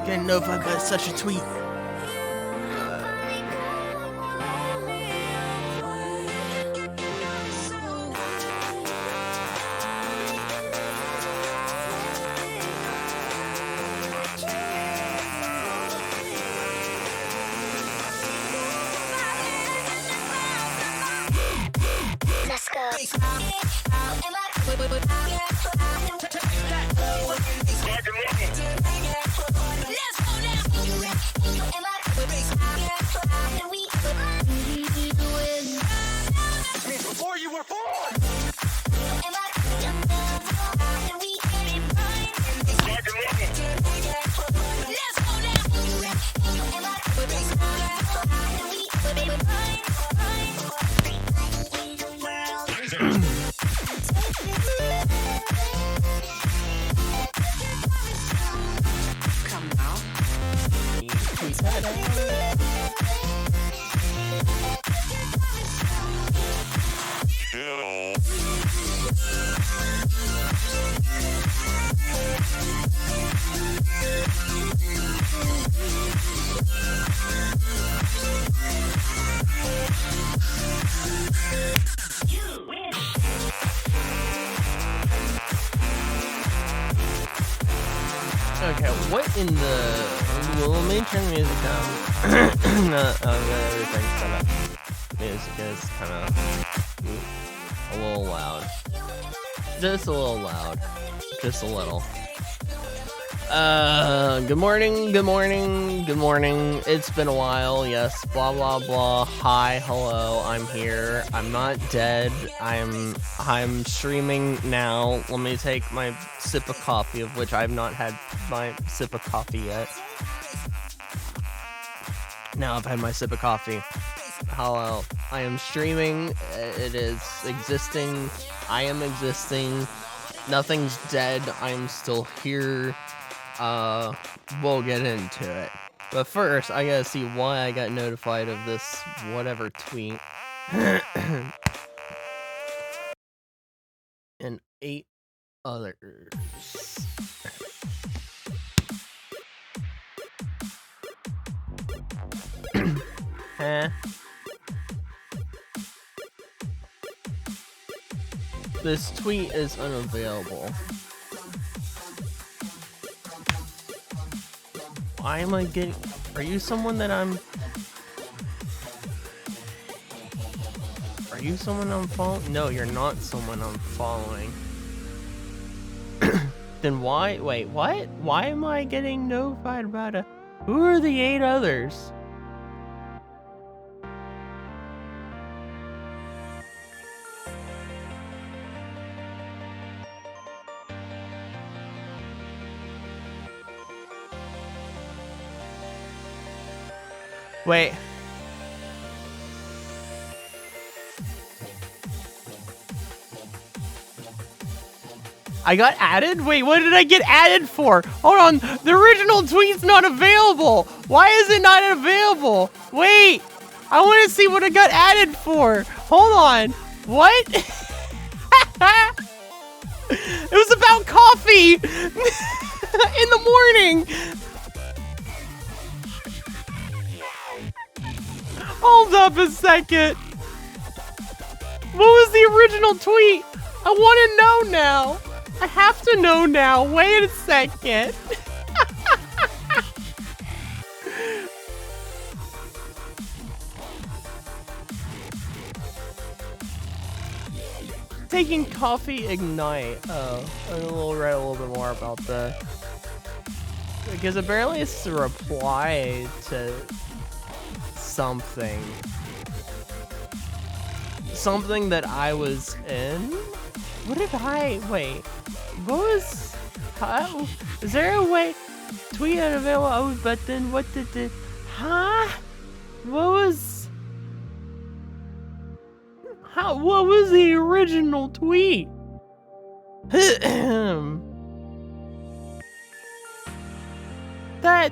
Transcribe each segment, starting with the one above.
Getting notified by such a tweet. Let's go. Before you were born! Come now. Okay, what in the... Well, let me turn the music down. Everything's set up. Music is kind of a little loud. Just a little loud. Just a little. Good morning, good morning, good morning. It's been a while, yes, blah, blah, blah. Hi, hello, I'm here. I'm not dead. I'm streaming now. Let me take my sip of coffee, of which I've not had my sip of coffee yet. Now I've had my sip of coffee. Hello, I am streaming. It is existing. I am existing. Nothing's dead. I'm still here. We'll get into it. But first, I gotta see why I got notified of this whatever tweet. And 8 others. Huh? This tweet is unavailable. Why am I getting... Are you someone that I'm... Are you someone I'm following? No, you're not someone I'm following. Then why... Wait, what? Why am I getting notified about a... Who are the 8 others? Wait. I got added? Wait, what did I get added for? Hold on, the original tweet's not available. Why is it not available? Wait, I want to see what I got added for. Hold on, what? It was about coffee in the morning. Hold up a second. What was the original tweet? I want to know now. I have to know now. Wait a second. Taking coffee ignite. Oh, we'll read a little bit more about that. Because apparently it's a reply to something. Something that I was in? What did I, wait, what was, how, is there a way, tweet unavailable, oh, but then what did the, huh? What was, what was the original tweet?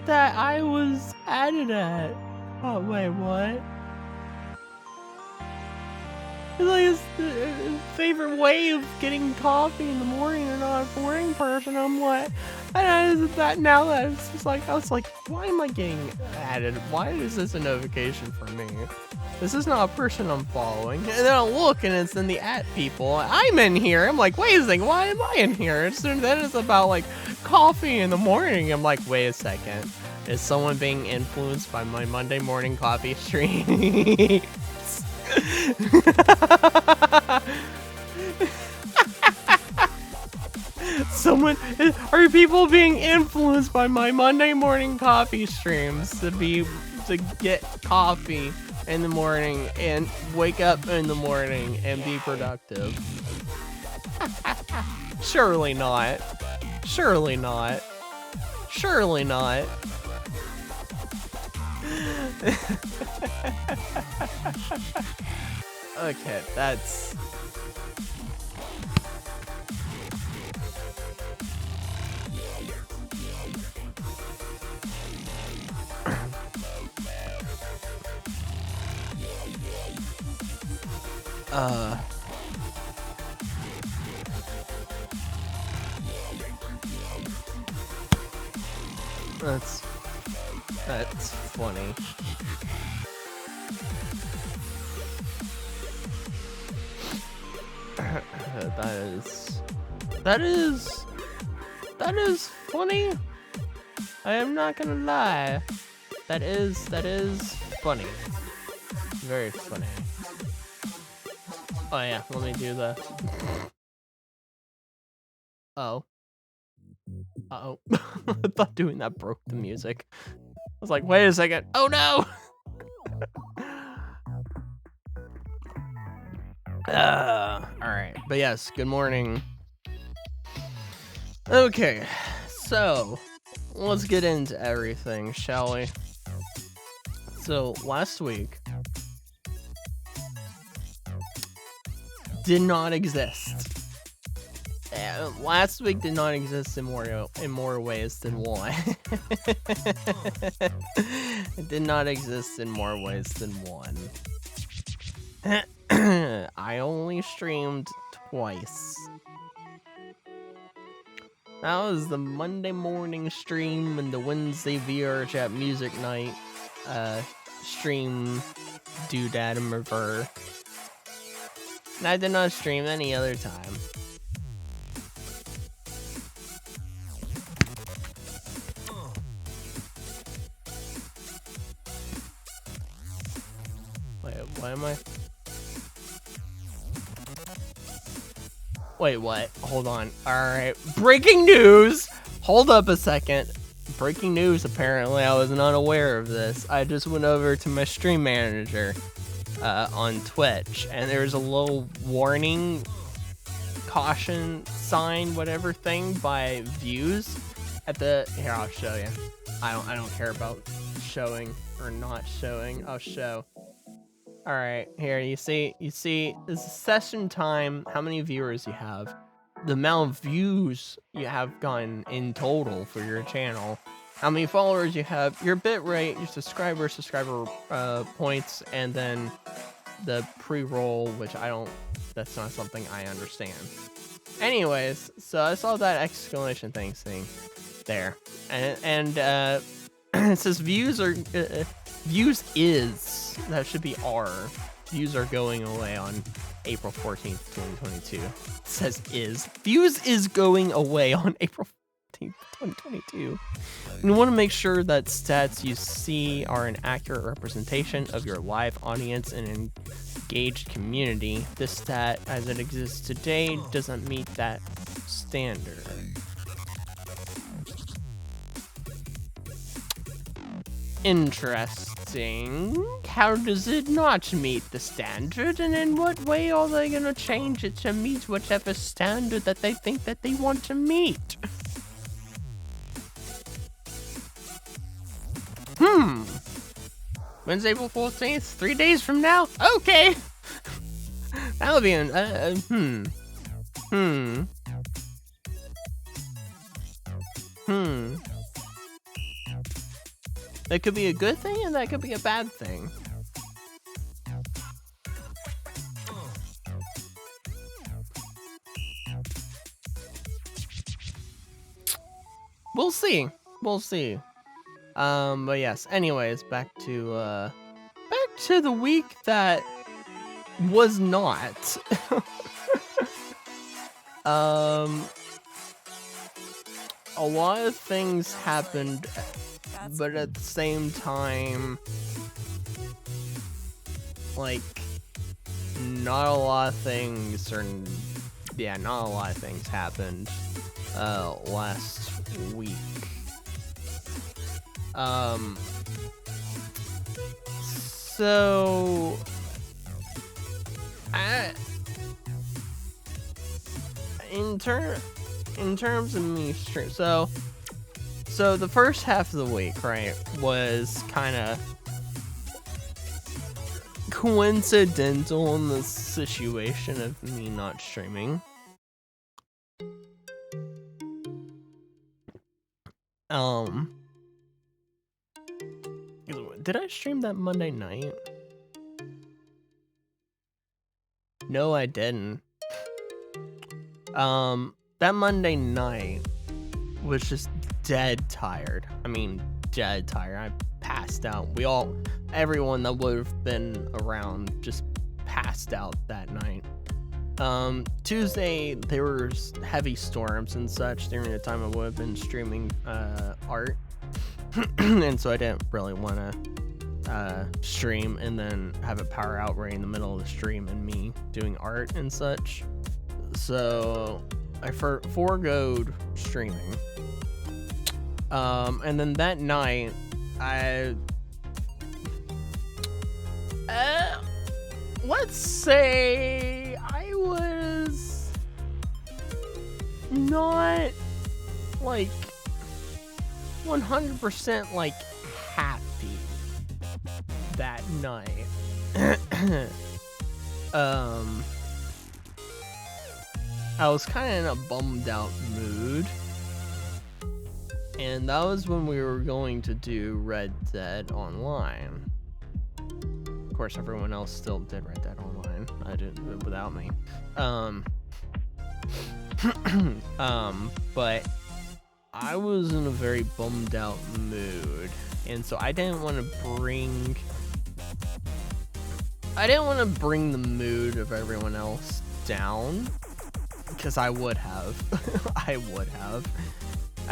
that I was added at. Oh, wait, what? It's like his favorite way of getting coffee in the morning and not a boring person. I'm like, now that it's just like, I was like, why am I getting added? Why is this a notification for me? This is not a person I'm following. And then I'll look and it's in the at people. I'm in here. I'm like, wait a second, why am I in here? Then it's about like coffee in the morning. I'm like, wait a second. Is someone being influenced by my Monday morning coffee stream? Are people being influenced by my Monday morning coffee streams to get coffee in the morning and wake up in the morning and be productive? Surely not. Surely not. Surely not. Okay, that's... That's funny. That is funny. I am not gonna lie. That is funny. Very funny. Oh yeah, let me do the... Oh. Uh-oh. I thought doing that broke the music. I was like, wait a second. Oh no! Alright. But yes, good morning. Okay, so let's get into everything, shall we? So last week did not exist. Last week did not exist in more ways than one. It did not exist in more ways than one. I only streamed twice. That was the Monday morning stream and the Wednesday VR chat music night stream doodad and rever. And I did not stream any other time. Wait, why am I? Wait, what? Hold on. Alright. Breaking news! Hold up a second. Breaking news, apparently. I was not aware of this. I just went over to my stream manager on Twitch, and there's a little warning, caution sign, whatever thing by views at the... Here, I'll show you. I don't care about showing or not showing. I'll show. All right, here you see this is session time, how many viewers you have, the amount of views you have gotten in total for your channel, how many followers you have, your bit rate, your subscriber points, and then the pre-roll, which that's not something I understand. Anyways, so I saw that exclamation thing there, and it says views are Views is, that should be R. Views are going away on April 14th, 2022. It says is. Views is going away on April 14th, 2022. You want to make sure that stats you see are an accurate representation of your live audience and engaged community. This stat, as it exists today, doesn't meet that standard. Interesting. How does it not meet the standard, and in what way are they gonna change it to meet whatever standard that they think that they want to meet? Wednesday, April 14th, 3 days from now? Okay! That'll be an, That could be a good thing, and that could be a bad thing. We'll see. We'll see. But yes, anyways, back to the week that was not. A lot of things happened, but at the same time, like, not a lot of things happened last week. So in terms of me stream, so the first half of the week, right, was kind of coincidental in the situation of me not streaming. Did I stream that Monday night? No, I didn't. That Monday night was just dead tired. I mean, dead tired. I passed out. Everyone that would have been around just passed out that night. Tuesday, there was heavy storms and such during the time I would have been streaming art. And so I didn't really want to stream and then have it power out right in the middle of the stream and me doing art and such. So I foregoed streaming. And then that night, let's say I was not like 100% like happy that night. I was kind of in a bummed out mood, and that was when we were going to do Red Dead Online. Of course, everyone else still did Red Dead Online. I didn't without me. But I was in a very bummed out mood, and so I didn't want to bring the mood of everyone else down, because I would have. I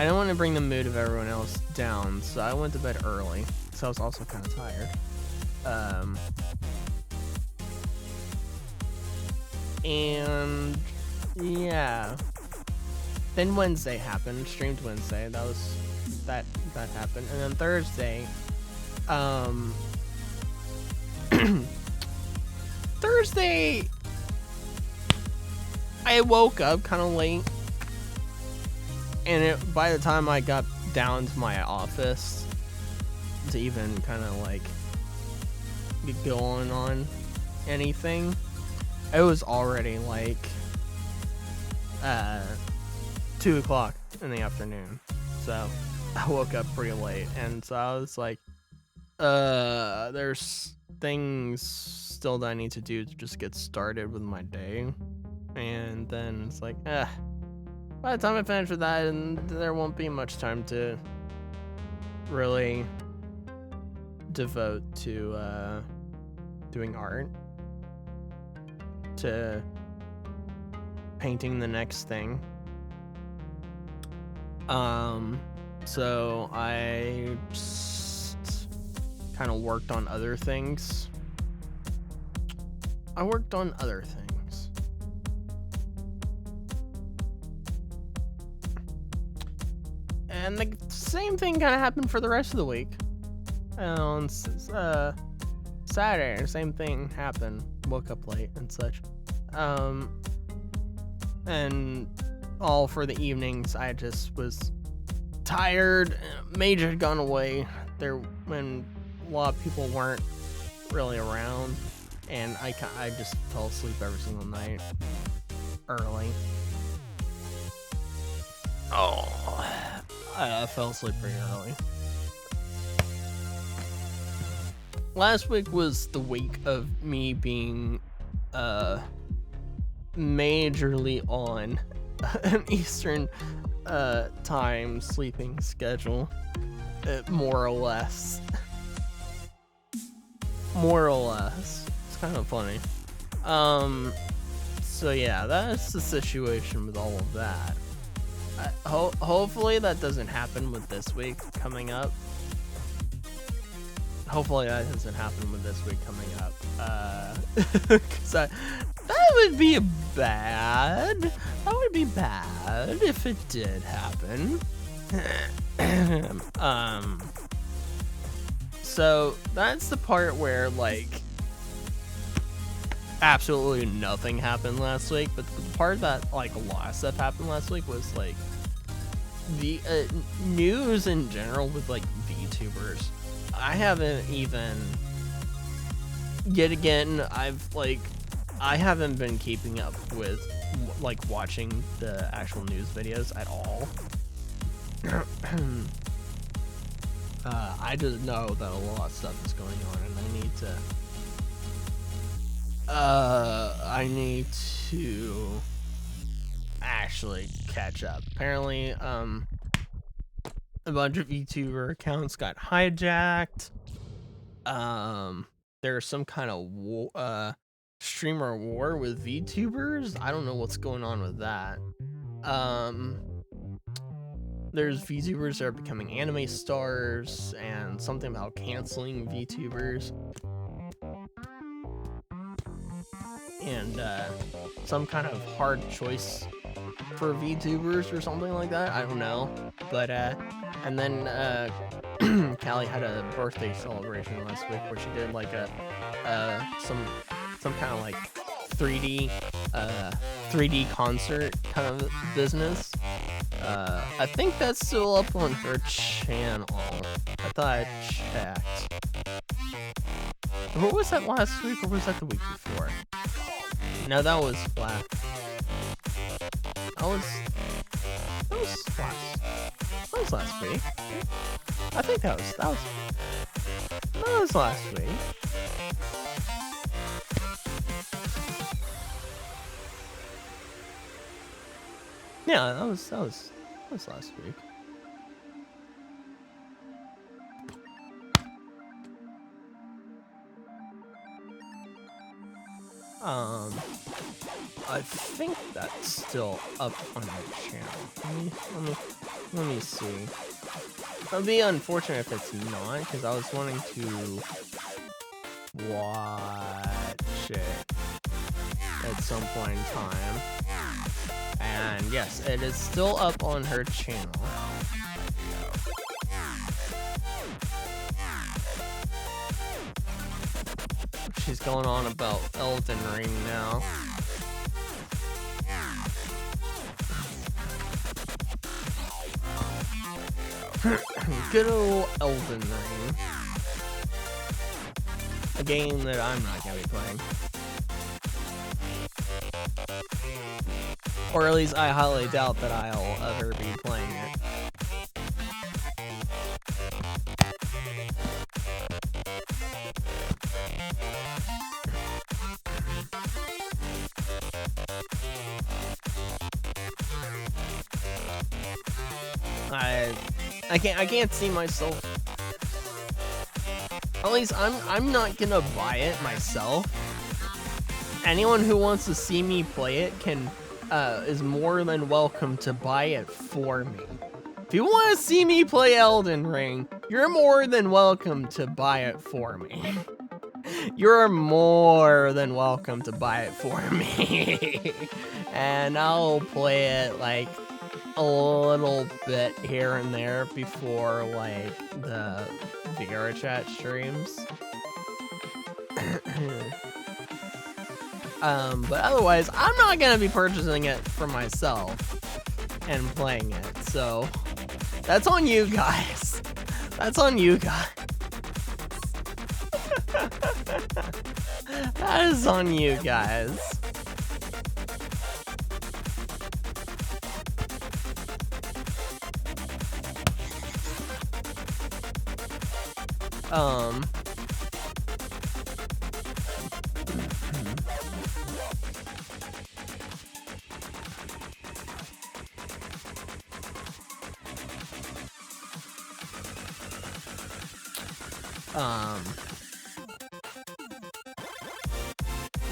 didn't want to bring the mood of everyone else down, so I went to bed early, so I was also kind of tired. And yeah, then Wednesday happened. Streamed Wednesday. That happened, and then Thursday, Thursday, I woke up kind of late, and by the time I got down to my office to even kind of like get going on anything, it was already like 2 o'clock in the afternoon. So I woke up pretty late, and so I was like, there's things still that I need to do to just get started with my day. And then it's like, by the time I finish with that, and there won't be much time to really devote to doing art, to painting the next thing. So I just kind of worked on other things. And the same thing kind of happened for the rest of the week. On Saturday, the same thing happened. Woke up late and such. And all for the evenings, I just was tired. Major had gone away there when a lot of people weren't really around, and I just fell asleep every single night early. I fell asleep pretty early. Last week was the week of me being majorly on an Eastern time sleeping schedule, more or less. It's kind of funny. So yeah, that's the situation with all of that. Hopefully that doesn't happen with this week coming up. Because that would be bad. That would be bad if it did happen. So that's the part where, like, absolutely nothing happened last week, but the part that, like, a lot of stuff happened last week was, like, the news in general with, like, VTubers. I haven't even, yet again, I haven't been keeping up with, like, watching the actual news videos at all. I just know that a lot of stuff is going on, and I need to actually catch up. Apparently, a bunch of VTuber accounts got hijacked. There's some kind of streamer war with VTubers. I don't know what's going on with that. There's VTubers that are becoming anime stars, and something about canceling VTubers. And some kind of hard choice for VTubers or something like that. I don't know. But and then Callie had a birthday celebration last week where she did like some kind of like 3D concert kind of business. I think that's still up on her channel. I thought I checked. What was that last week, or was that the week before? No, that was last. That was last week. I think that was last week. Yeah, that was last week. I think that's still up on my channel. Let me see. It would be unfortunate if it's not, because I was wanting to watch it at some point in time. And yes, it is still up on her channel. She's going on about Elden Ring now. Good old Elden Ring. A game that I'm not gonna be playing. Or at least I highly doubt that I'll ever be playing it. I can't see myself. At least I'm not gonna buy it myself. Anyone who wants to see me play it can is more than welcome to buy it for me. If you want to see me play Elden Ring, you're more than welcome to buy it for me. You're more than welcome to buy it for me. And I'll play it like a little bit here and there before like the VR chat streams. But otherwise, I'm not gonna be purchasing it for myself and playing it, so that's on you guys. That's on you guys. That is on you guys.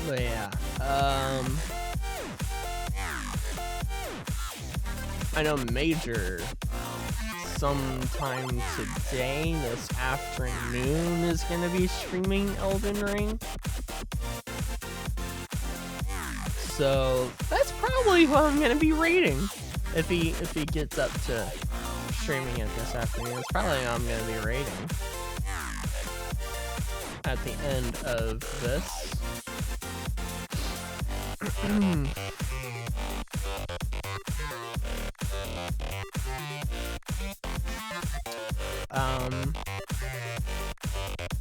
But yeah, I know Major sometime today, this afternoon, is gonna be streaming Elden Ring. So that's probably who I'm gonna be raiding if he gets up to streaming it this afternoon. It's probably who I'm gonna be raiding at the end of this.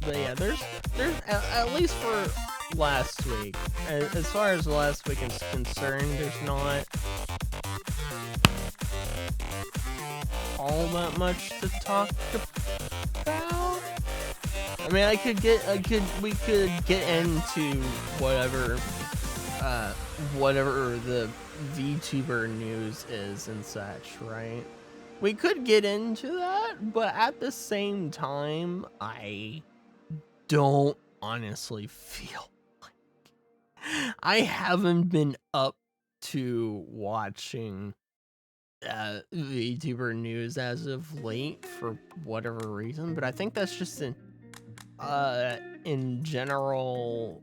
But yeah, there's at least for last week, as far as last week is concerned, there's not all that much to talk about. I mean, we could get into whatever the VTuber news is and such, right? We could get into that, but at the same time, I don't honestly feel like I haven't been up to watching VTuber news as of late for whatever reason, but I think that's just in general,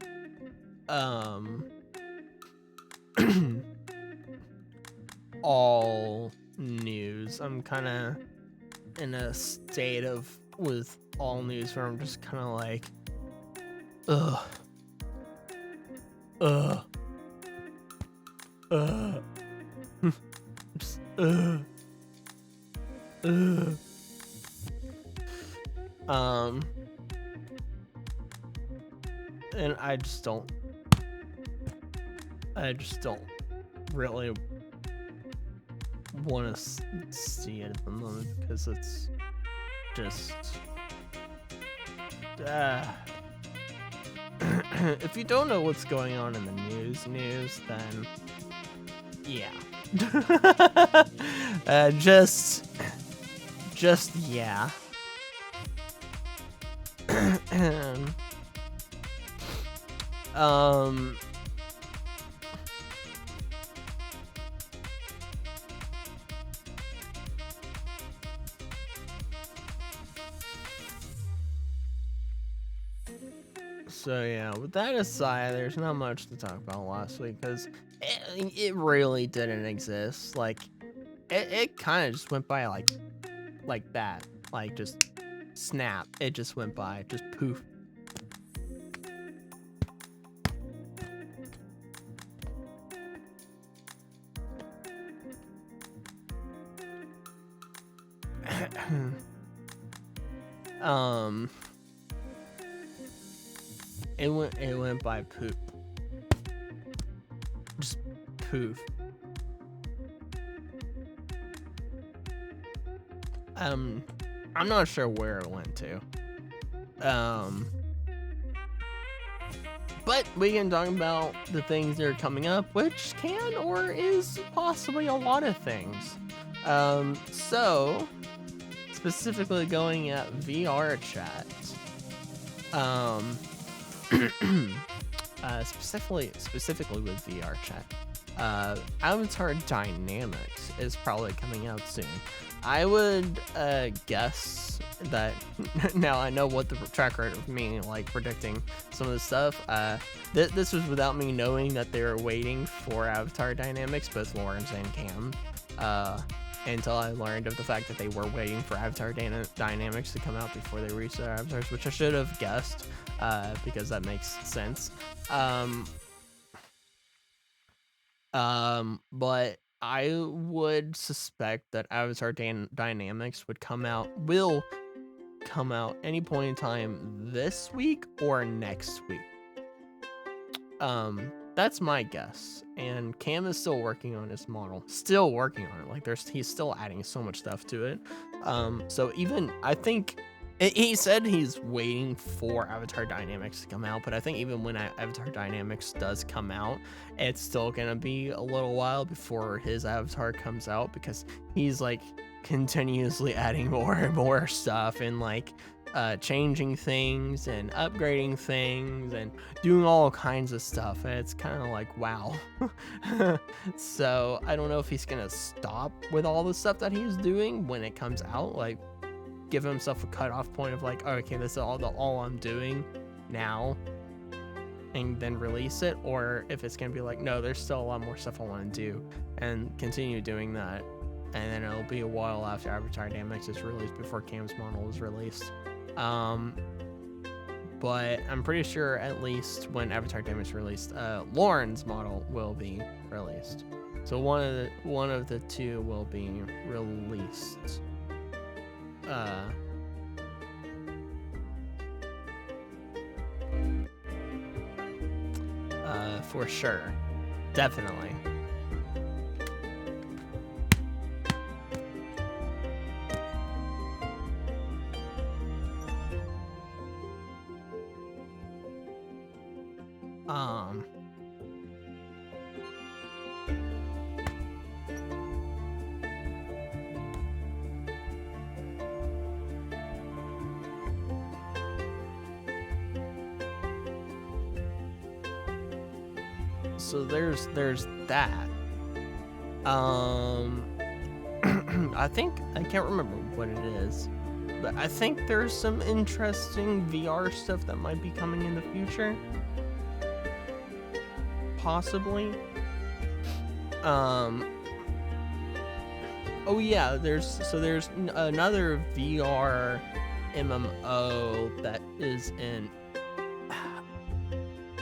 all news. I'm kind of in a state of with all news where I'm just kind of like, just, and I just don't really want to see it at the moment because it's just if you don't know what's going on in the news, then yeah. Just yeah. So yeah, with that aside, there's not much to talk about last week because it really didn't exist. Like, it kind of just went by like that, like just snap. It just went by, just poof. It went by poop. Just poof. I'm not sure where it went to. But we can talk about the things that are coming up, which can or is possibly a lot of things. So specifically going at VR chat. Um, specifically with VR chat, Avatar Dynamics is probably coming out soon. I would guess that now I know what the track record of me like predicting some of the stuff. This was without me knowing that they were waiting for Avatar Dynamics, both Lawrence and Cam. Until I learned of the fact that they were waiting for Avatar Dynamics to come out before they released their avatars, which I should have guessed, because that makes sense. But I would suspect that Avatar Dynamics will come out any point in time this week or next week. That's my guess. And Cam is still working on his model. Still working on it. Like he's still adding so much stuff to it. So even I think he said he's waiting for Avatar Dynamics to come out, but I think even when Avatar Dynamics does come out, it's still gonna be a little while before his avatar comes out, because he's like continuously adding more and more stuff and like changing things and upgrading things and doing all kinds of stuff, and it's kind of like, wow. So I don't know if he's gonna stop with all the stuff that he's doing when it comes out, like give himself a cutoff point of like, okay, this is all I'm doing now, and then release it, or if it's gonna be like, no, there's still a lot more stuff I want to do, and continue doing that, and then it'll be a while after Avatar Dynamics is released before Cam's model is released. But I'm pretty sure at least when Avatar Dynamics is released, Lauren's model will be released. So one of the two will be released. For sure. Definitely. So there's that. I think I can't remember what it is, but I think there's some interesting VR stuff that might be coming in the future. Possibly. Oh yeah, there's another VR MMO that is in,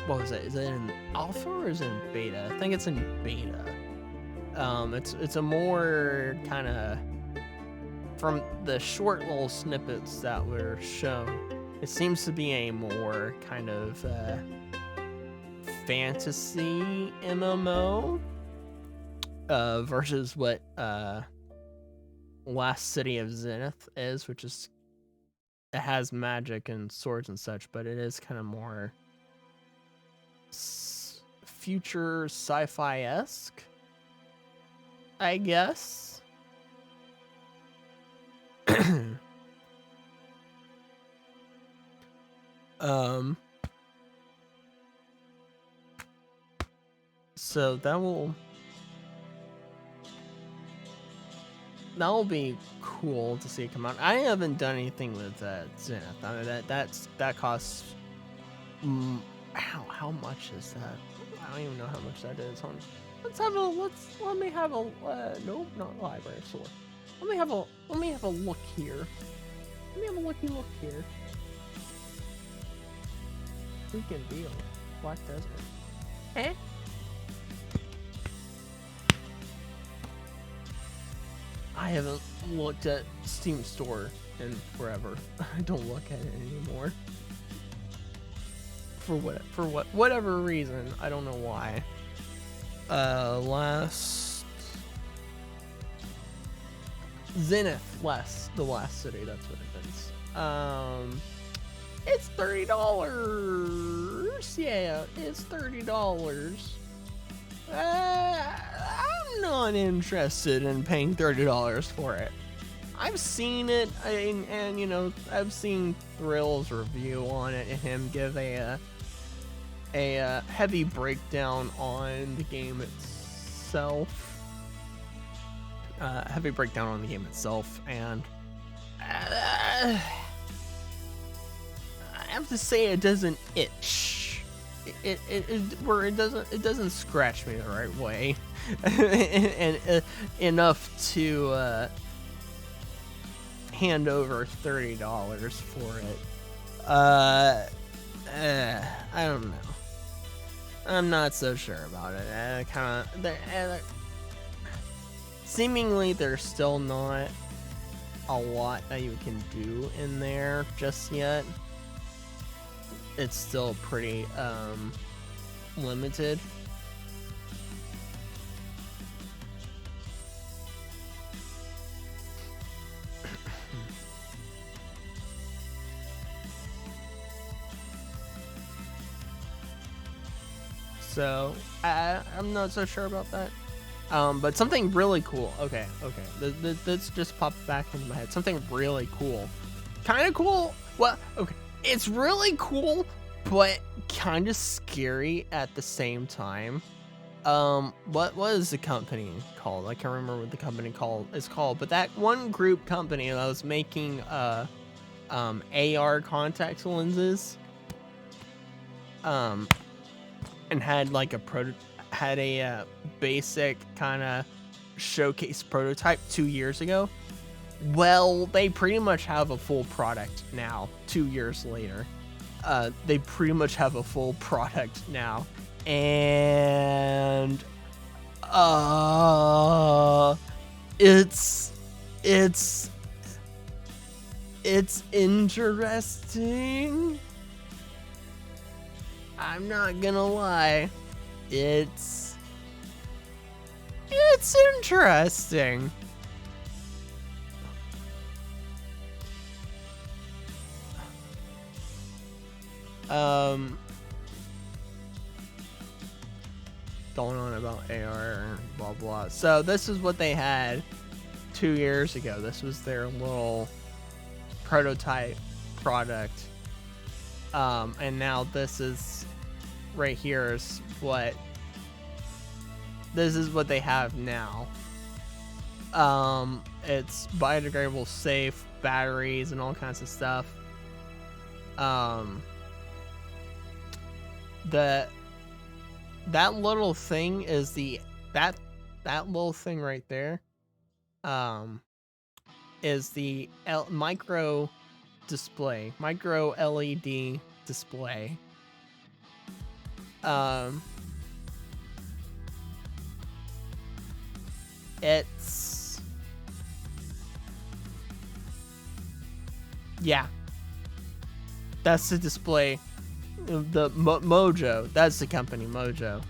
what was it? Is it in alpha or is it in beta? I think it's in beta. It's a more kind of, from the short little snippets that were shown, it seems to be a more kind of fantasy MMO versus what Last City of Zenith is, which is, it has magic and swords and such, but it is kind of more future sci-fi-esque, I guess. So that will be cool to see it come out. I haven't done anything with Zenith. I mean, that costs. How much is that? I don't even know how much that is. Let me have a nope, not library store. Let me have a look here. Let me have a look here. Freaking deal. Black Desert. Eh? I haven't looked at Steam Store in forever. I don't look at it anymore. For whatever reason, I don't know why. Last Zenith, the last city, that's what it is. It's $30. Yeah, it's $30. I'm not interested in paying $30 for it. I've seen it, and you know, I've seen Thrill's review on it, and him give a heavy breakdown on the game itself. Heavy breakdown on the game itself, and I have to say it doesn't itch. It doesn't scratch me the right way, and enough to hand over $30 for it. I don't know. I'm not so sure about it. Seemingly there's still not a lot that you can do in there just yet. It's still pretty limited. So I'm not so sure about that. But something really cool. Okay. This just popped back into my head. Something really cool. Kind of cool. Well, okay. It's really cool, but kind of scary at the same time. What was the company called? I can't remember what the company is called. But that one group company that was making AR contact lenses. And had like a basic kind of showcase prototype 2 years ago. Well, they pretty much have a full product now. 2 years later, they pretty much have a full product now, and it's interesting. I'm not gonna lie, it's interesting. Going on about AR and blah blah. So this is what they had 2 years ago. This was their little prototype product. And now this is right here is what they have now. It's biodegradable, safe, batteries, and all kinds of stuff. That little thing is that little thing right there. Is the micro LED display. It's that's the display. The Mojo, that's the company, Mojo.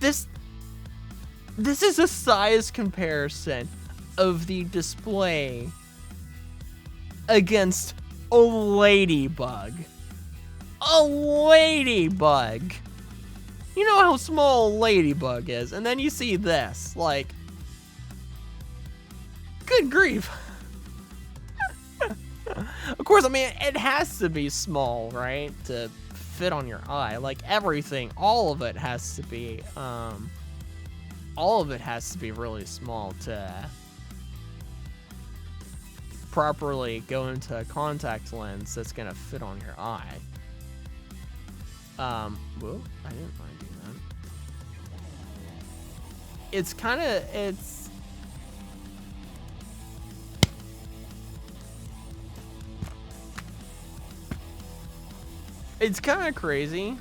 This is a size comparison of the display against a ladybug. A ladybug. You know how small a ladybug is, and then you see this, like, good grief. Of course, I mean, it has to be small, right, to fit on your eye. Like, everything, all of it has to be really small to properly go into a contact lens that's gonna fit on your eye. Whoa, I didn't want to do that. It's kind of, it's kind of crazy.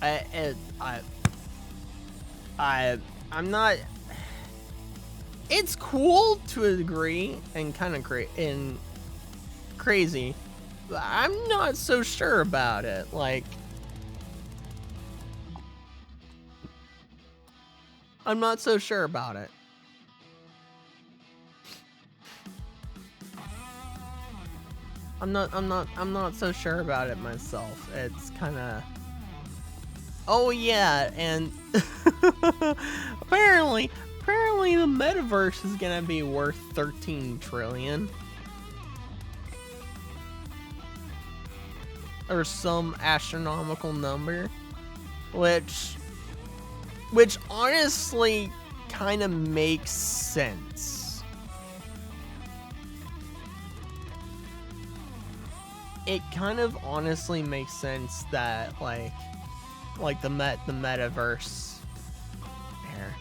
I'm not. It's cool to a degree and kind of crazy. But I'm not so sure about it. Like, I'm not so sure about it. I'm not so sure about it myself. It's kind of Oh yeah, and apparently, apparently the metaverse is gonna be worth 13 trillion or some astronomical number, which honestly kind of makes sense. It kind of honestly makes sense that like the metaverse here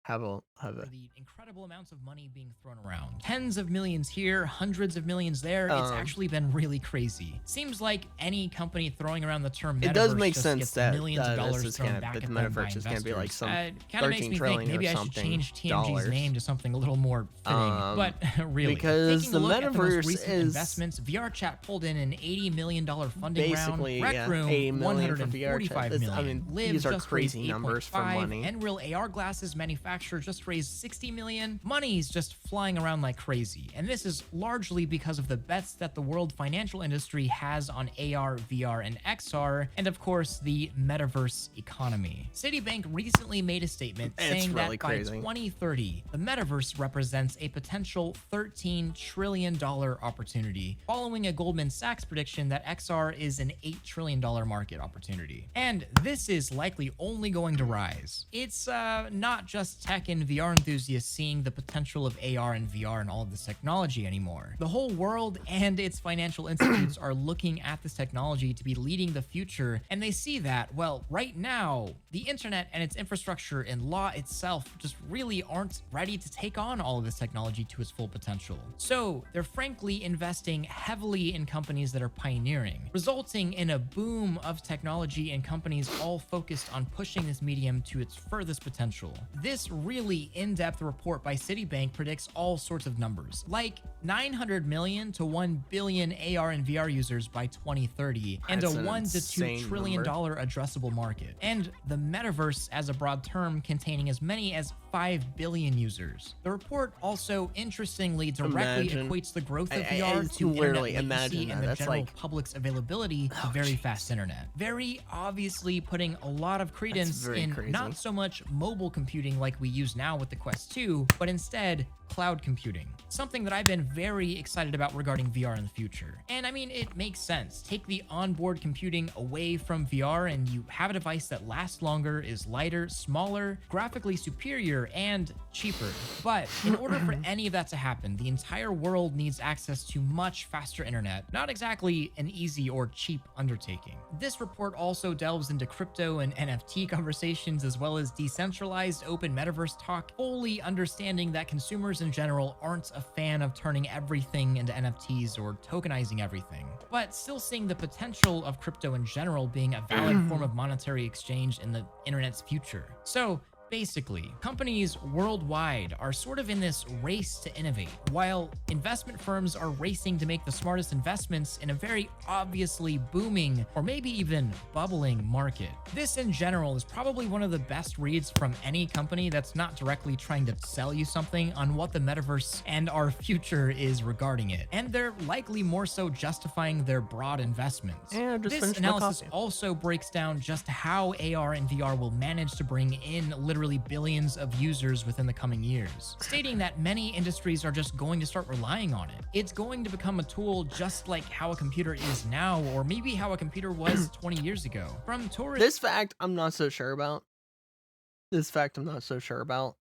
have a for the incredible amounts of money being thrown around. Tens of millions here, hundreds of millions there. It's actually been really crazy. Seems like any company throwing around the term metaverse it does make just sense gets that millions of dollars thrown back that at the them by metaverse is gonna be like investors. some Kind of makes 13 me think trillion maybe or I should something change TMG's dollars. name to something a little more fitting. But really, because taking the a look at the most metaverse recent is investments, VRChat pulled in an $80 million funding round. basically Rec Room, 80 million for VR chat. $145 million. I mean, Live these are just crazy raised numbers for 8.5. money. Nreal AR glasses manufacturer just raised $60 million. Money's just flying around like crazy, and this is largely because of the bets that the world financial industry has on AR, VR, and XR, and of course the metaverse economy. Citibank recently made a statement saying really that crazy. by 2030, the metaverse represents a potential $13 trillion opportunity, following a Goldman Sachs prediction that XR is an $8 trillion market opportunity. And this is likely only going to rise. It's not just tech and VR enthusiasts seeing the potential of AR and VR and all of this technology anymore. The whole world and its financial institutes are looking at this technology to be leading the future, and they see that, well, right now, the internet and its infrastructure and law itself just really aren't ready to take on all of this technology to its full potential. So they're frankly investing heavily in companies that are pioneering, resulting in a boom of technology and companies all focused on pushing this medium to its furthest potential. This really in-depth report by Citibank predicts all sorts of numbers, like 900 million to 1 billion AR and VR users by 2030, and That's a an $1 to $2 insane trillion number. addressable market. And the metaverse as a broad term containing as many as 5 billion users. The report also interestingly directly equates the growth of VR to literally internet latency imagine and that. the That's general like public's availability to very fast internet. Very obviously putting a lot of credence very in crazy. not so much mobile computing like we use now with the Quest 2, but instead cloud computing. Something that I've been very excited about regarding VR in the future. And I mean, it makes sense. Take the onboard computing away from VR and you have a device that lasts longer, is lighter, smaller, graphically superior, and cheaper. But in order for any of that to happen, the entire world needs access to much faster internet. Not exactly an easy or cheap undertaking. This report also delves into crypto and NFT conversations, as well as decentralized open metaverse talk, fully understanding that consumers in general aren't a fan of turning everything into NFTs or tokenizing everything, but still seeing the potential of crypto in general being a valid form of monetary exchange in the internet's future. So basically, companies worldwide are sort of in this race to innovate, while investment firms are racing to make the smartest investments in a very obviously booming or maybe even bubbling market. This in general is probably one of the best reads from any company that's not directly trying to sell you something on what the metaverse and our future is regarding it. And they're likely more so justifying their broad investments. Yeah, just This finished my analysis coffee. also breaks down just how AR and VR will manage to bring in literally billions of users within the coming years, stating that many industries are just going to start relying on it. It's going to become a tool just like how a computer is now, or maybe how a computer was 20 years ago. From tourist This fact I'm not so sure about.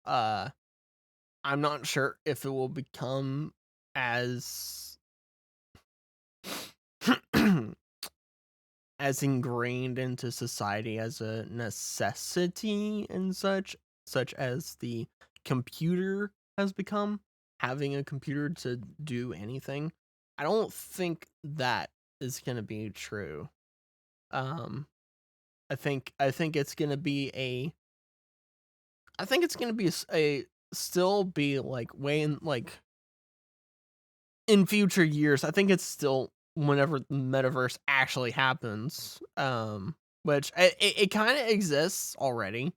I'm not sure if it will become as as ingrained into society as a necessity and such as the computer has become, having a computer to do anything. I don't think that is going to be true. Um I think it's going to be a still be like way in like in future years. I think it's still whenever the metaverse actually happens, which it kind of exists already,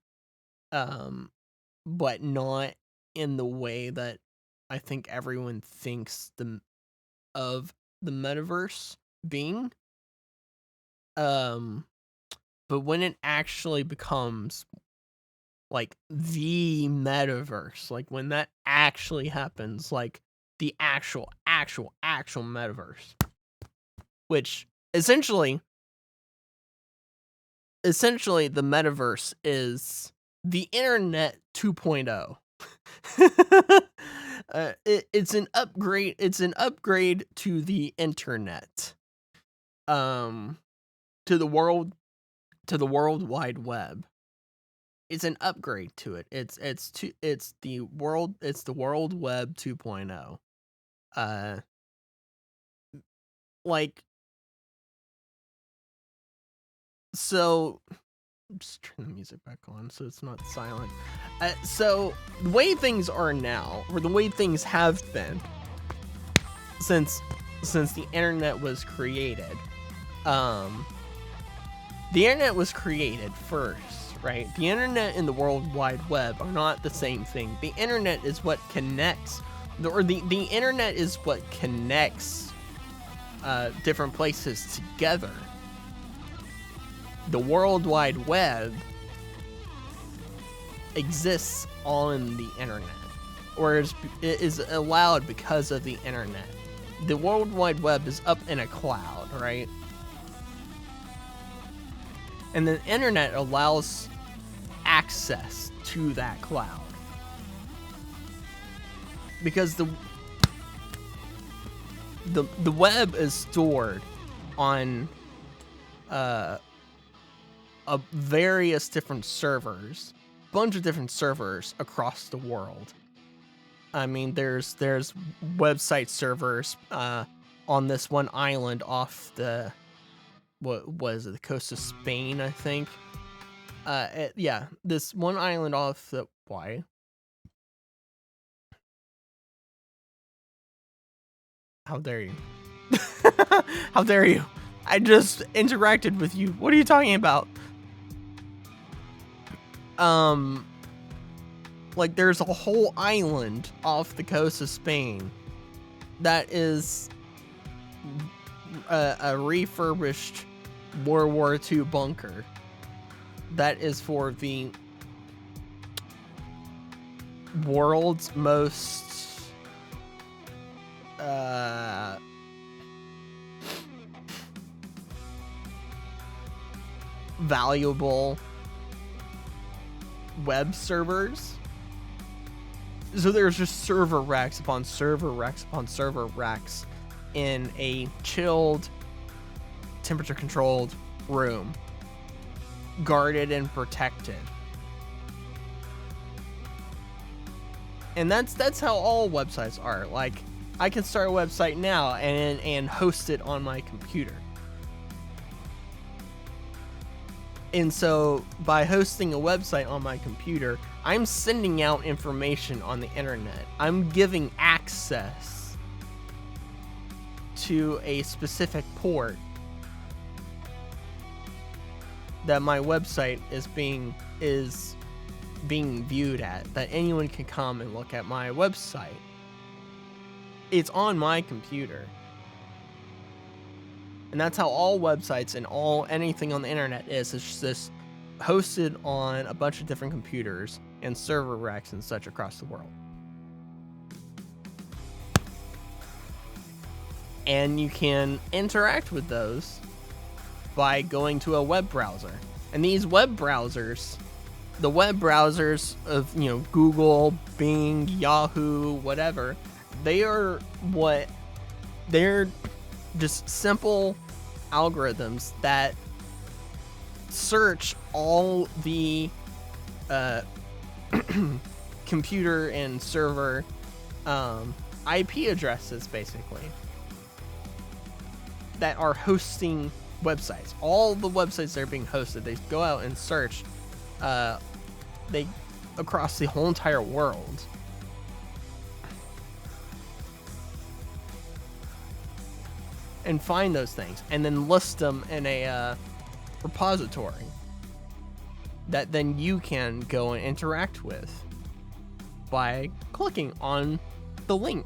um but not in the way that I think everyone thinks of the metaverse being. Um, but when it actually becomes like the metaverse, like when that actually happens, like the actual metaverse, which essentially the metaverse is the internet 2.0. It's an upgrade. It's an upgrade to the internet, to the world wide web. It's an upgrade to it. It's the world web 2.0. Like, so just turn the music back on so it's not silent. So the way things are now, or the way things have been since the internet was created, the internet was created first, right? The internet and the World Wide Web are not the same thing. The internet is what connects, the internet is what connects different places together. The World Wide Web exists on the internet, or it is allowed because of the internet. The World Wide Web is up in a cloud, right? And the internet allows access to that cloud. Because the web is stored on various different servers, bunch of different servers across the world. I mean, there's website servers on this one island off the, what was it, the coast of Spain, I think. Yeah, this one island off the, why? How dare you? How dare you? I just interacted with you. What are you talking about? Like, there's a whole island off the coast of Spain that is a refurbished World War II bunker that is for the world's most valuable web servers. So there's just server racks upon server racks upon server racks in a chilled, temperature controlled room, guarded and protected. And that's how all websites are. Like, I can start a website now and host it on my computer. And so by hosting a website on my computer, I'm sending out information on the internet. I'm giving access to a specific port that my website is being viewed at, that anyone can come and look at my website. It's on my computer. And that's how all websites and anything on the internet is. It's just hosted on a bunch of different computers and server racks and such across the world. And you can interact with those by going to a web browser. And these web browsers, the web browsers of, Google, Bing, Yahoo, whatever, they're just simple algorithms that search all the computer and server IP addresses, basically, that are hosting websites. All the websites that are being hosted, they go out and search across the whole entire world. And find those things, and then list them in a repository that then you can go and interact with by clicking on the link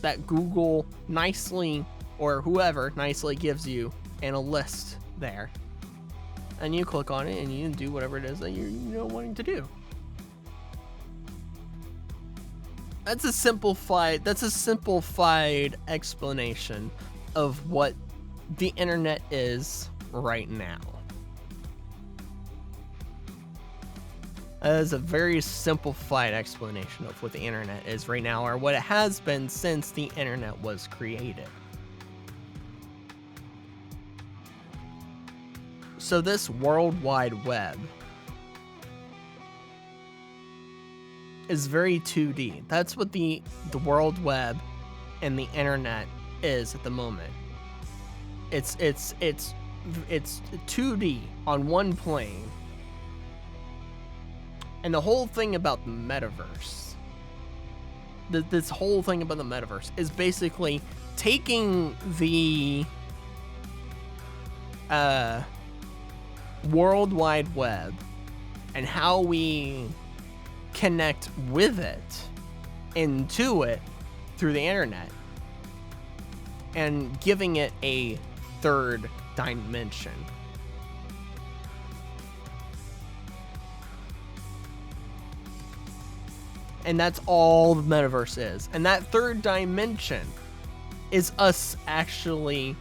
that Google nicely, or whoever nicely, gives you and a list there. And you click on it and you do whatever it is that you're wanting to do. That's a simplified explanation of what the internet is right now. That is a very simplified explanation of what the internet is right now, or what it has been since the internet was created. So this World Wide Web is very 2D. That's what the World Web and the internet is at the moment. It's 2D on one plane. And the whole thing about the metaverse, this whole thing about the metaverse is basically taking the World Wide Web and how we connect with it into it through the internet and giving it a third dimension. And that's all the metaverse is. And that third dimension is us actually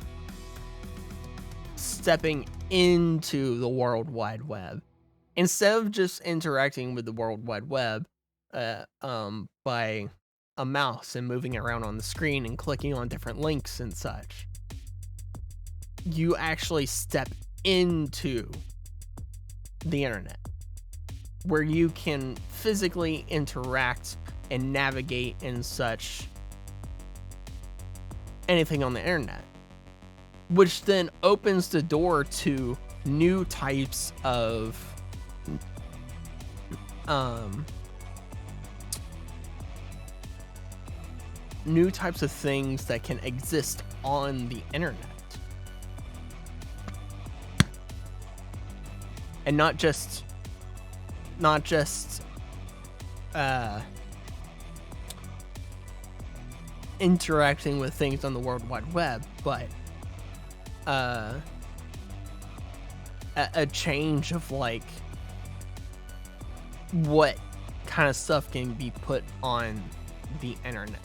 stepping into the World Wide Web. Instead of just interacting with the World Wide Web by a mouse and moving around on the screen and clicking on different links and such, you actually step into the internet, where you can physically interact and navigate and such anything on the internet, which then opens the door to new types of things that can exist on the internet. And not just interacting with things on the World Wide Web, but a change of like what kind of stuff can be put on the internet.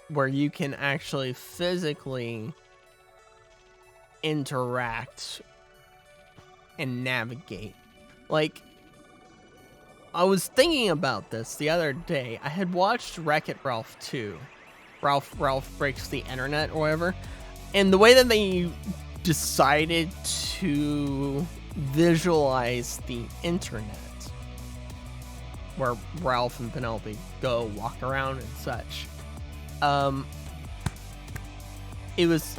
Where you can actually physically interact and navigate. Like, I was thinking about this the other day. I had watched Wreck-It Ralph 2. Ralph Breaks the Internet or whatever. And the way that they decided to visualize the internet, where Ralph and Penelope go walk around and such, it was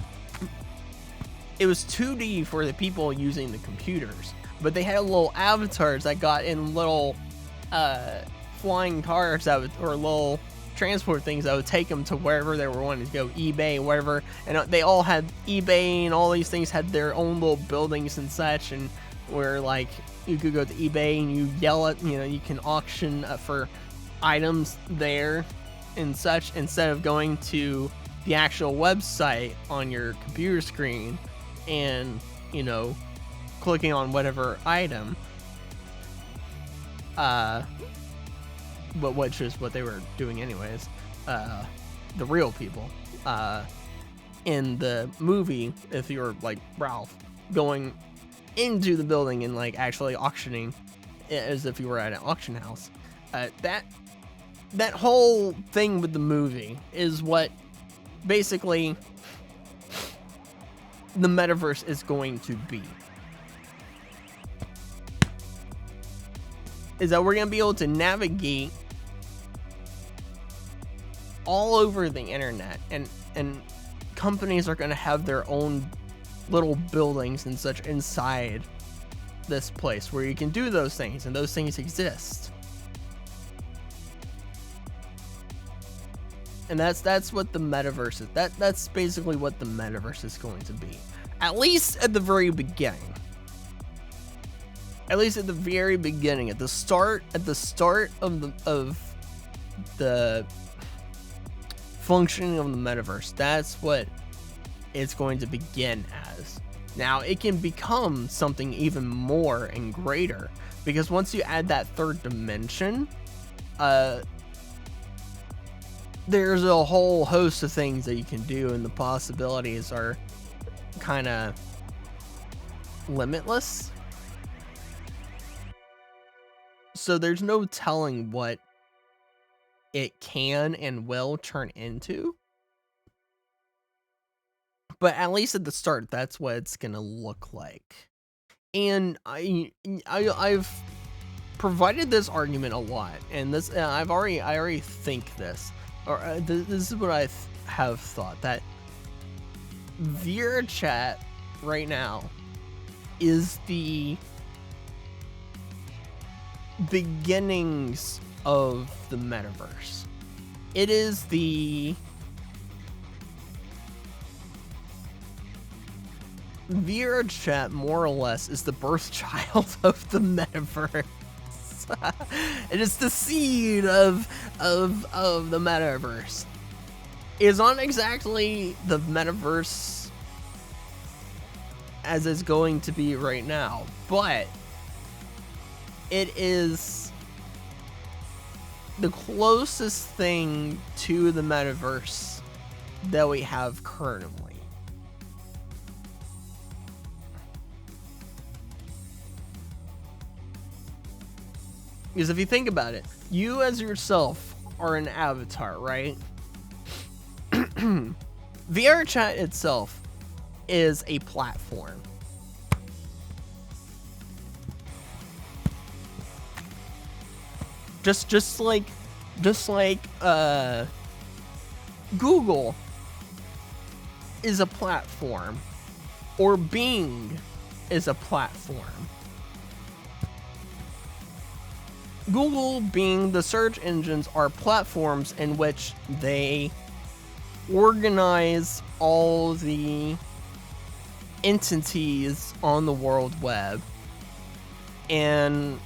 2D for the people using the computers, but they had little avatars that got in little flying cars that would, or little transport things that would take them to wherever they were wanting to go, eBay, wherever. And they all had eBay, and all these things had their own little buildings and such, and where like you could go to eBay and you yell at, you can auction for items there and such, instead of going to the actual website on your computer screen and clicking on whatever item, but which is what they were doing anyways. The real people in the movie, if you're like Ralph, going into the building and like actually auctioning as if you were at an auction house, that whole thing with the movie is what basically the metaverse is going to be. Is that we're going to be able to navigate all over the internet, and companies are going to have their own little buildings and such inside this place where you can do those things, and those things exist. And that's what the metaverse is. That's basically what the metaverse is going to be. At least at the very beginning. At least at the very beginning, at the start of the functioning of the metaverse. That's what it's going to begin as. Now, it can become something even more and greater, because once you add that third dimension, there's a whole host of things that you can do, and the possibilities are kind of limitless. So there's no telling what it can and will turn into. But at least at the start, that's what it's gonna look like. And I've provided this argument a lot, and this I already think this, or this is what I have thought, that VR chat right now is the beginnings of the metaverse. It is the VR chat, more or less, is the birth child of the metaverse. It is the seed of the metaverse. It's not exactly the metaverse as it's going to be right now, but it is the closest thing to the metaverse that we have currently. Because if you think about it, you as yourself are an avatar, right? VR chat itself is a platform. Just like Google is a platform, or Bing is a platform. Google, Bing, the search engines are platforms in which they organize all the entities on the world web and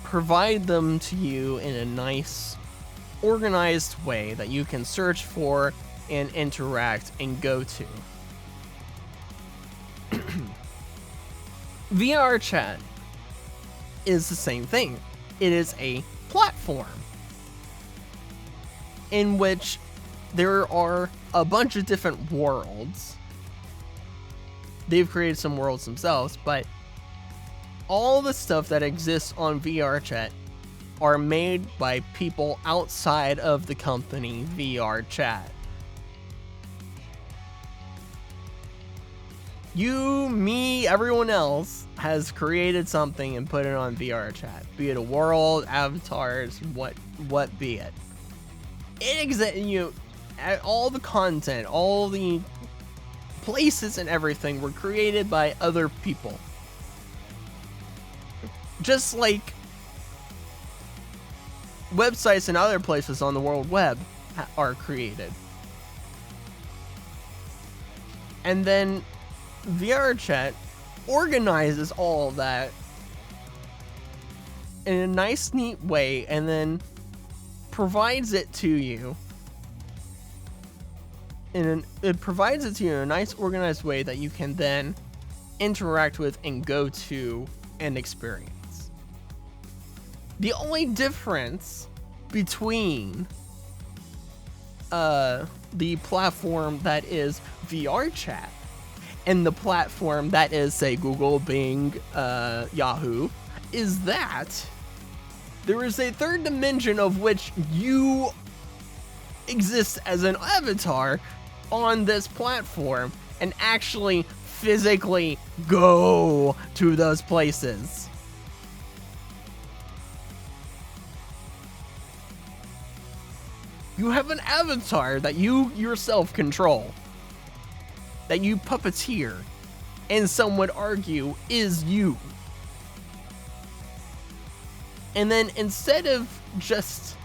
provide them to you in a nice, organized way that you can search for and interact and go to. VR chat is the same thing. It is a platform in which there are a bunch of different worlds. They've created some worlds themselves, but all the stuff that exists on VR chat are made by people outside of the company VR chat. You, me, everyone else has created something and put it on VR chat. Be it a world, avatars, what be it. All the content, all the places and everything were created by other people. Just like websites and other places on the world web are created. And then VR chat organizes all of that in a nice, neat way, and then provides it to you. It provides it to you in a nice, organized way that you can then interact with and go to and experience. The only difference between the platform that is VR chat and the platform that is, say, Google, Bing, Yahoo, is that there is a third dimension of which you exist as an avatar on this platform and actually physically go to those places. You have an avatar that you yourself control, that you puppeteer, and some would argue is you. And then instead of just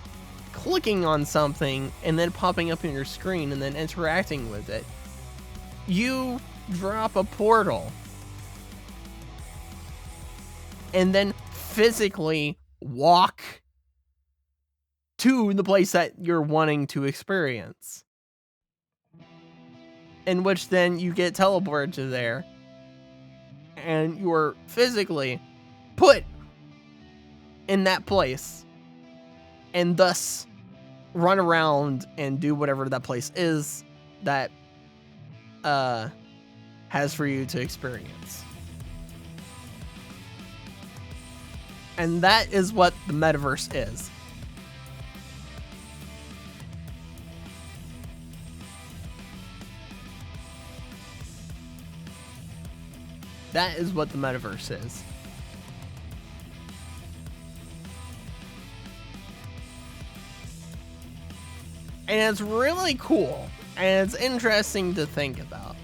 clicking on something and then popping up in your screen and then interacting with it, you drop a portal and then physically walk to the place that you're wanting to experience. In which then you get teleported to there, and you're physically put in that place, and thus run around and do whatever that place is that has for you to experience. And that is what the metaverse is. That is what the metaverse is. And it's really cool, and it's interesting to think about.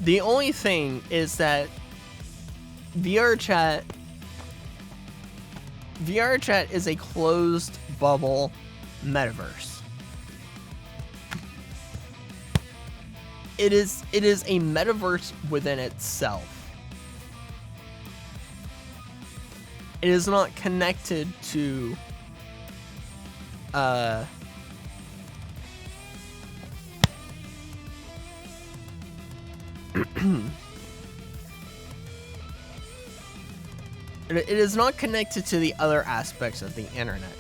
The only thing is that VRChat is a closed bubble metaverse. It is a metaverse within itself. It is not connected to it is not connected to the other aspects of the internet,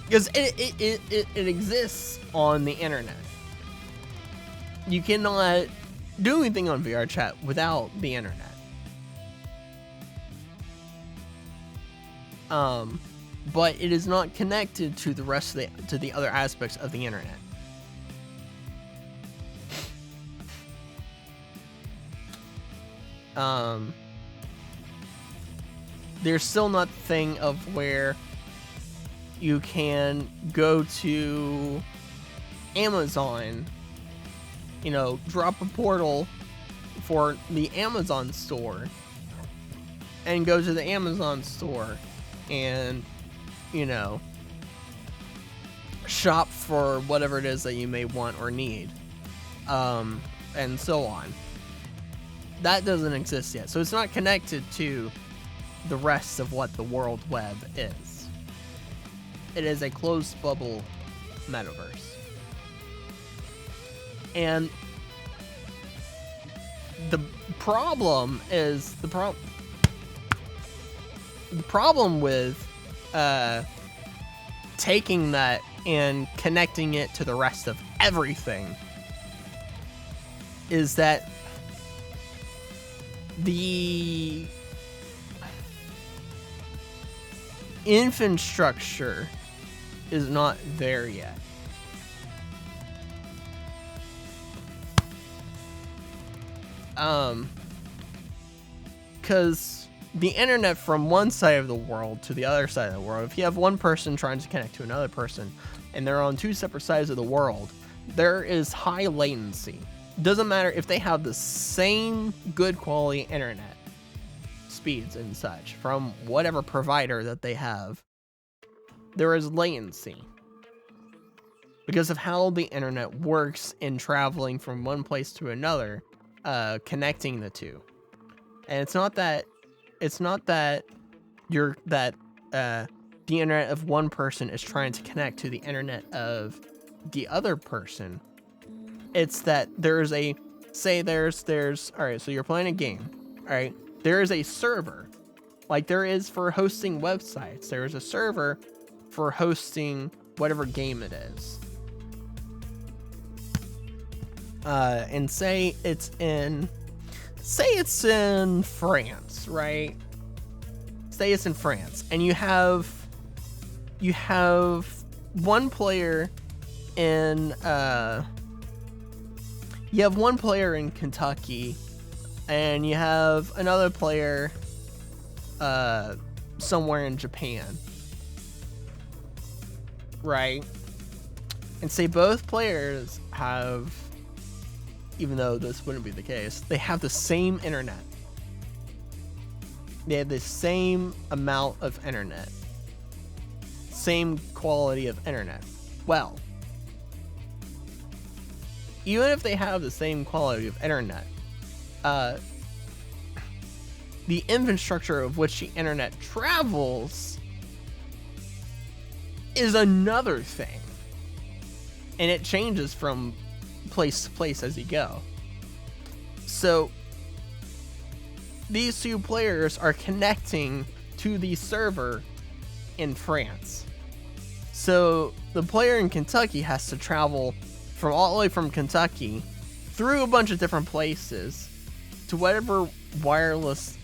because it exists on the internet. You cannot do anything on VRChat without the internet. But it is not connected to the rest of the other aspects of the internet. There's still not the thing of where you can go to Amazon, you know, drop a portal for the Amazon store and go to the Amazon store and, you know, shop for whatever it is that you may want or need, and so on. That doesn't exist yet, so it's not connected to the rest of what the World Web is. It is a closed bubble metaverse. And the problem is the problem with taking that and connecting it to the rest of everything is that the infrastructure is not there yet. Because the internet from one side of the world to the other side of the world, if you have one person trying to connect to another person and they're on two separate sides of the world, there is high latency. Doesn't matter if they have the same good quality internet speeds and such from whatever provider that they have, there is latency because of how the internet works in traveling from one place to another, connecting the two. And it's not that the internet of one person is trying to connect to the internet of the other person. It's that there's all right, so you're playing a game, all right? There is a server, like there is for hosting websites. There is a server for hosting whatever game it is. And say it's in France, right? Say it's in France, and you have one player in Kentucky, and you have another player somewhere in Japan, right? And say both players have, even though this wouldn't be the case, they have the same internet. They have the same amount of internet. Same quality of internet. Well, even if they have the same quality of internet, the infrastructure of which the internet travels is another thing. And it changes from place to place as you go. So these two players are connecting to the server in France. So the player in Kentucky has to travel from all the way from Kentucky through a bunch of different places to whatever wireless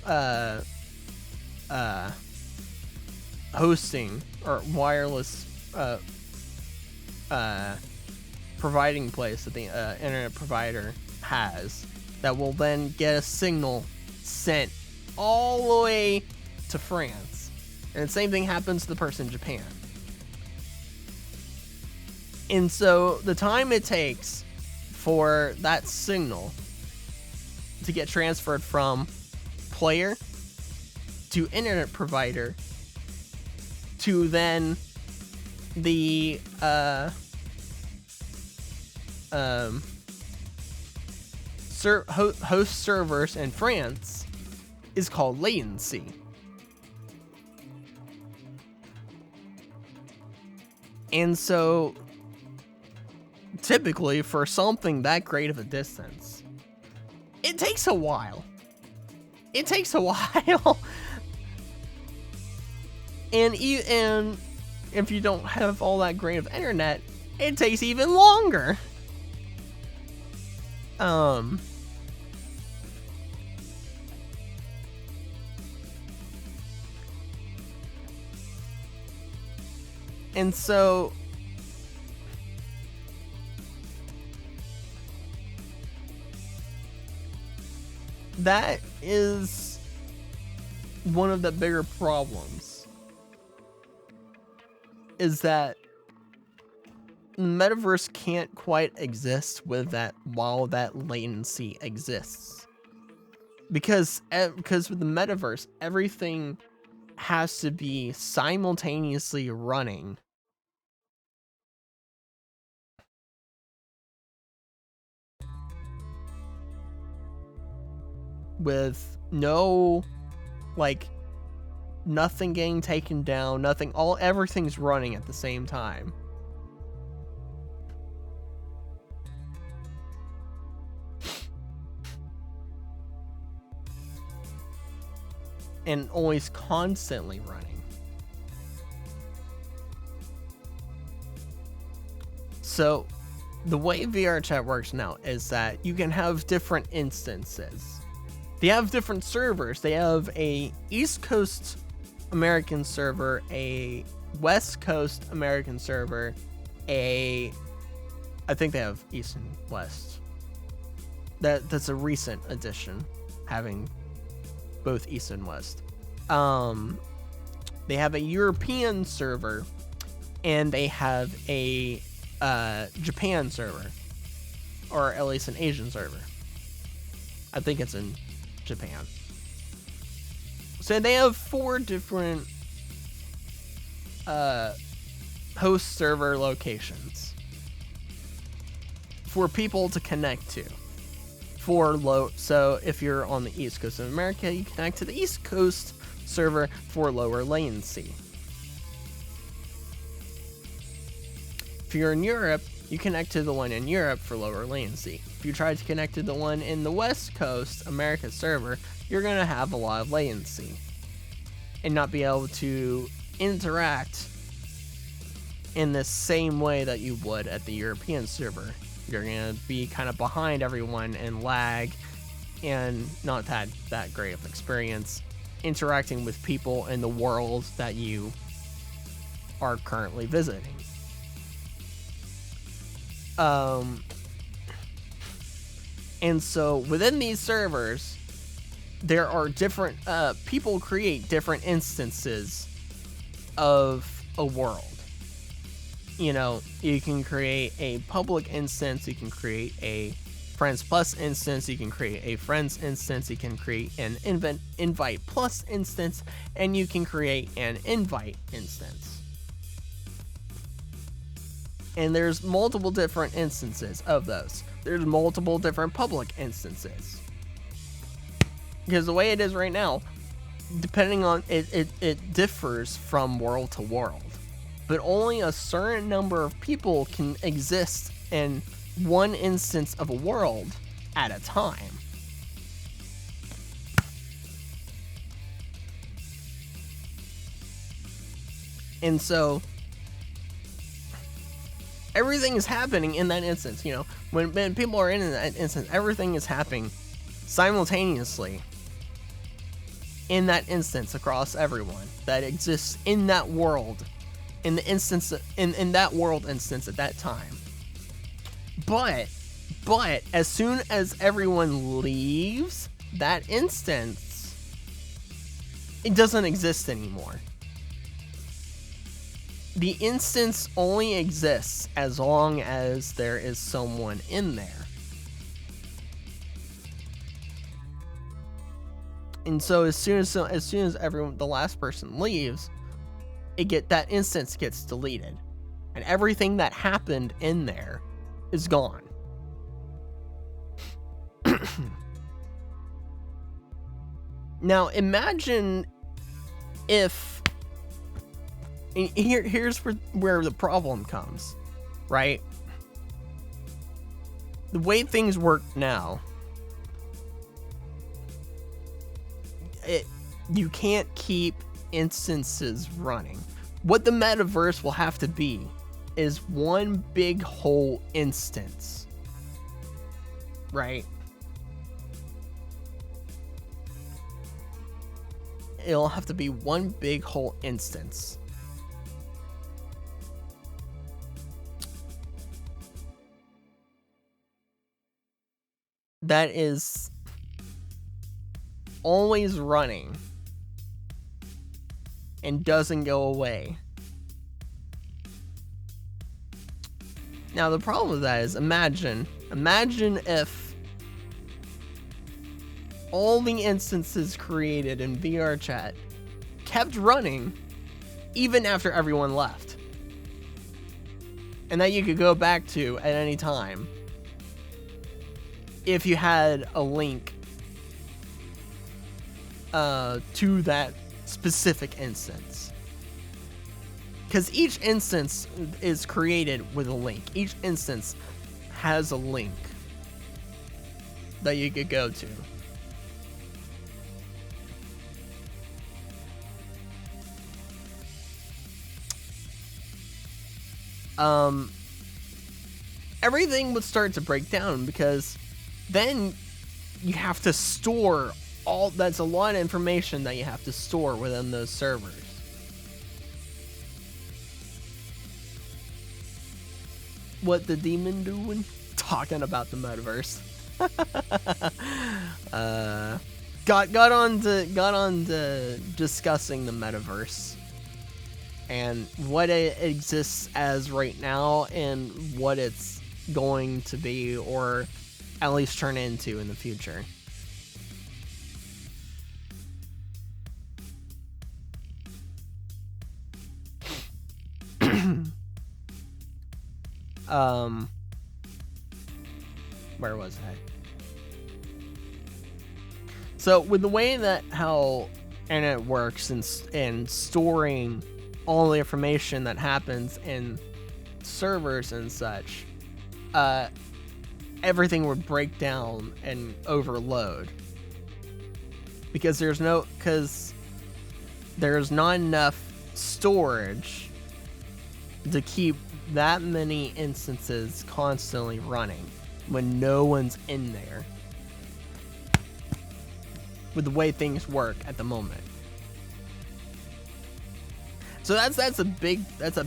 hosting or wireless providing place that the internet provider has, that will then get a signal sent all the way to France. And the same thing happens to the person in Japan. And so the time it takes for that signal to get transferred from player to internet provider to then the host servers in France is called latency. And so typically for something that great of a distance, it takes a while. It takes a while. And if you don't have all that great of internet, it takes even longer. And so that is one of the bigger problems, is that metaverse can't quite exist with that while that latency exists, because with the metaverse everything has to be simultaneously running with no, like, nothing getting taken down, everything's running at the same time. And always constantly running. So the way VR chat works now is that you can have different instances. They have different servers. They have a East Coast American server, a West Coast American server, I think they have East and West. That's a recent addition, having both East and West. They have a European server, and they have a Japan server, or at least an Asian server. I think it's in Japan. So they have 4 different host server locations for people to connect to. So if you're on the East Coast of America, you connect to the East Coast server for lower latency. If you're in Europe, you connect to the one in Europe for lower latency. If you try to connect to the one in the West Coast America server, you're going to have a lot of latency and not be able to interact in the same way that you would at the European server. You're going to be kind of behind everyone and lag, and not had that great of experience interacting with people in the world that you are currently visiting. And so within these servers, there are different people create different instances of a world. You know, you can create a public instance, you can create a Friends Plus instance, you can create a Friends instance, you can create an Invite Plus instance, and you can create an Invite instance. And there's multiple different instances of those. There's multiple different public instances. Because the way it is right now, depending on it differs from world to world. but only a certain number of people can exist in one instance of a world at a time. And so everything is happening in that instance. You know, when people are in that instance, everything is happening simultaneously in that instance across everyone that exists in that world, in the instance, in that world instance at that time. But as soon as everyone leaves that instance, it doesn't exist anymore. The instance only exists as long as there is someone in there. And so as soon as everyone, the last person leaves, that instance gets deleted, and everything that happened in there is gone. Now imagine if, here's where the problem comes, right? The way things work now, you can't keep instances running. What the metaverse will have to be is one big whole instance, right? It'll have to be one big whole instance. That is always running and doesn't go away. Now the problem with that is, imagine if all the instances created in VRChat kept running even after everyone left, and that you could go back to at any time if you had a link to that specific instance. Because each instance is created with a link. Each instance has a link that you could go to. Everything would start to break down, because then you have to store that's a lot of information that you have to store within those servers. What the demon doing? Talking about the metaverse. got on to discussing the metaverse and what it exists as right now and what it's going to be, or at least turn into in the future. Where was I? So with the way that how internet works and storing all the information that happens in servers and such, everything would break down and overload, because there's not enough storage to keep that many instances constantly running when no one's in there, with the way things work at the moment. So that's a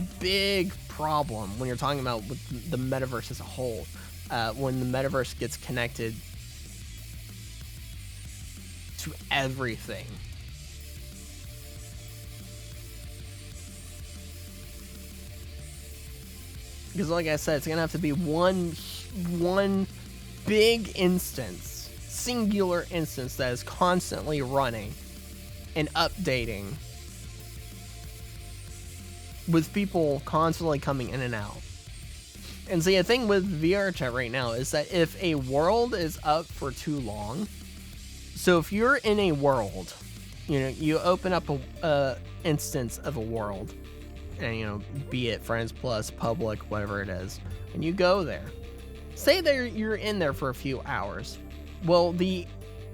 big problem when you're talking about with the metaverse as a whole. When the metaverse gets connected to everything. Because like I said, it's gonna have to be one big instance, singular instance that is constantly running and updating, with people constantly coming in and out. And see, the thing with VRChat right now is that if a world is up for too long, so if you're in a world, you open up a instance of a world, and be it Friends Plus, Public, whatever it is, and you go there. Say you're in there for a few hours. Well, the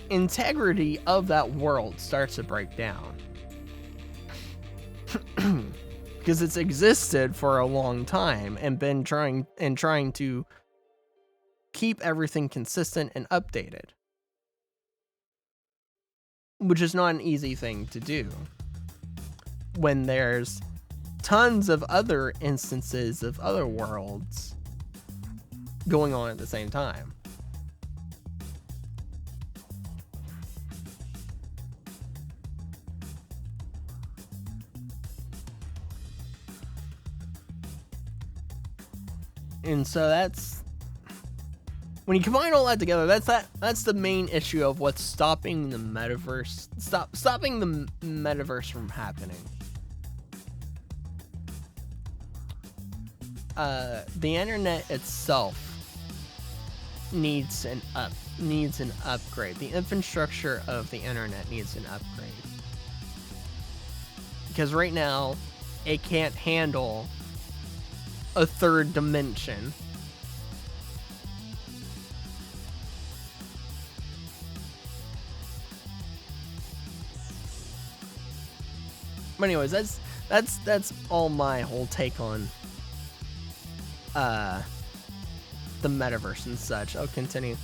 integrity of that world starts to break down. Because it's existed for a long time and been trying to keep everything consistent and updated. Which is not an easy thing to do when there's tons of other instances of other worlds going on at the same time. And so when you combine all that together, that's the main issue of what's stopping the metaverse, stopping the metaverse from happening. The internet itself needs an upgrade. The infrastructure of the internet needs an upgrade. Because right now, it can't handle a third dimension. But anyways, that's all my whole take on the metaverse and such. I'll continue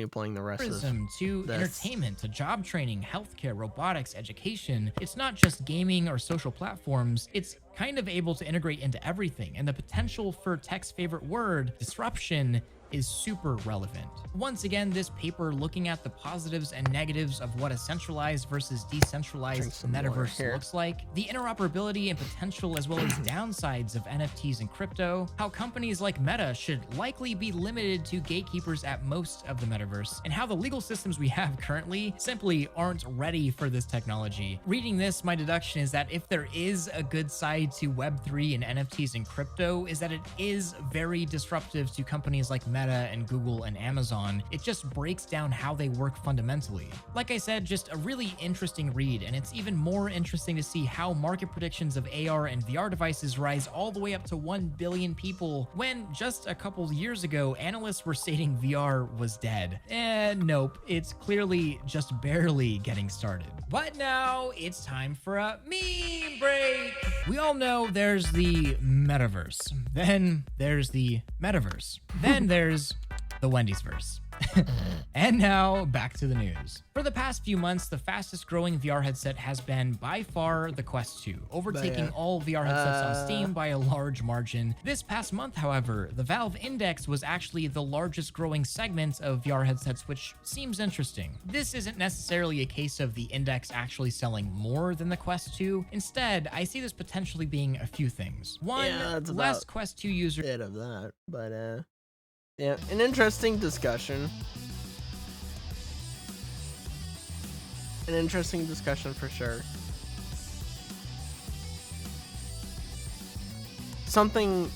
playing the rest of to this. Entertainment, to job training, healthcare, robotics, education. It's not just gaming or social platforms. It's kind of able to integrate into everything, and the potential for tech's favorite word, disruption, is super relevant. Once again, this paper looking at the positives and negatives of what a centralized versus decentralized metaverse looks like, the interoperability and potential as well as downsides of NFTs and crypto, how companies like Meta should likely be limited to gatekeepers at most of the metaverse, and how the legal systems we have currently simply aren't ready for this technology. Reading this, my deduction is that if there is a good side to Web3 and NFTs and crypto, is that it is very disruptive to companies like Meta and Google and Amazon. It just breaks down how they work fundamentally. Like I said, just a really interesting read, and it's even more interesting to see how market predictions of AR and VR devices rise all the way up to 1 billion people, when just a couple years ago, analysts were stating VR was dead. And nope, it's clearly just barely getting started. But now it's time for a meme break. We all know there's the metaverse. Then there's the metaverse. Then there's the Wendy's verse. And now back to the news. For the past few months, the fastest growing VR headset has been by far the Quest 2, overtaking all VR headsets on Steam by a large margin. This past month, however, the Valve Index was actually the largest growing segment of VR headsets, which seems interesting. This isn't necessarily a case of the Index actually selling more than the Quest 2. Instead, I see this potentially being a few things. One, less Quest 2 users. Bit of that, but yeah, an interesting discussion. An interesting discussion for sure. Something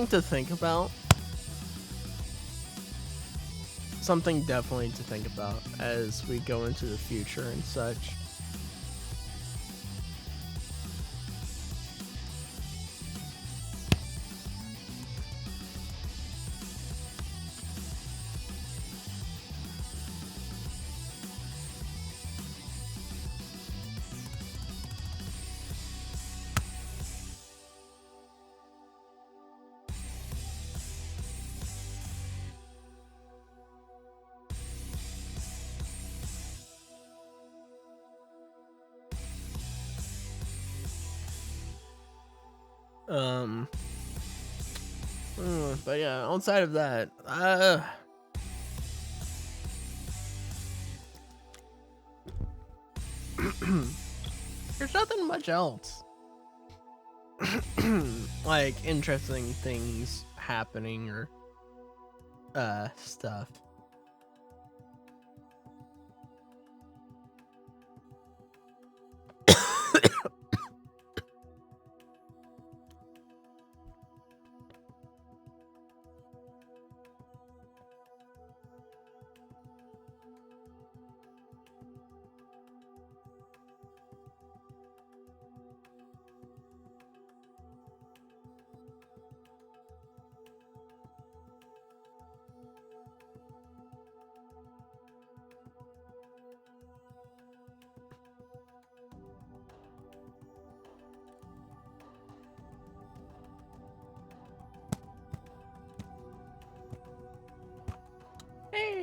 to think about. Something definitely to think about as we go into the future and such. But yeah, outside of that, there's nothing much else. Like interesting things happening or stuff.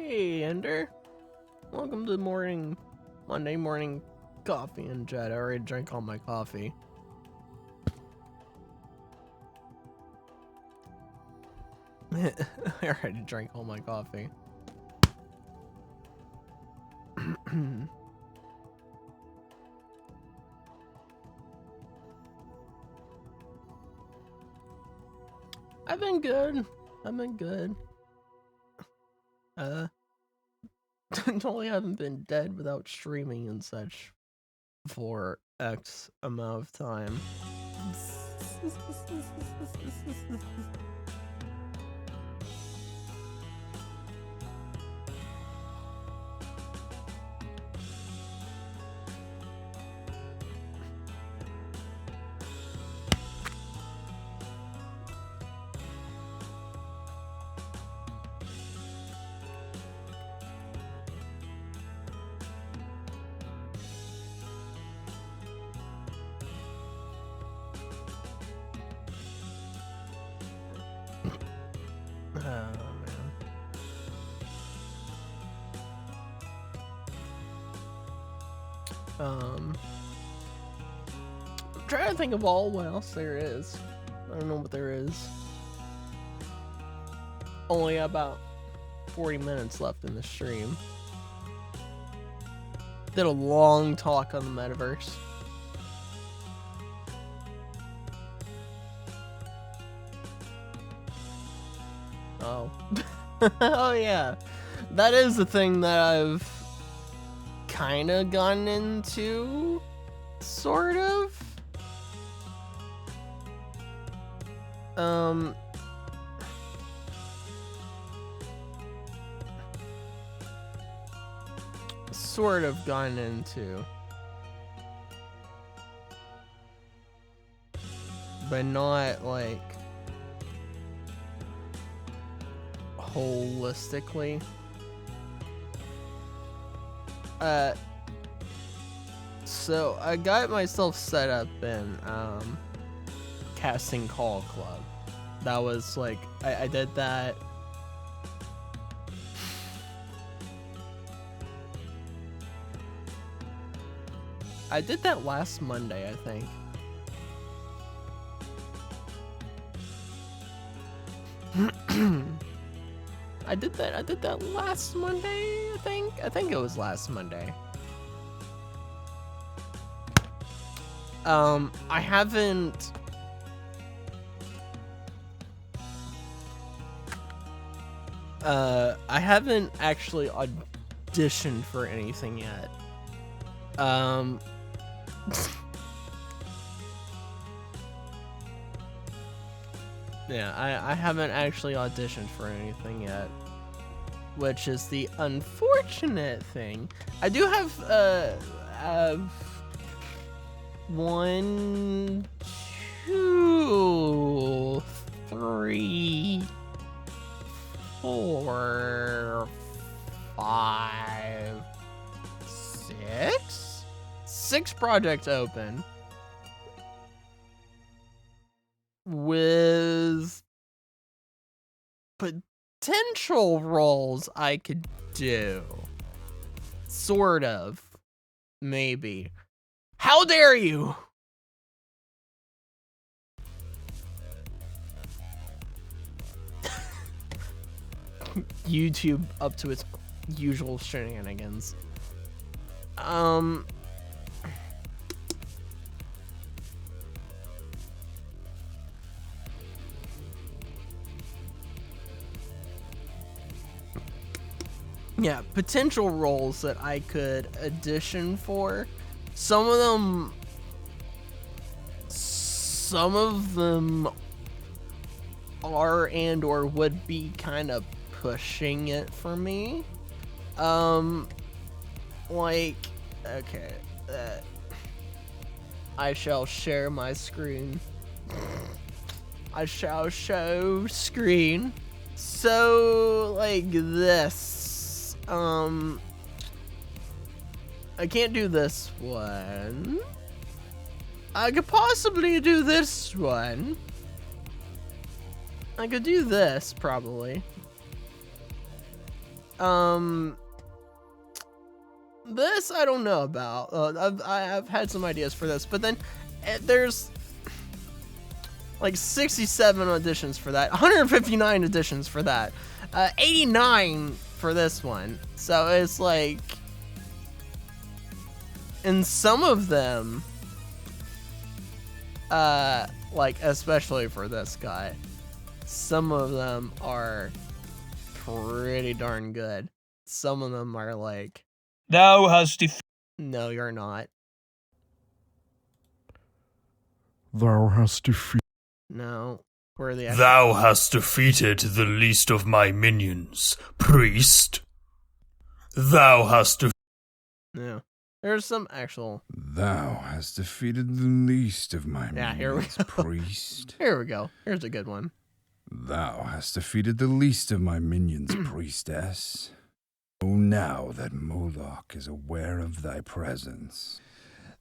Hey, Ender. Welcome to Monday morning coffee and chat. I already drank all my coffee. I already drank all my coffee. I've been good. Totally haven't been dead without streaming and such for X amount of time. I'm trying to think of what else there is. I don't know what there is. Only about 40 minutes left in the stream. Did a long talk on the metaverse. Oh. Oh yeah. That is the thing that I've kind of gotten into, sort of. Sort of gotten into, but not like holistically. So I got myself set up in Casting Call Club. That was like I did that. I did that last Monday, I think. I did that last Monday, I think. I think it was last Monday. I haven't actually auditioned for anything yet. Yeah, I haven't actually auditioned for anything yet, which is the unfortunate thing. I do have 1, 2, 3, 4, 5, 6 projects open with potential roles I could do. Sort of. Maybe. How dare you? YouTube up to its usual shenanigans. Yeah, potential roles that I could audition for. Some of them are and or would be kind of pushing it for me. Like, okay, I shall share my screen. I shall show screen. So, like this. I can't do this one. I could possibly do this one. I could do this, probably. This I don't know about. I've had some ideas for this, but then there's like 67 auditions for that, 159 auditions for that, 89 for this one. So it's like, and some of them, like especially for this guy, some of them are pretty darn good. Some of them are like, Thou hast defeated. no, you're not. Thou hast defeated. No, where are the Thou hast defeated the least of my minions, priest. Thou hast No, there's some actual. Thou hast defeated the least of my Yeah, here we minions, go. priest. Here we go. Here's a good one. Thou hast defeated the least of my minions, priestess. Oh, now that Moloch is aware of thy presence.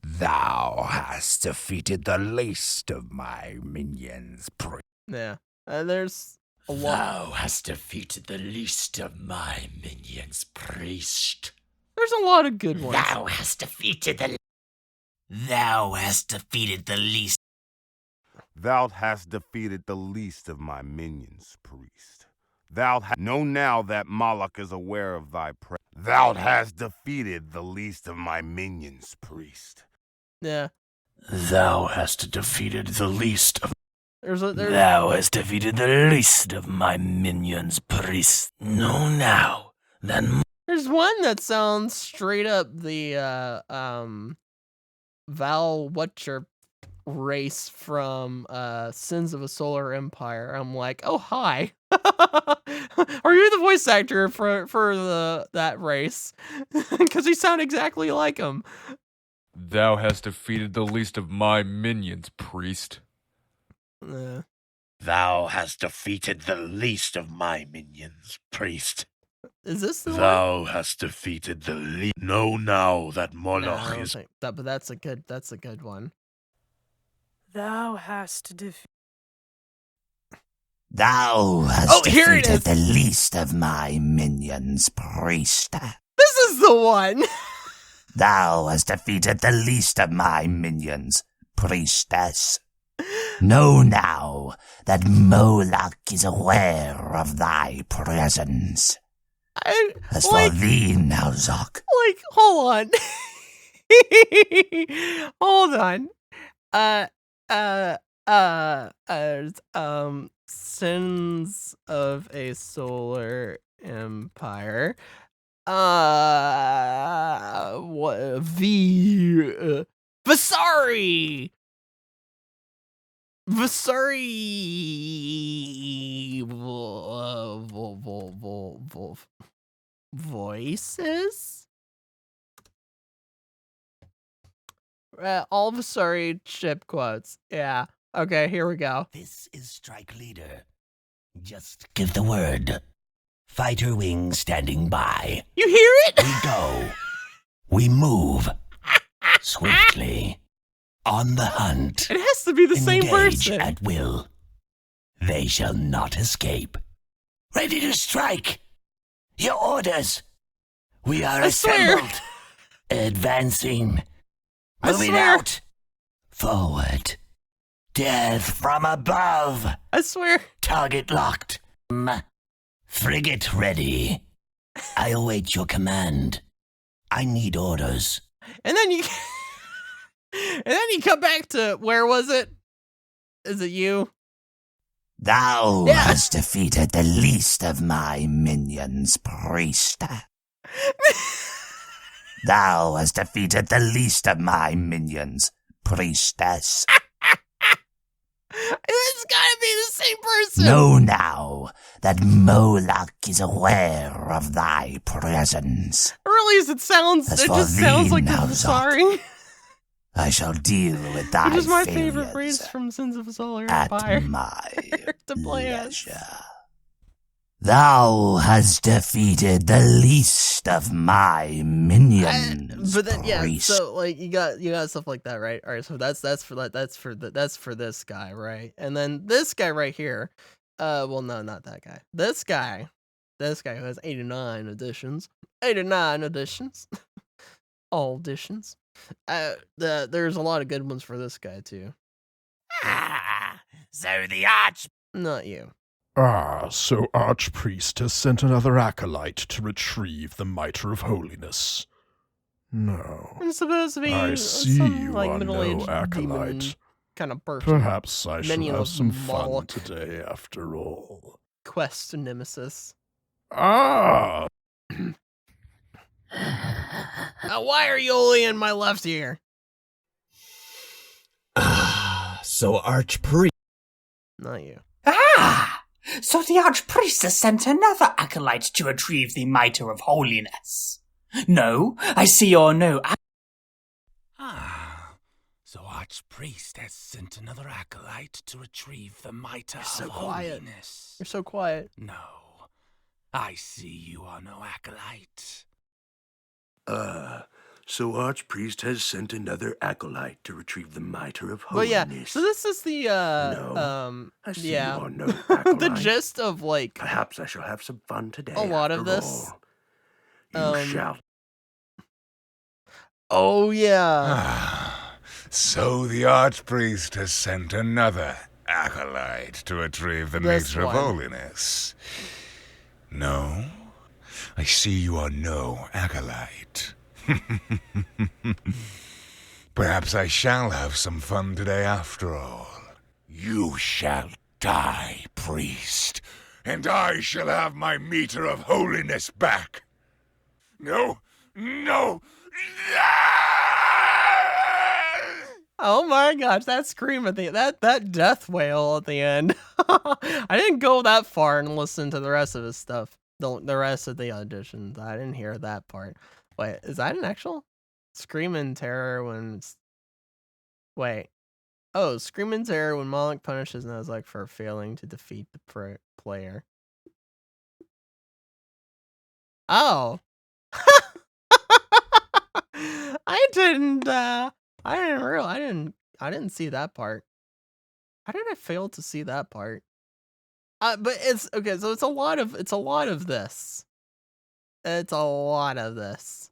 Thou hast defeated the least of my minions, priest. Yeah, there's a lot. Thou hast defeated the least of my minions, priest. There's a lot of good ones. Thou hast defeated the. Thou hast defeated the least. Thou hast defeated the least of my minions, priest. Know now that Moloch is aware of thy presence. Thou hast defeated the least of my minions, priest. Yeah, Thou hast defeated the least of. there's Thou hast defeated the least of my minions, priest. Know now that. there's one that sounds straight up the Val Whatcher race from Sins of a Solar Empire. I'm like, oh hi. Are you the voice actor for that race? Because you sound exactly like him. Thou hast defeated the least of my minions, priest. Thou hast defeated the least of my minions, priest. Is this the one? Thou hast defeated the least. Know now that No, I Moloch don't is. think that, but that's a good one. Thou hast defeated. Thou hast Oh, here it defeated is. the least of my minions, priest. This is the one. Thou hast defeated the least of my minions, priestess. Know now that Moloch is aware of thy presence. As for thee, now, Zoc. Like, hold on. Hold on. Sins of a Solar Empire. What? Vasari! Voices? All Vasari ship quotes. Yeah. Okay, here we go. This is Strike Leader. Just give the word. Fighter wing standing by. You hear it? We go. We move. Swiftly. On the hunt. It has to be the same Engage person. at will. They shall not escape. Ready to strike. Your orders. We are I swear. assembled. Advancing. I Moving swear. out. Forward. Death from above. I swear. Target locked. Frigate ready. I await your command. I need orders. And then you and then you come back to, where was it? Is it you? Thou Yeah. hast defeated the least of my minions, priest. Thou hast defeated the least of my minions, priestess. It's gotta be the same person. Know now that Moloch is aware of thy presence. Really, as it sounds, As it for just sounds thee like now, the sorry. I shall deal with thy Which is my failures favorite phrase from Sins of a Solar at Empire. my To play as. leisure. Thou hast defeated the least of my minions. But then, yeah. priest. So like you got stuff like that, right? All right. So that's for this guy, right? And then this guy right here. Well, no, not that guy. This guy. this guy who has 89 editions. 89 editions. All editions. There's a lot of good ones for this guy, too. Ah, so the arch... Not you. So Archpriest has sent another acolyte to retrieve the Mitre of Holiness. No. I'm supposed to be I see some, you like, are middle-aged no demon acolyte. kind of person. Perhaps I shall Minion have of some fun Moloch. today after all. Quest nemesis. Ah! Why are you only in my left ear? So Archpriest... Not you. So the Archpriest has sent another acolyte to retrieve the Mitre of Holiness. No, I see you're no... So Archpriest has sent another acolyte to retrieve the Mitre so of quiet. Holiness. You're so quiet. No, I see you are no acolyte. So Archpriest has sent another acolyte to retrieve the Mitre of But Holiness. yeah, so this is the I see yeah. you are no acolyte. The gist of like Perhaps I shall have some fun today. a lot of after this. all. You shall. Oh yeah. So the Archpriest has sent another acolyte to retrieve the This Mitre of one. Holiness. No, I see you are no acolyte. Perhaps I shall have some fun today after all. You shall die, priest, and I shall have my Mitre of Holiness back. No, no, Oh my gosh, that scream at the that death wail at the end. I didn't go that far and listen to the rest of his stuff. The rest of the auditions. I didn't hear that part. Wait, is that an actual scream in terror when it's... Wait. Oh, scream in terror when Moloch punishes Nuzlocke for failing to defeat the player. Oh. I didn't see that part. How did I fail to see that part? But it's okay, so it's a lot of this. It's a lot of this.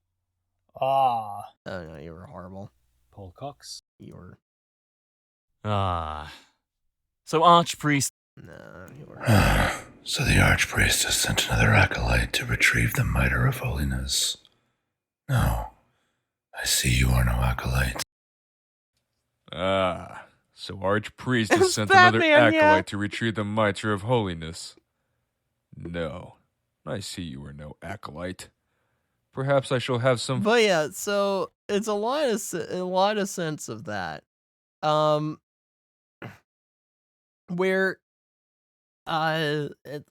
Oh no, you were horrible. Paul Cox. You were... So Archpriest... No, you were... So the Archpriest has sent another acolyte to retrieve the Mitre of Holiness. No, I see you are no acolyte. So Archpriest has It's sent another Batman, acolyte yeah. to retrieve the Mitre of Holiness. No, I see you are no acolyte. Perhaps I shall have some... But yeah, so it's a lot of sense of that. Where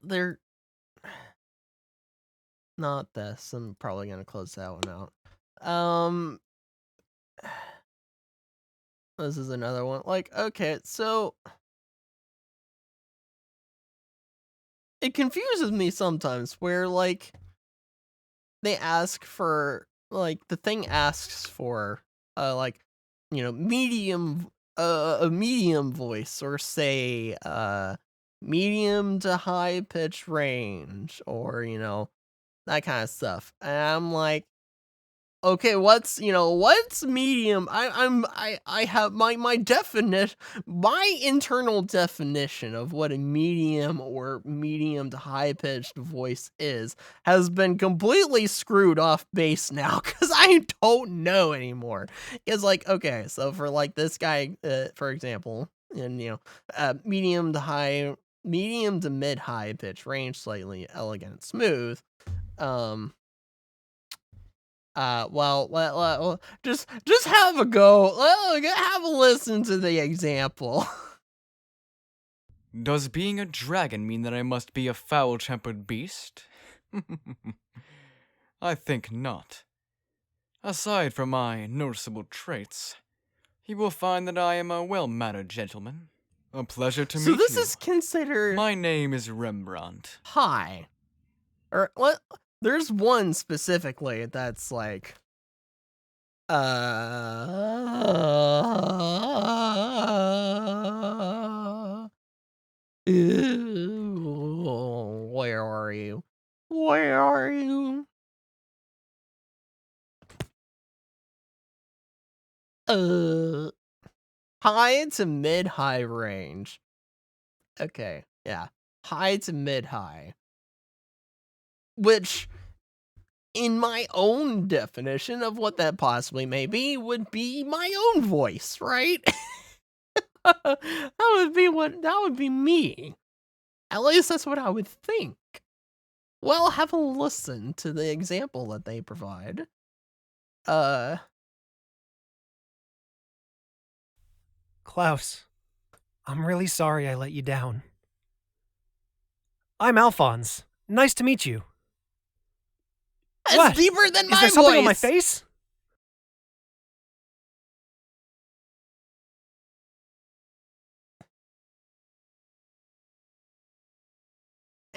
they're not this. I'm probably gonna close that one out. This is another one. Like, okay, so it confuses me sometimes where like they ask for, like, the thing asks for like, you know, medium a medium voice, or say medium to high pitch range, or, you know, that kind of stuff. And I'm like, okay, what's medium? I have my definition, my internal definition of what a medium or medium to high pitched voice is has been completely screwed off base now, because I don't know anymore. It's like, okay, so for like this guy, for example, and you know, medium to mid high pitch range, slightly elegant, smooth. Well, just have a go. Have a listen to the example. Does being a dragon mean that I must be a foul-tempered beast? I think not. Aside from my noticeable traits, you will find that I am a well-mannered gentleman. A pleasure to meet you. So this is considered... My name is Rembrandt. Hi. Or what? There's one specifically that's like, where are you? High to mid-high range. Okay, yeah. High to mid-high. Which, in my own definition of what that possibly may be, would be my own voice, right? That would be me. At least that's what I would think. Well, have a listen to the example that they provide. Klaus, I'm really sorry I let you down. I'm Alphonse. Nice to meet you. That's What? deeper than my Is there something voice. on my face?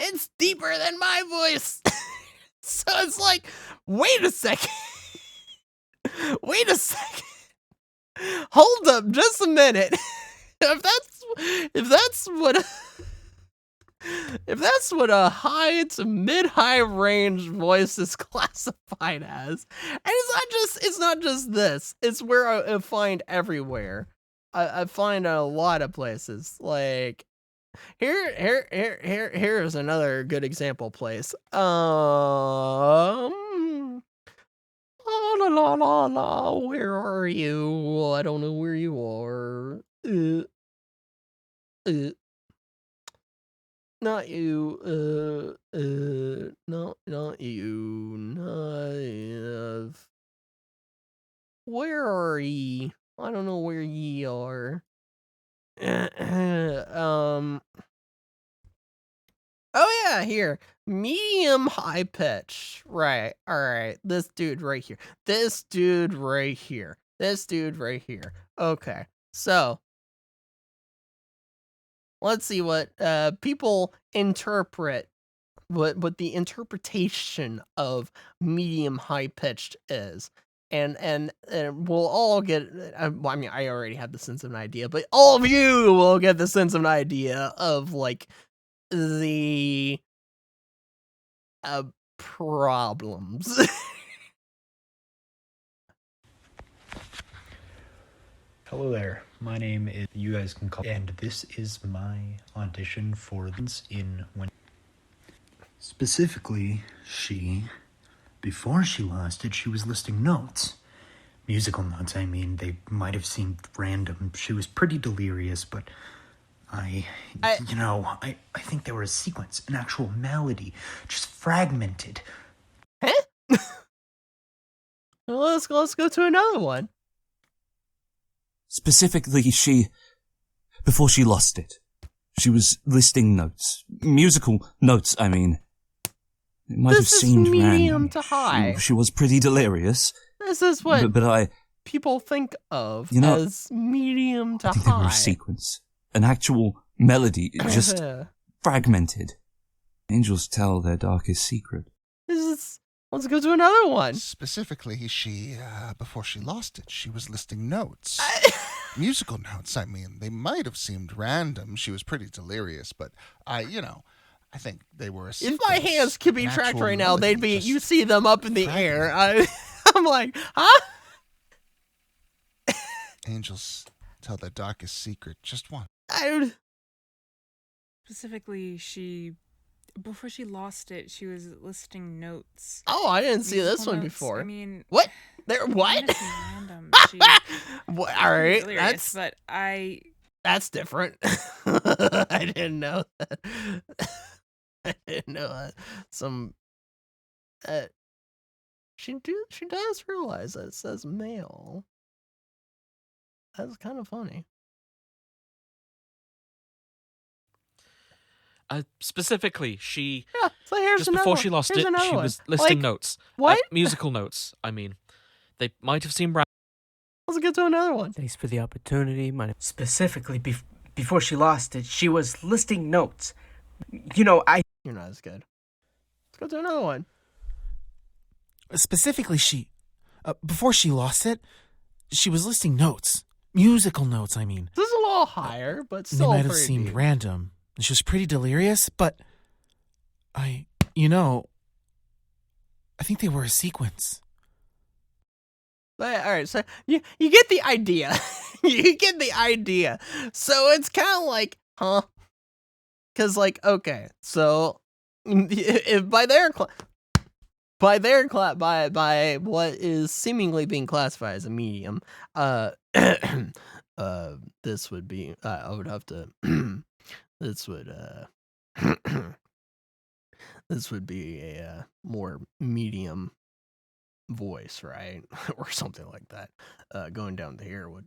It's deeper than my voice. So it's like, wait a second. Wait a second. Hold up just a minute. If that's what a high to mid-high range voice is classified as, and it's not just this. It's where I find everywhere. I find a lot of places. Like here's another good example place. Oh, la la la la, where are you? I don't know where you are. Not you. No, not you. Not. Where are ye? I don't know where ye are. Oh yeah, here. Medium high pitch. Right. All right. This dude right here. This dude right here. This dude right here. Okay. So, let's see what people interpret, what the interpretation of medium high pitched is. And we'll all get, well, I mean, I already have the sense of an idea, but all of you will get the sense of an idea of like the problems. Hello there, my name is, you guys can call, and this is my audition for in when. Specifically, before she lost it, she was listing notes. Musical notes, I mean, they might have seemed random. She was pretty delirious, but I think they were a sequence, an actual melody, just fragmented. Huh? Well, let's go to another one. Specifically, before she lost it, she was listing notes. Musical notes, I mean. It might have seemed medium random. to high. She was pretty delirious. This is what but people think of You know, as medium to I think they were high. a sequence. An actual melody, just fragmented. Angels tell their darkest secret. Let's go to another one. Specifically, before she lost it, she was listing notes. Musical notes, I mean. They might have seemed random. She was pretty delirious, but I think they were a sequence. If my hands could be an tracked actual right now, they'd be, melody, you see them up in the air. I'm like, huh? Angels tell their darkest secret. Just one. Specifically, before she lost it, she was listing notes. Oh, I didn't see this Musical one notes, before. I mean, what? There, what? Random. What? All right, Hilarious, but that's different. I didn't know that. I didn't know that. She does realize that it says male. That's kind of funny. Specifically, Yeah, so here's just another before one. she lost Here's it, another she one. was listing Like, notes. what? Musical notes, I mean. They might have seemed random. Let's get to another one. Thanks for the opportunity. Specifically, before she lost it, she was listing notes. You're not as good. Let's go to another one. Specifically, before she lost it, she was listing notes. Musical notes, I mean. This is a little higher, but They still might have pretty seemed deep. random. She was pretty delirious, but I think they were a sequence. But, all right, so you get the idea. You get the idea. So it's kind of like, huh? Because, like, okay, so if by what is seemingly being classified as a medium, this would be, I would have to, this would be a more medium voice, right? Or something like that. Going down to here would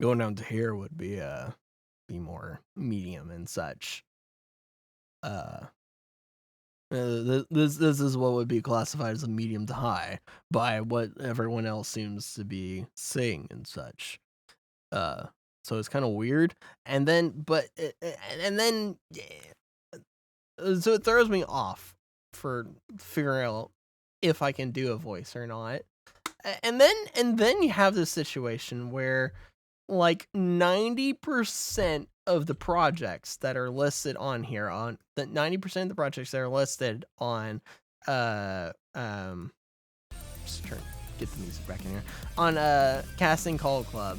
going down to here would be more medium and such. This is what would be classified as a medium to high by what everyone else seems to be saying and such. So it's kind of weird, and then so it throws me off for figuring out if I can do a voice or not. And then you have this situation where like 90% of the projects that are listed on here on the 90% of the projects that are listed on just trying to get the music back in here on Casting Call Club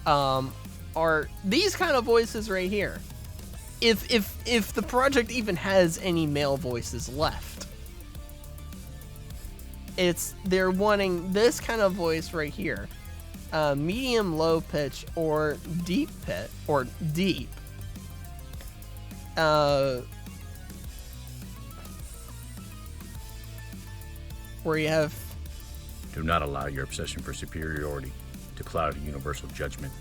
are these kind of voices right here. If the project even has any male voices left, they're wanting this kind of voice right here. Medium, low pitch, or deep pitch, or deep. Where you have. Do not allow your obsession for superiority to cloud a universal judgment.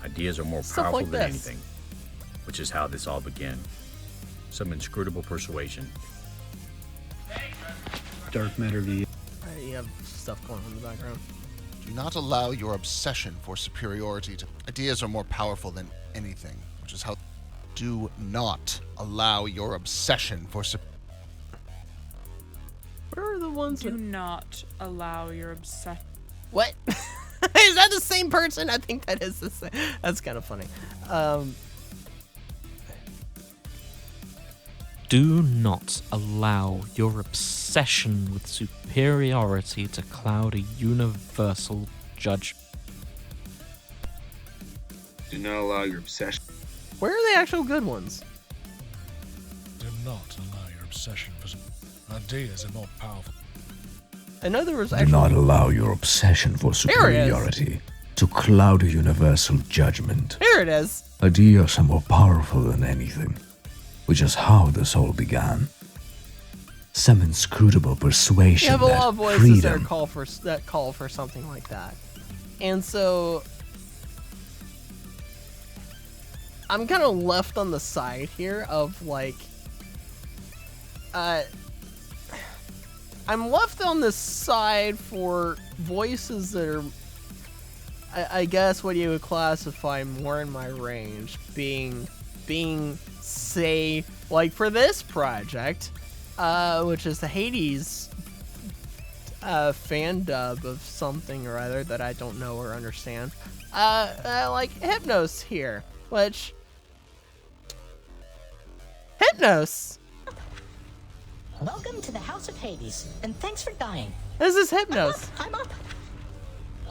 Ideas are more powerful like than this. anything, which is how this all began. Some inscrutable persuasion. Dark matter V. You have stuff going on in the background. Do not allow your obsession for superiority to... Ideas are more powerful than anything, which is how... Do not allow your obsession for... Where are the ones Do not allow your obsession... What? Is that the same person? I think that is the same. That's kind of funny. Do not allow your obsession with superiority to cloud a universal judgment. Do not allow your obsession. Where are the actual good ones? Do not allow your obsession for ideas are more powerful. I know there was Do actually... not allow your obsession for There it is. superiority to cloud a universal judgment. Here it is. Ideas are more powerful than anything, which is how this all began. Some inscrutable persuasion You have a that lot of voices that freedom... call for something like that. And so... I'm kind of left on the side here of, like... I'm left on the side for voices that are... I guess what you would classify more in my range. Being say, like for this project, which is the Hades fan dub of something or other that I don't know or understand. Like Hypnos here, which... Hypnos! Welcome to the House of Hades, and thanks for dying. This is Hypnos. I'm up.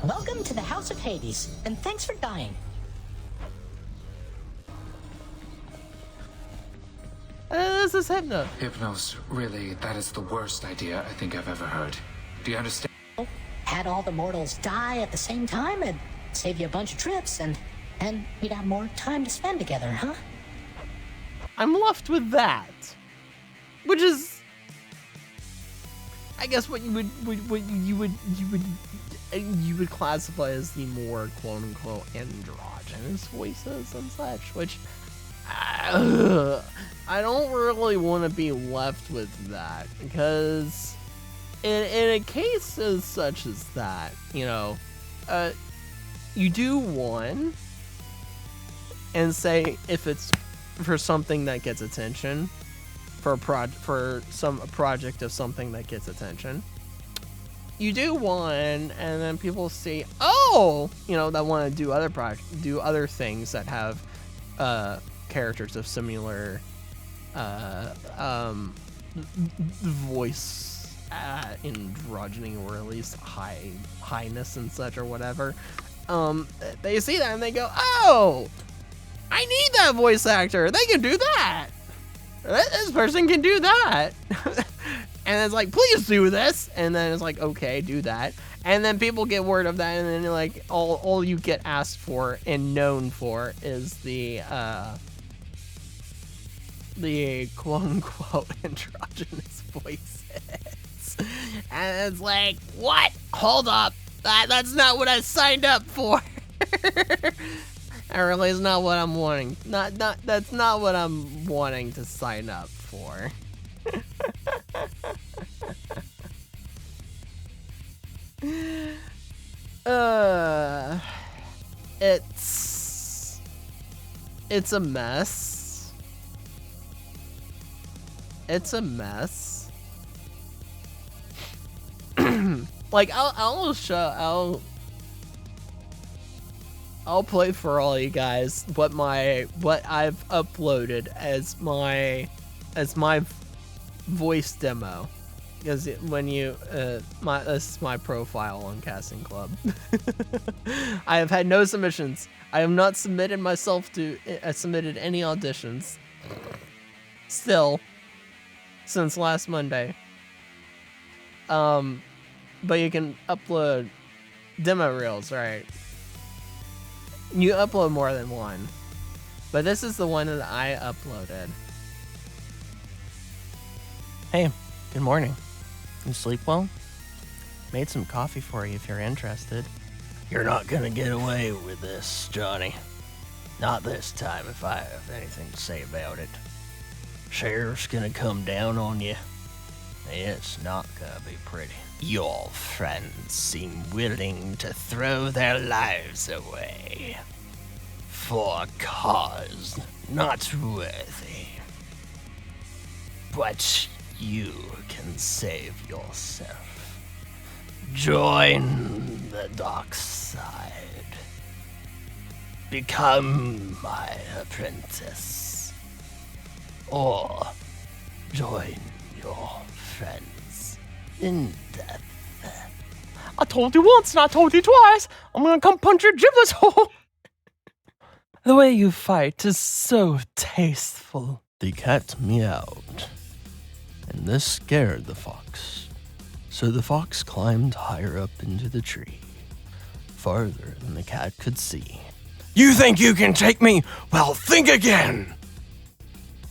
Welcome to the House of Hades, and thanks for dying. This is Hypnos. Hypnos, really, that is the worst idea I think I've ever heard. Do you understand? Had all the mortals die at the same time, and save you a bunch of trips, and we'd have more time to spend together, huh? I'm left with that, which is, I guess, what you would classify as the more quote unquote androgynous voices and such, which I don't really want to be left with that, because in a case as such as that, you know, you do one and say if it's for something that gets attention, for a project of something that gets attention, you do one, and then people see, oh, you know, that want to do other things that have characters of similar voice androgyny, or at least highness and such, or whatever. They see that and they go, oh, I need that voice actor. They can do that. This person can do that. And it's like, please do this. And then it's like, okay, do that. And then people get word of that, and then like all you get asked for and known for is the quote unquote androgynous voices. And it's like, what? Hold up. That's not what I signed up for. That really is not what I'm wanting. That's not what I'm wanting to sign up for. It's a mess. It's a mess. Like I'll play for all you guys what I've uploaded as my voice demo, because when you this is my profile on Casting Club. I have had no submissions. I have not submitted myself to submitted any auditions still since last Monday. But you can upload demo reels, right? You upload more than one, but this is the one that I uploaded. Hey, good morning. You sleep well? Made some coffee for you if you're interested. You're not gonna get away with this, Johnny. Not this time, if I have anything to say about it. Sheriff's gonna come down on you. It's not gonna be pretty. Your friends seem willing to throw their lives away for a cause not worthy. But you can save yourself. Join the dark side. Become my apprentice. Or join your friends in death. I told you once and I told you twice. I'm gonna come punch your giblets hole. The way you fight is so tasteful. The cat meowed, and this scared the fox. So the fox climbed higher up into the tree, farther than the cat could see. You think you can take me? Well, think again!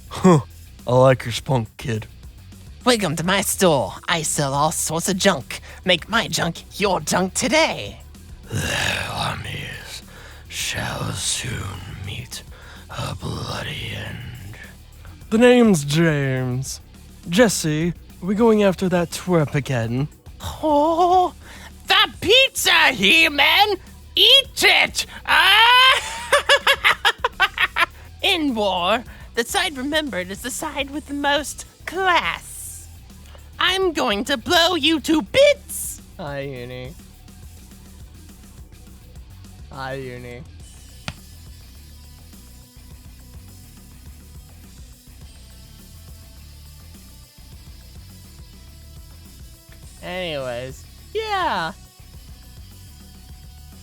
Huh, I like your spunk, kid. Welcome to my store. I sell all sorts of junk. Make my junk your junk today. Their armies shall soon meet a bloody end. The name's James. Jesse, are we going after that twerp again? Oh, the pizza, He-Man! Eat it! In war, the side remembered is the side with the most class. I'm going to blow you to bits! Hi, Uni. Hi, Uni. Anyways, yeah.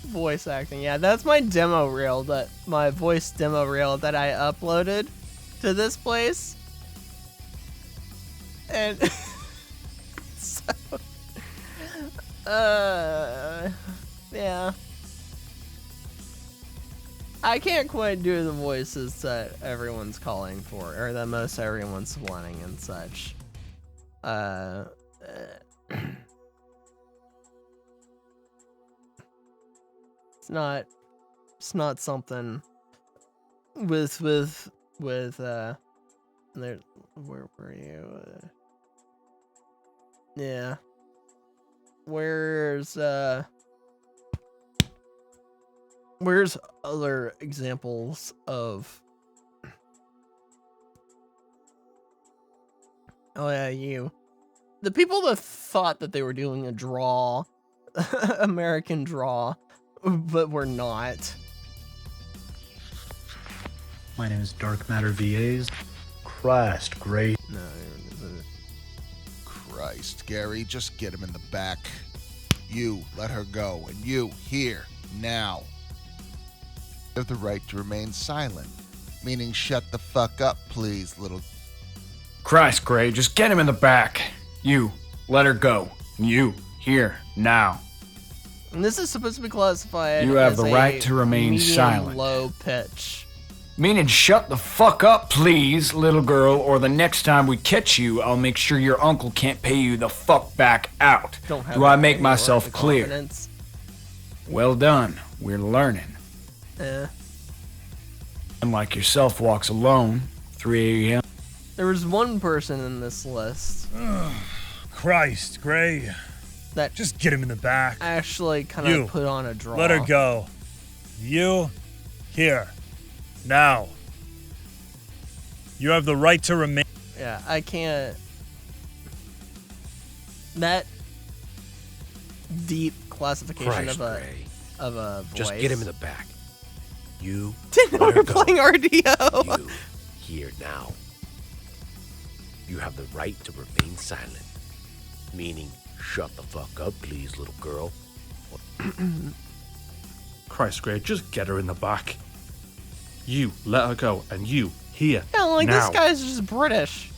Voice acting, yeah, that's my demo reel, my voice demo reel that I uploaded to this place. And so, yeah. I can't quite do the voices that everyone's calling for, or that most everyone's wanting and such. It's not something with there, where were you? Yeah. Where's other examples of, oh yeah, you. The people that thought that they were doing a draw, American draw, but were not. My name is Dark Matter VAs. Christ, great. No, Christ, Gary, just get him in the back. You, let her go. And you, here, now. You have the right to remain silent. Meaning shut the fuck up, please, little... Christ, Gray, just get him in the back. You, let her go. You, here, now. And this is supposed to be classified You have as the a right to remain medium silent. low pitch. Meaning shut the fuck up, please, little girl, or the next time we catch you, I'll make sure your uncle can't pay you the fuck back out. Don't have Do I make any myself lack of clear? confidence. Well done. We're learning. Eh. And like yourself walks alone, 3 a.m. There was one person in this list Christ, Gray. that Just get him in the back. actually kind You, of put on a draw. Let her go. You, here, now. You have the right to remain. Yeah, I can't. That deep classification Christ, of a Gray. voice. Just get him in the back. You. Didn't know let we her were go. playing RDO. You, here now. You have the right to remain silent. Meaning, shut the fuck up, please, little girl. Christ, Gray, just get her in the back. You, let her go. And you, here, Yeah, like now. this guy's just British.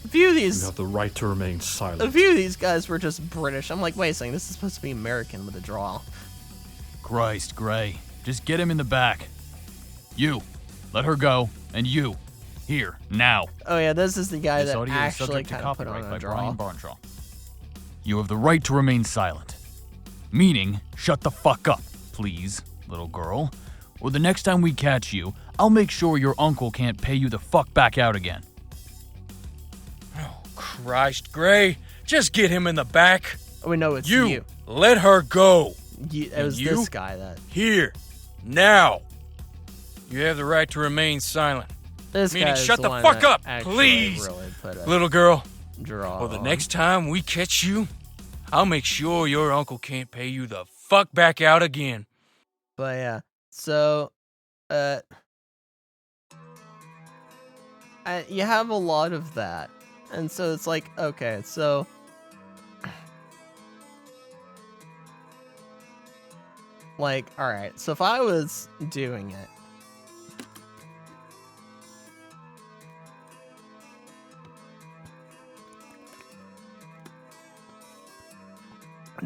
A few of You these, have the right to remain a silent. few of these guys were just British. I'm like, wait a second, this is supposed to be American with a draw. Christ, Gray. Just get him in the back. You, let her go. And you, here, now. Oh yeah, this is the guy This that audio is actually subject to kind of put copyright on by a draw. Brian Barnshaw. You have the right to remain silent. Meaning, shut the fuck up, please, little girl. Or the next time we catch you, I'll make sure your uncle can't pay you the fuck back out again. Christ, Gray, just get him in the back. Oh, we know it's You, you. let her go. It And was you, this guy that. Here, now. You have the right to remain silent. This Meaning, guy's shut the the one fuck that up, actually please, really put a little girl. draw. Or the on. next time we catch you, I'll make sure your uncle can't pay you the fuck back out again. But yeah, so, you have a lot of that, and so it's like, okay, so. Like, alright, so if I was doing it.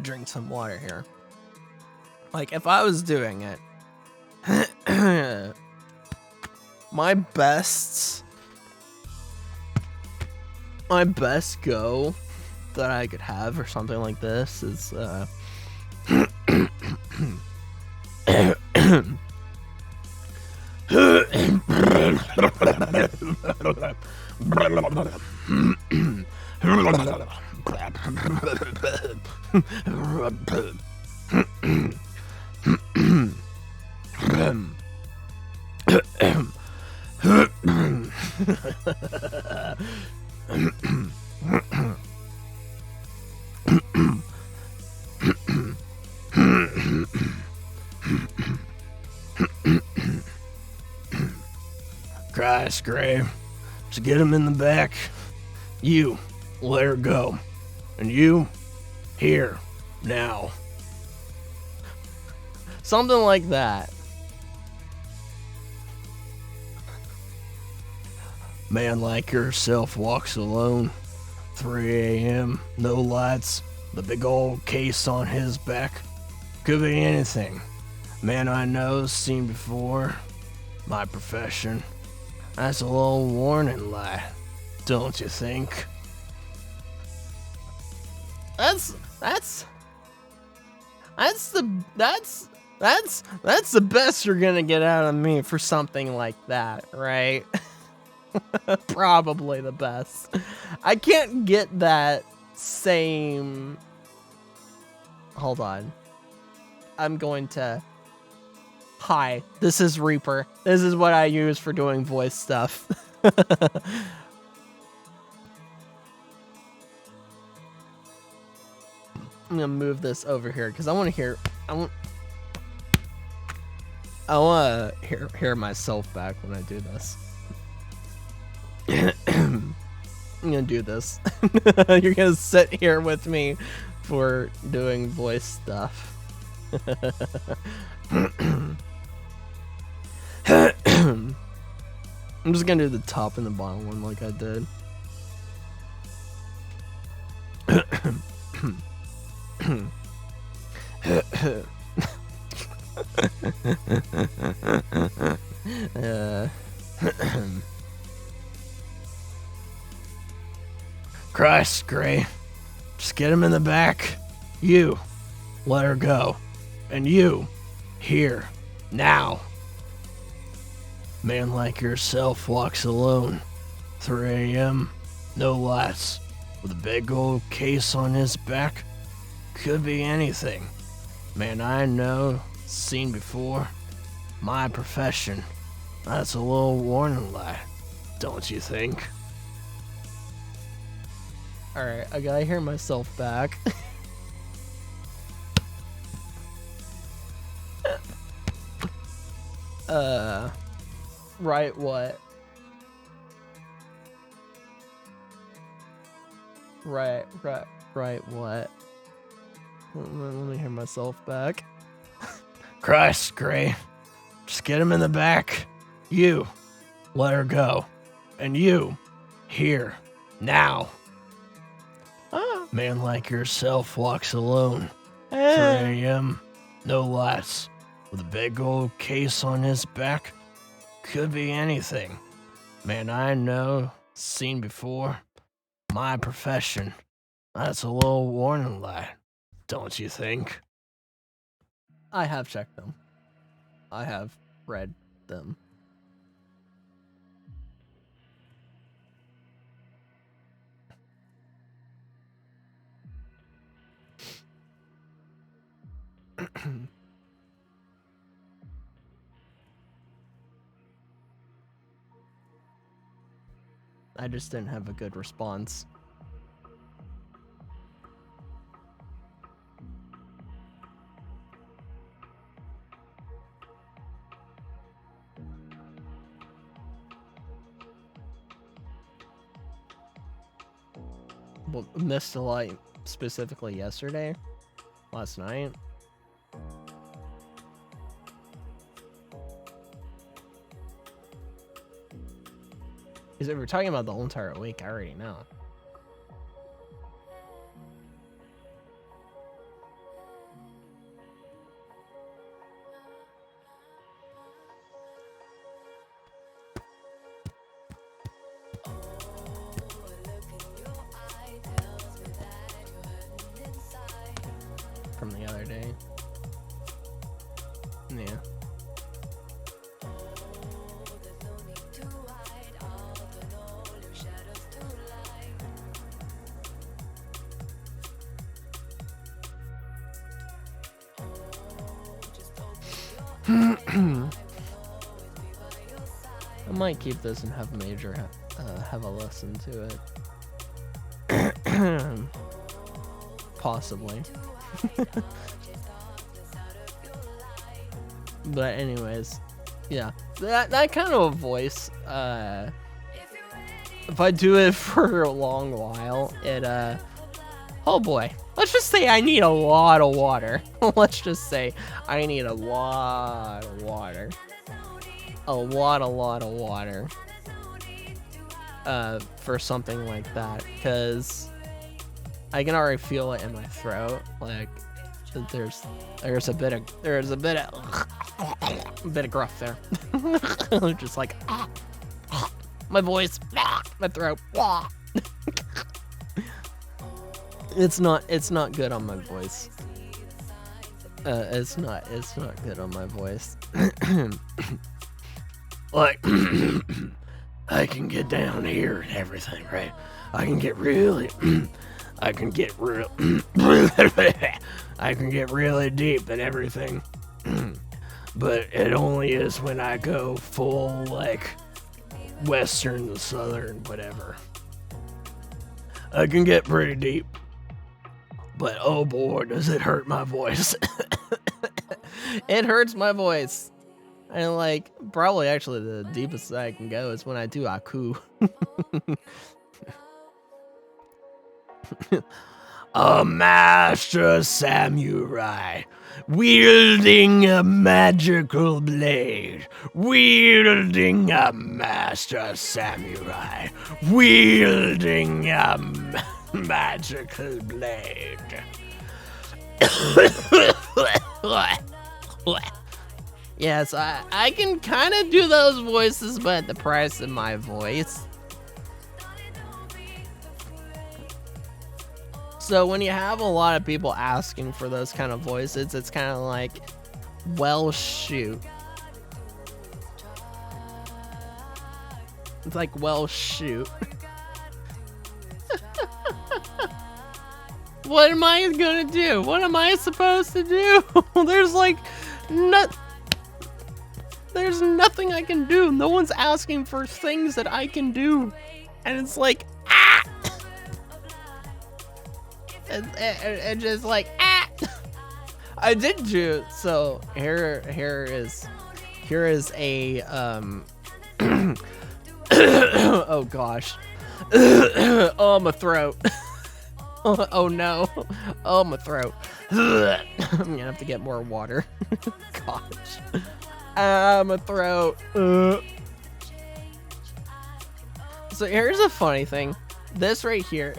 Drink some water here. Like, if I was doing it. My best go that I could have or something like this is, Christ, Gray. Just get him in the back. You, let her go. And you, here, now. Something like that. Man like yourself walks alone. 3 a.m., no lights, the big old case on his back. Could be anything. Man I know, seen before. My profession. That's a little warning lie, don't you think? That's the best you're gonna get out of me for something like that, right? Probably the best. I can't get that same. Hold on. I'm going to. Hi, this is Reaper. This is what I use for doing voice stuff. I'm gonna move this over here because I want to hear. I want to hear myself back when I do this. I'm gonna do this. You're gonna sit here with me for doing voice stuff. I'm just gonna do the top and the bottom one like I did. Christ, Gray. Just get him in the back. You, let her go. And you, here, now. Man like yourself walks alone. 3 a.m., no lights, with a big old case on his back. Could be anything. Man I know, seen before. My profession. That's a little warning light, don't you think? Alright, I gotta hear myself back. Right what? Right what? Let me hear myself back. Christ, Gray. Just get him in the back. You, let her go. And you, here, now. Man like yourself walks alone. 3 a.m., no lights, with a big old case on his back. Could be anything. Man I know, seen before. My profession. That's a little warning light, don't you think? I have checked them. I have read them. I just didn't have a good response. Well, missed a light specifically yesterday, last night. Because if we're talking about the whole entire week, I already know. From the other day. Yeah. I might keep this and have Major have a listen to it. Possibly. But anyways, yeah, that kind of a voice, if I do it for a long while, it oh boy, let's just say I need a lot of water. Let's just say I need a lot of water. A lot of water. For something like that, because I can already feel it in my throat. Like there's a bit of gruff there. Just like my voice, my throat. It's not good on my voice. It's not good on my voice. Like I can get down here and everything, right? I can get really deep and everything. But it only is when I go full, like, western to southern, whatever. I can get pretty deep. But oh boy, does it hurt my voice. It hurts my voice. And like, probably actually the deepest I can go is when I do Aku. A master samurai, wielding a magical blade, wielding a master samurai, wielding a magical blade. Yes, I can kind of do those voices, but at the price of my voice. So when you have a lot of people asking for those kind of voices, it's kind of like, well, shoot. It's like, well, shoot. What am I gonna do? What am I supposed to do? There's like, there's nothing I can do. No one's asking for things that I can do. And it's like, and just like, I did do, so here is a, oh gosh. Oh, my throat. Oh no. Oh, my throat. I'm gonna have to get more water. Gosh. My throat. So here's a funny thing. This right here,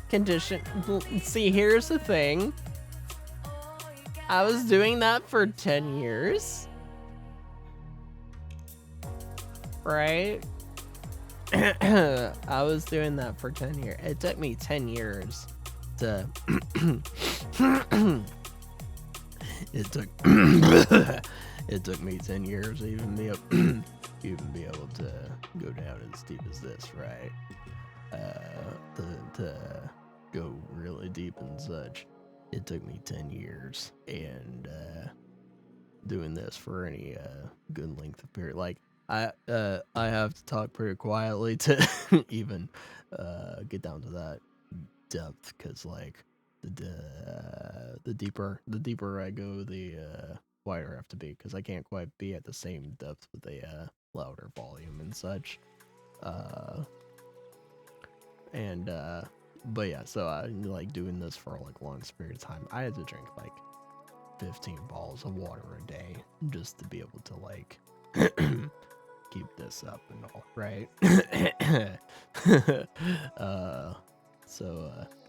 condition. See, here's the thing. I was doing that for 10 years. Right? I was doing that for 10 years. It took me 10 years to it took me 10 years to even be able to go down as deep as this, right? To go really deep and such. It took me 10 years, and doing this for any good length of period. Like, I have to talk pretty quietly to even get down to that depth, because like the deeper I go, the wider I have to be, because I can't quite be at the same depth with a louder volume and such. But yeah, so I like doing this for like long period of time. I had to drink like 15 bottles of water a day just to be able to like keep this up and all, right?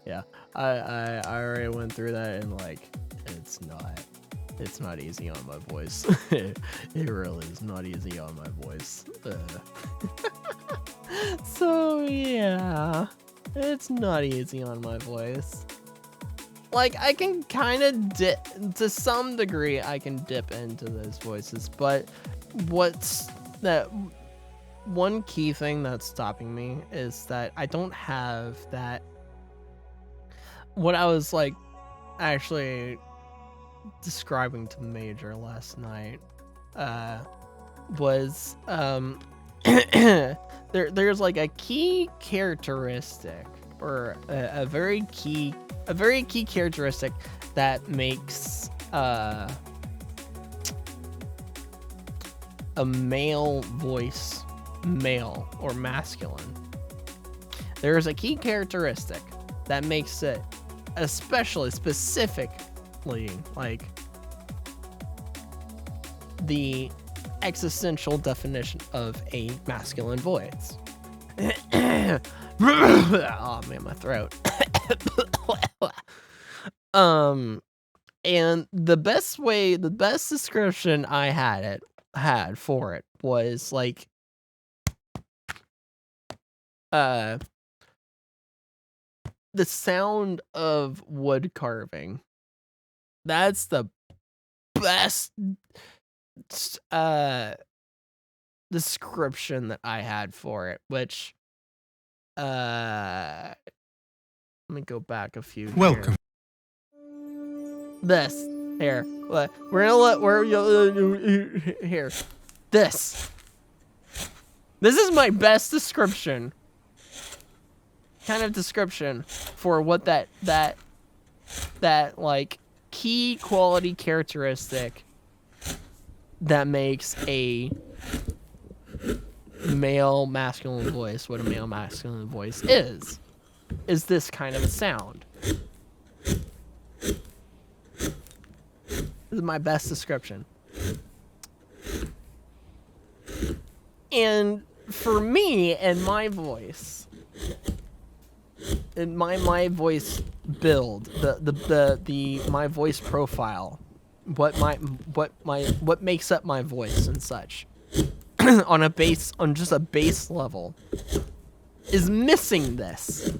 Yeah, I already went through that, and like it's not easy on my voice. It really is not easy on my voice. So yeah, it's not easy on my voice. Like, I can kind of dip, to some degree, I can dip into those voices, but what's that one key thing that's stopping me is that I don't have that. What I was like actually describing to Major last night was there's like a key characteristic, or a very key characteristic that makes a male voice male or masculine. There's a key characteristic that makes it specifically like the existential definition of a masculine voice. Oh man, my throat. And the best description I had for it was like the sound of wood carving. That's the best description that I had for it, which let me go back a few. Welcome. This here, here. This is my best description. Kind of description for what that like key quality characteristic that makes a male masculine voice what a male masculine voice is this kind of a sound. This is my best description. And for me and my voice, and my voice build, my voice profile, what makes up my voice and such, on just a base level, is missing this.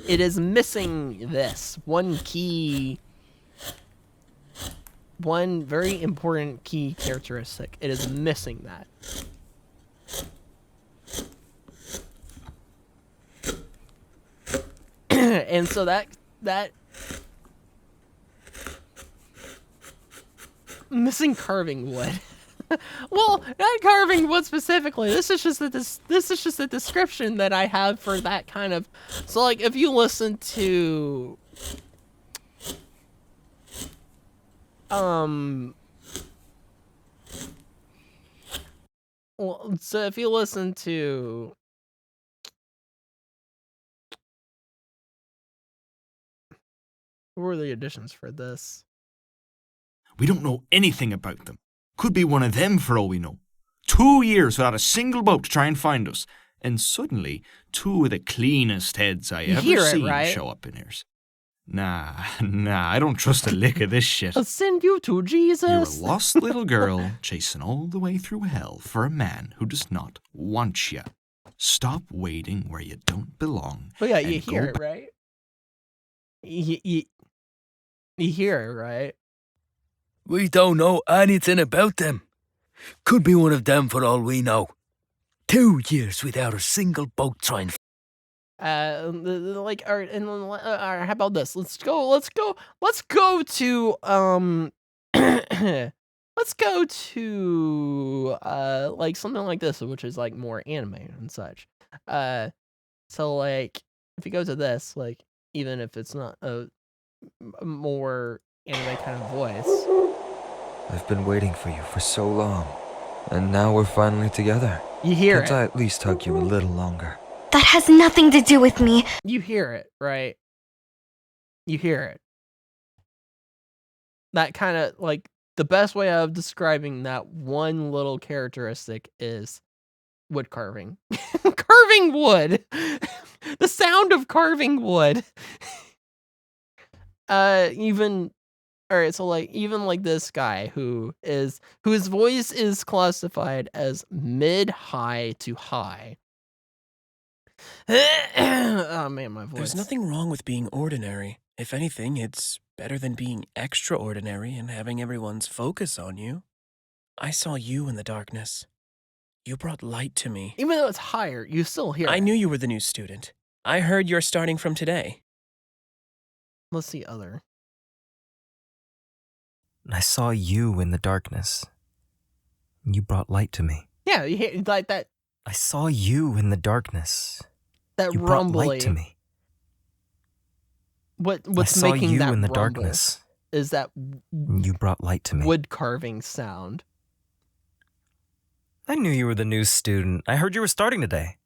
It is missing this one very important key characteristic. It is missing that. And so that missing carving wood. Well, not carving wood specifically. This is just a description that I have for that kind of. So like, if you listen to well, so if you listen to who were the additions for this? We don't know anything about them. Could be one of them for all we know. 2 years without a single boat to try and find us. And suddenly, 2 of the cleanest heads I ever seen show up in ours. Nah, I don't trust a lick of this shit. I'll send you to Jesus. You're a lost little girl chasing all the way through hell for a man who does not want you. Stop waiting where you don't belong. Oh yeah, you hear it, right? You hear it, right? We don't know anything about them. Could be one of them for all we know. 2 years without a single boat trying. Like, all right, and how about this? Let's go to let's go to like something like this, which is like more anime and such. So like, if you go to this, like, even if it's not a more anime kind of voice. I've been waiting for you for so long, and now we're finally together. You hear Can't it. I at least hug you a little longer? That has nothing to do with me. You hear it, right? You hear it. That kind of, like, the best way of describing that one little characteristic is wood carving. Carving wood. The sound of carving wood. Alright, so like, even like this guy whose voice is classified as mid-high to high. Oh man, my voice. There's nothing wrong with being ordinary. If anything, it's better than being extraordinary and having everyone's focus on you. I saw you in the darkness. You brought light to me. Even though it's higher, you still hear I it. knew you were the new student. I heard you're starting from today. Let's see other. I saw you in the darkness. You brought light to me. Yeah, you hear like that. I saw you in the darkness. That you brought rumbly. light to me. What's I saw making you that in the rumble darkness. is that You brought light to me. wood carving sound. I knew you were the new student. I heard you were starting today.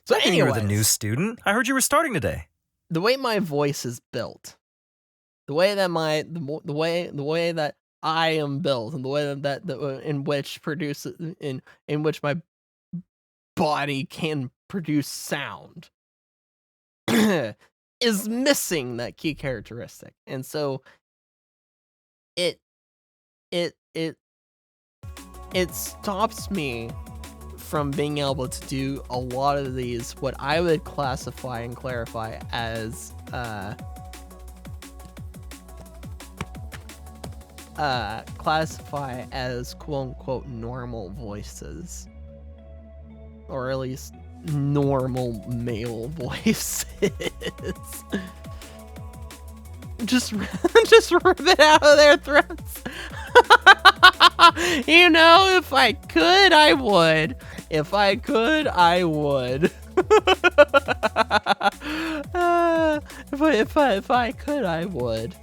So I knew you were the anyways. new student. I heard you were starting today. The way my voice is built, the way that the way that I am built, and the way that in which in which my body can produce sound is missing that key characteristic, and so it stops me from being able to do a lot of these, what I would classify and clarify as quote unquote normal voices, or at least normal male voices. just rip it out of their throats. You know, if I could, I would. If I could, I would. If I could, I would.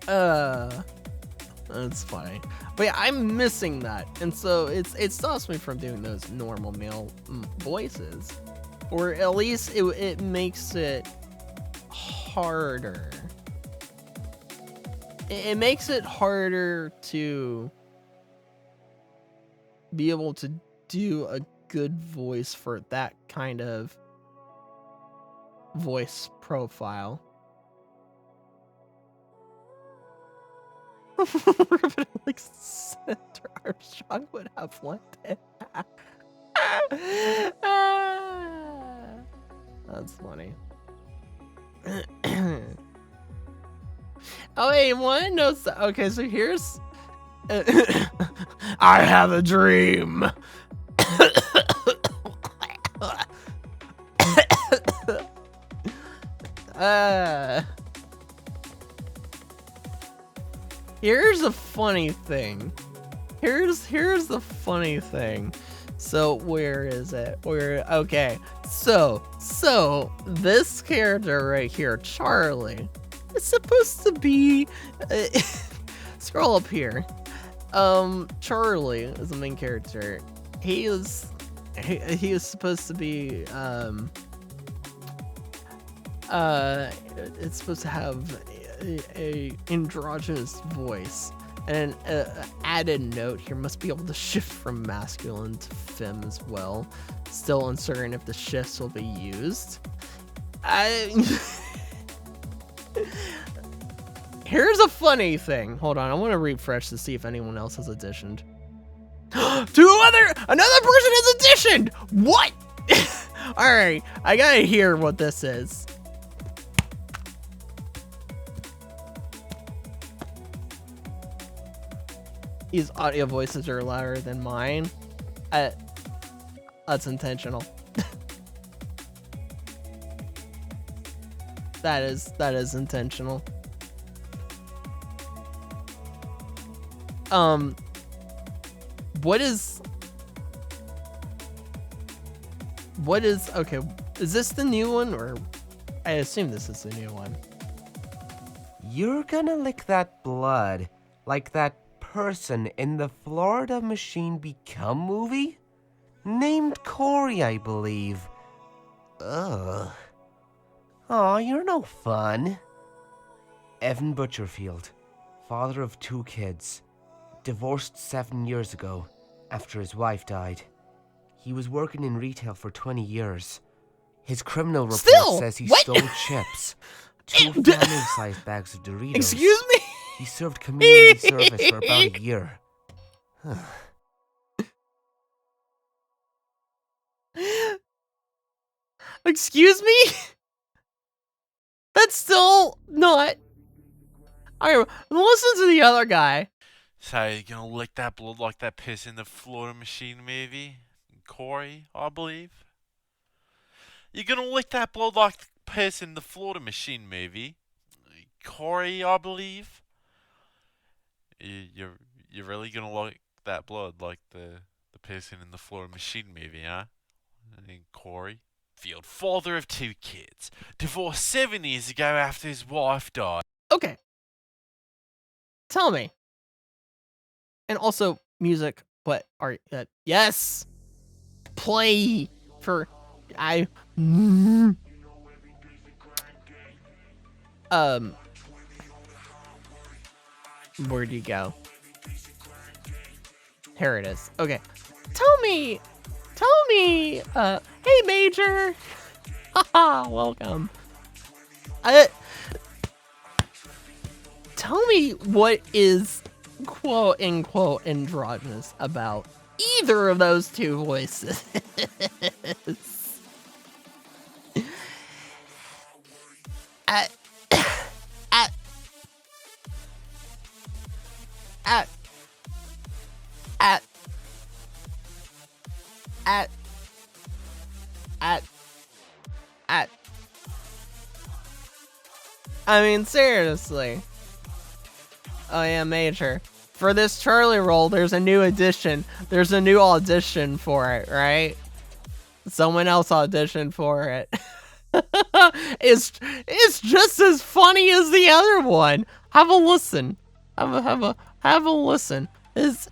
That's funny. But yeah, I'm missing that, and so it stops me from doing those normal male voices, or at least it makes it harder. It makes it harder to be able to do a good voice for that kind of voice profile. Like Senator Armstrong would have wanted. That's funny. Oh, hey, one knows. Okay, so here's. I have a dream. Here's a funny thing. Here's the funny thing. So where is it? Okay. So this character right here, Charlie, is supposed to be. Scroll up here. Charlie is the main character. He is supposed to be it's supposed to have a androgynous voice. And an added note here, must be able to shift from masculine to femme as well. Still uncertain if the shifts will be used. Here's a funny thing. Hold on, I want to refresh to see if anyone else has auditioned. Another person has auditioned! What? Alright, I gotta hear what this is. His audio voices are louder than mine. That's intentional. That is intentional. What is okay, is this the new one, or I assume this is the new one? You're gonna lick that blood like that person in the Florida Machine Become movie? Named Corey, I believe. Ugh. Aw, you're no fun. Evan Butcherfield, father of 2 kids, divorced 7 years ago after his wife died. He was working in retail for 20 years. His criminal report says he stole chips, 2 family-sized bags of Doritos. Excuse me? He served community service for about a year. Excuse me? That's still not. Alright, listen to the other guy. So you're gonna lick that blood like that piss in the Florida Machine movie? Corey, I believe. You're gonna lick that blood like the piss in the Florida Machine movie? Corey, I believe. You're really gonna lick that blood like the person in the Florida Machine movie, huh? And Corey Field, father of 2 kids, divorced 7 years ago after his wife died. Okay. Tell me. And also music, what are that? Yes. Play for where'd you go? Here it is. Okay. Tell me, hey Major. Haha, welcome. Tell me what is quote unquote androgynous about either of those 2 voices. I mean, seriously. Oh yeah, Major. For this Charlie role, there's a new addition. There's a new audition for it, right? Someone else auditioned for it. It's just as funny as the other one. Have a listen. Have a listen. It's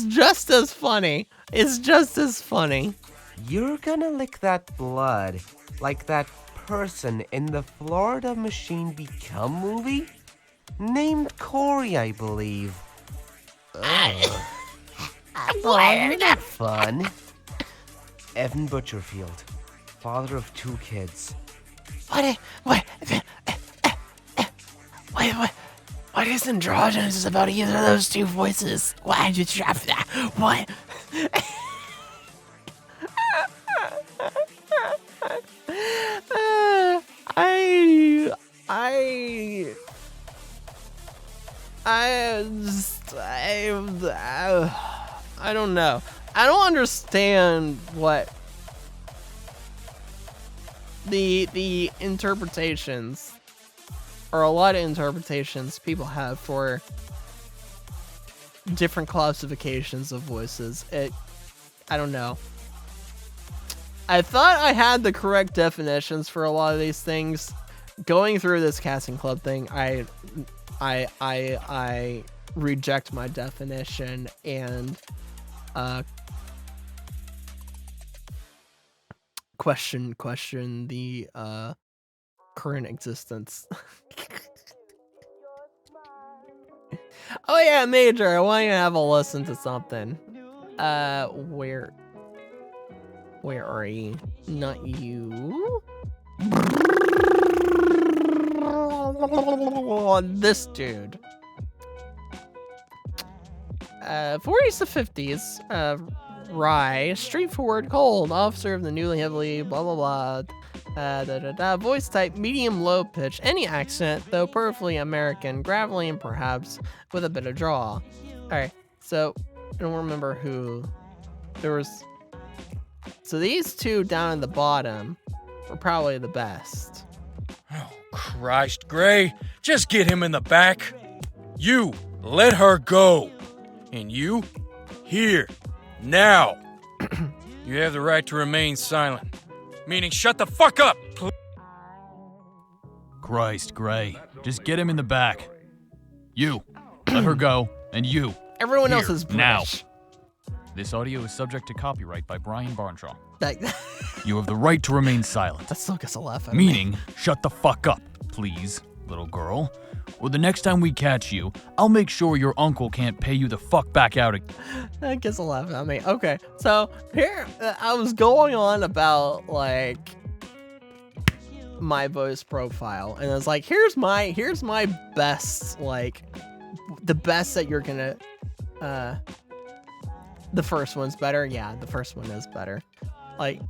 just as funny. It's just as funny. You're gonna lick that blood like that person in the Florida Machine Become movie? Named Corey, I believe. Isn't that fun? Evan Butcherfield, father of 2 kids. What is androgynous about either of those 2 voices? Why did you drop that? What? I don't know. I don't understand what the interpretations, or a lot of interpretations people have for different classifications of voices. I don't know. I thought I had the correct definitions for a lot of these things. Going through this casting club thing, I reject my definition and question the current existence. Oh yeah, Major, I want you to have a listen to something. Where are you? Not you. This dude. 40s to 50s. Rye, straightforward, cold, officer of the newly heavily, blah blah blah. Voice type, medium low pitch, any accent, though perfectly American, gravelly and perhaps with a bit of drawl. Alright, so I don't remember who there was. So these 2 down at the bottom were probably the best. Oh, Christ, Gray, just get him in the back. You, let her go. And you, here, now. You have the right to remain silent. Meaning, shut the fuck up, please. Christ, Gray, just get him in the back. You, let her go, and you. Everyone here, else is British. now. This audio is subject to copyright by Brian Barnshaw. Like, You have the right to remain silent. that still gets a laugh out of me. Meaning, shut the fuck up, please, little girl. Or the next time we catch you, I'll make sure your uncle can't pay you the fuck back out again. That gets a laugh at me. Okay, so here I was going on about like my voice profile, and I was like, here's my best, like the best that you're gonna. The first one's better. Yeah, the first one is better. Like,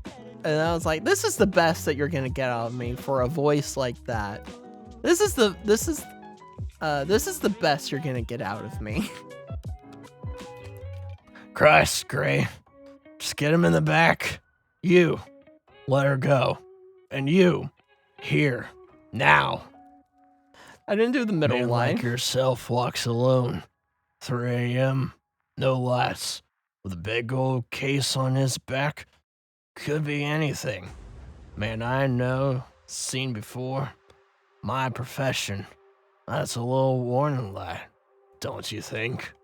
and I was like, this is the best that you're gonna get out of me for a voice like that. This is the best you're gonna get out of me. Christ, Gray. Just get him in the back. You, let her go. And you, here, now. I didn't do the middle Man line. like yourself walks alone. 3 a.m., no lights, with a big old case on his back. Could be anything. Man I know, seen before. My profession. That's a little warning light, don't you think?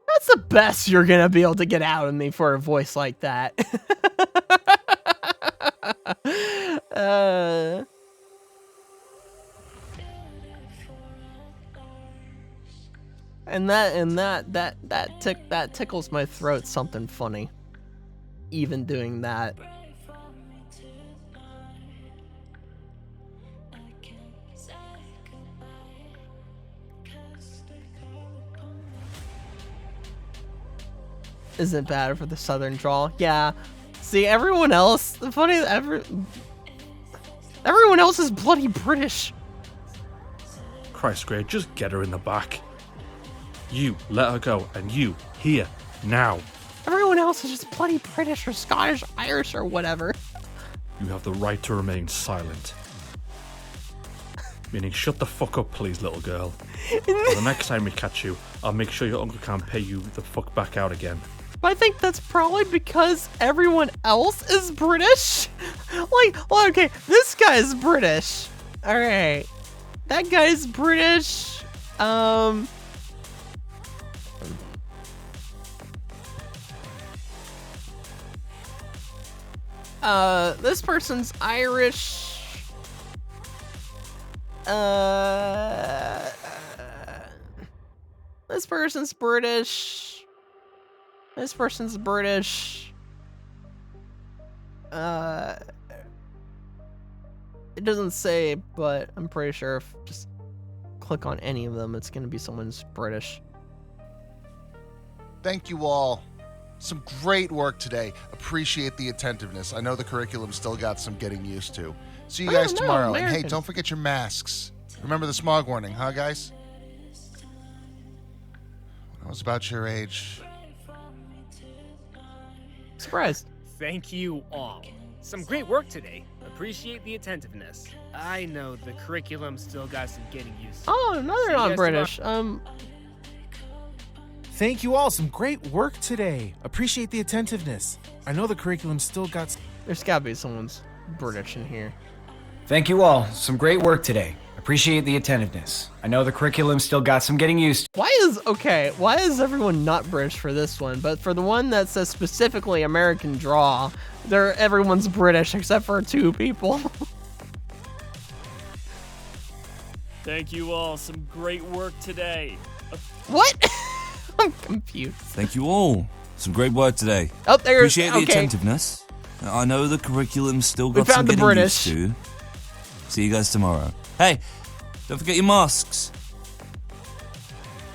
That's the best you're gonna be able to get out of me for a voice like that. And that tickles my throat something funny. Even doing that. Isn't bad for the southern drawl. Yeah. See, everyone else, everyone else is bloody British. Christ, Gray, just get her in the back. You, let her go, and you, here, now. Everyone else is just bloody British or Scottish, Irish or whatever. You have the right to remain silent. Meaning, shut the fuck up, please, little girl. Or the next time we catch you, I'll make sure your uncle can't pay you the fuck back out again. but I think that's probably because everyone else is British. Like, well, okay, this guy's British. All right, that guy's British. This person's Irish. This person's British. This person's British. It doesn't say, but I'm pretty sure if just click on any of them, it's gonna be someone's British. Thank you all. Some great work today. Appreciate the attentiveness. I know the curriculum still got some getting used to. See you guys tomorrow. And hey, don't forget your masks. Remember the smog warning, huh, guys? When I was about your age. Surprised. Thank you all. Some great work today. Appreciate the attentiveness. I know the curriculum still got some getting used to. Oh, another non-British. Thank you all. Some great work today. Appreciate the attentiveness. I know the curriculum still got... There's gotta be someone's British in here. Thank you all. Some great work today. Appreciate the attentiveness. I know the curriculum still got some getting used to. Why is everyone not British for this one? But for the one that says specifically American Draw, everyone's British except for 2 people. Thank you all. Some great work today. What? I'm confused. Thank you all. Some great work today. Oh, there's... Appreciate the attentiveness. I know the curriculum's still got some getting used to. See you guys tomorrow. Hey, don't forget your masks.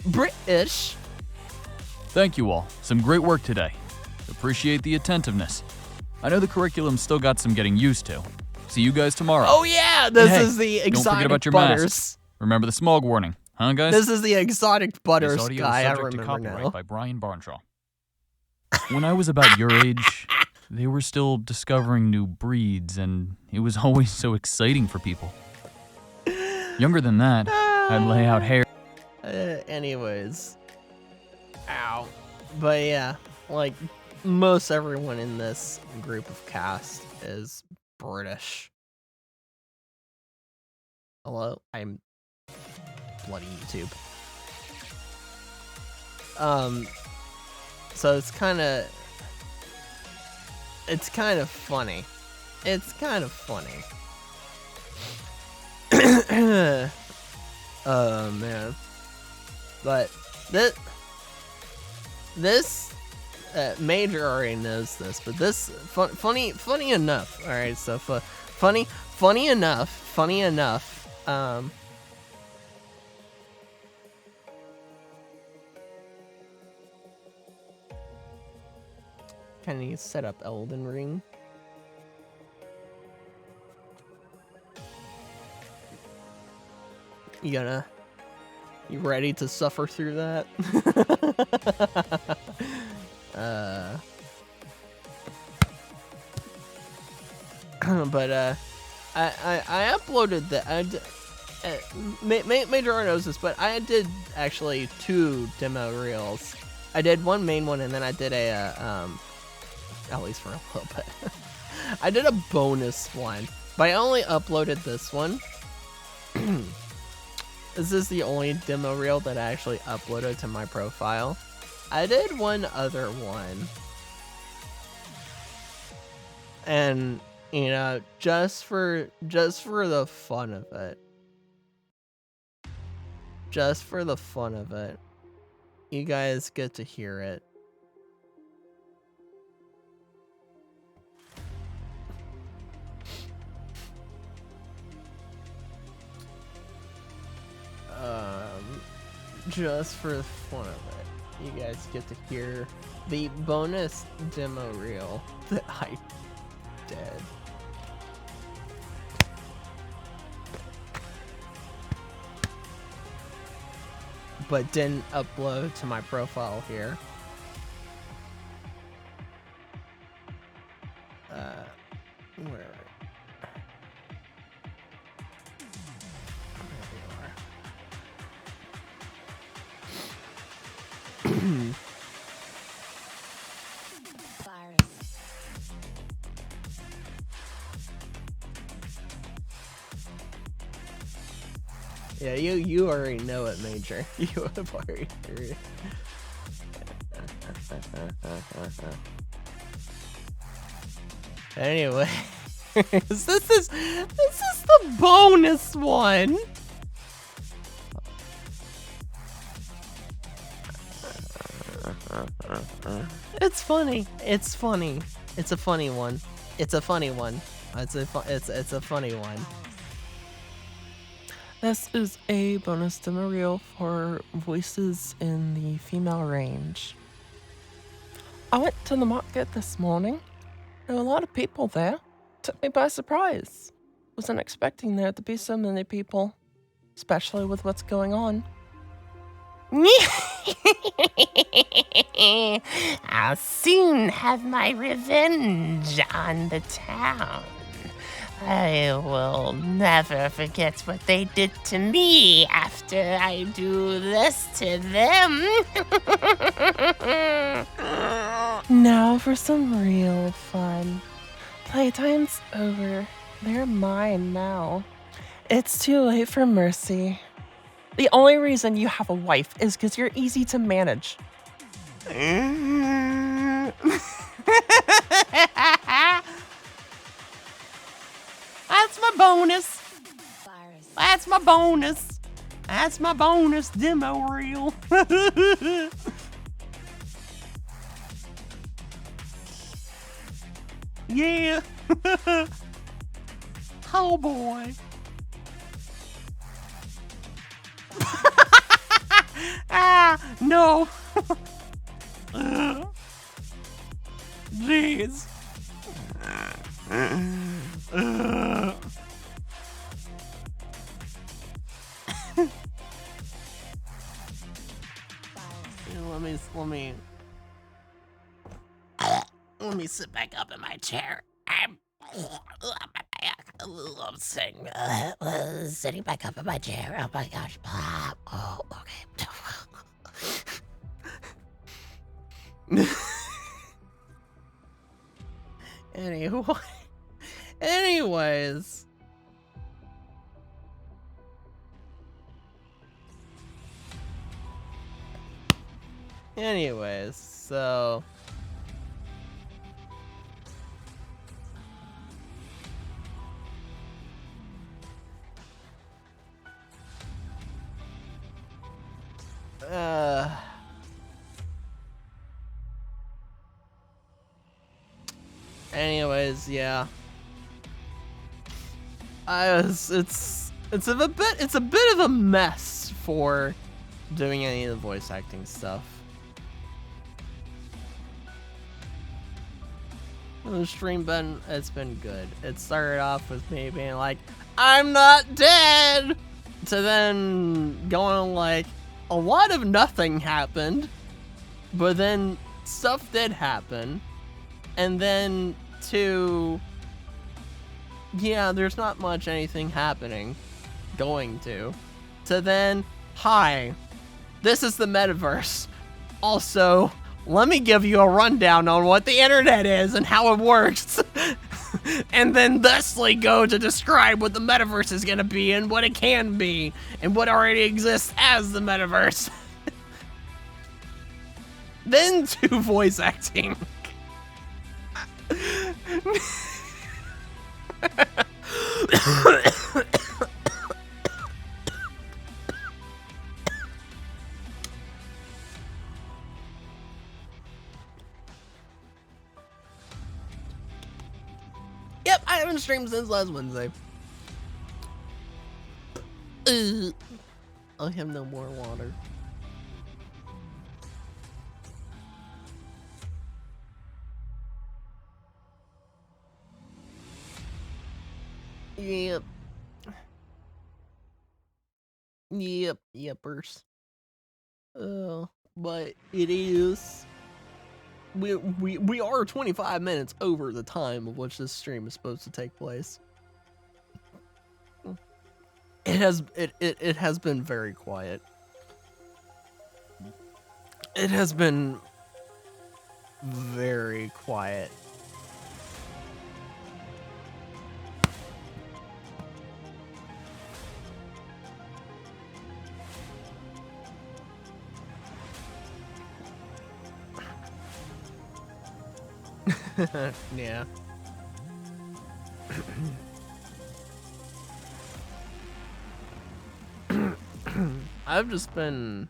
British. Thank you all. Some great work today. Appreciate the attentiveness. I know the curriculum still got some getting used to. See you guys tomorrow. Oh yeah, this is the exotic don't forget about your butters. Masks. Remember the smog warning, huh, guys? This is the exotic butters This audio guy. is I subject to remember copyright now. by Brian Barnshaw. When I was about your age, they were still discovering new breeds, and it was always so exciting for people. Younger than that, I'd lay out hair. Anyways. Ow. But yeah, like, most everyone in this group of cast is British. Hello? I'm bloody YouTube. So it's kind of funny. It's kind of funny. Oh man. But this Major already knows this, but this funny enough. All right, so funny enough. Kind of need to set up Elden Ring. You ready to suffer through that? But I uploaded that. Major R knows this, but I did actually 2 demo reels. I did one main one, and then I did a at least for a little bit. I did a bonus one, but I only uploaded this one. This is the only demo reel that I actually uploaded to my profile. I did one other one. And, you know, just for the fun of it. Just for the fun of it. You guys get to hear it. Just for the fun of it, you guys get to hear the bonus demo reel that I did. But didn't upload to my profile here. Where? Yeah, you already know it, Major. You have already heard it. Anyway, this is the bonus one. It's funny. It's funny. It's a funny one. It's a funny one. It's a funny one. This is a bonus demo reel for voices in the female range. I went to the market this morning. There were a lot of people there. Took me by surprise. Wasn't expecting there to be so many people, especially with what's going on. I'll soon have my revenge on the town. I will never forget what they did to me after I do this to them. Now for some real fun. Playtime's over. They're mine now. It's too late for mercy. The only reason you have a wife is because you're easy to manage. That's my bonus. That's my bonus. That's my bonus demo reel. Yeah. Oh boy. No. Jeez. Let me sit back up in my chair. I'm sitting back up in my chair. Oh my gosh. Oh, okay. Anyways. So anyways, yeah. It's a bit of a mess for doing any of the voice acting stuff. The stream it's been good. It started off with me being like, I'm not dead, to then going like, a lot of nothing happened, but then stuff did happen, and then to, yeah, there's not much anything happening, to then, hi, this is the metaverse. Also, let me give you a rundown on what the internet is and how it works. And then thusly go to describe what the metaverse is going to be and what it can be and what already exists as the metaverse. Then to voice acting. Yep, I haven't streamed since last Wednesday. I have no more water. Yep. Yepers. But it is. We are 25 minutes over the time of which this stream is supposed to take place. It has been very quiet. It has been very quiet. Yeah. I've just been...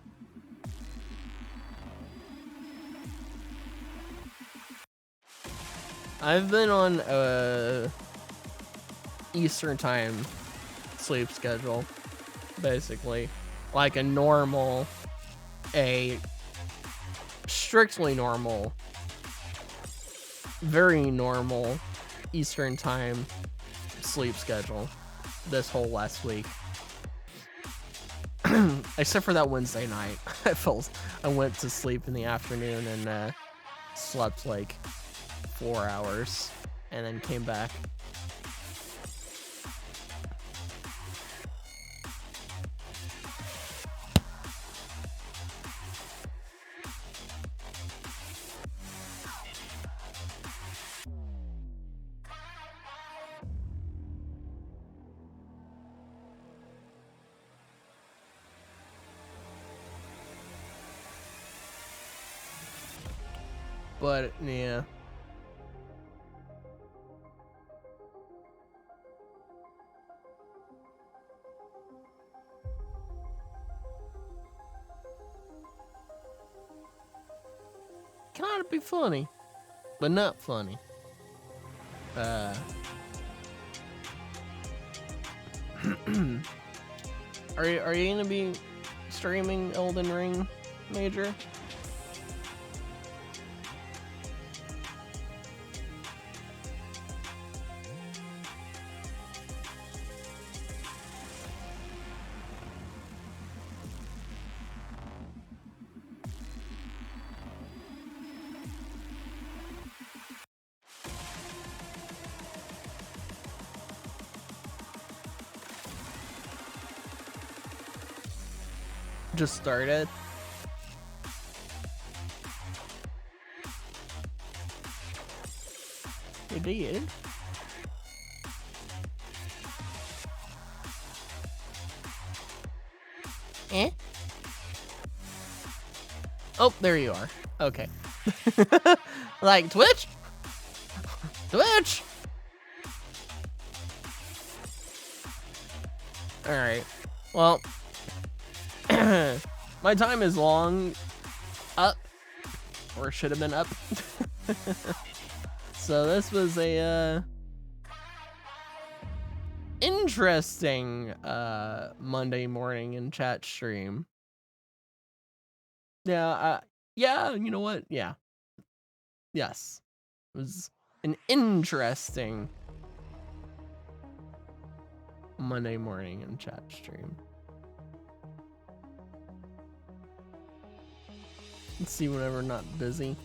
I've been on a Eastern time sleep schedule, basically. Like a strictly normal, very normal Eastern time sleep schedule this whole last week. Except for that Wednesday night. I went to sleep in the afternoon and slept like 4 hours and then came back. But yeah. Kind of be funny, but not funny. Are you gonna be streaming Elden Ring, Major? Just started. You did. Eh? Oh, there you are. Okay. Like Twitch? Twitch! Alright. Well, my time is long up, or should have been up. So this was a interesting Monday morning in chat stream. Yeah, yeah, you know what? Yeah. Yes. It was an interesting Monday morning in chat stream. Let's see whenever not busy.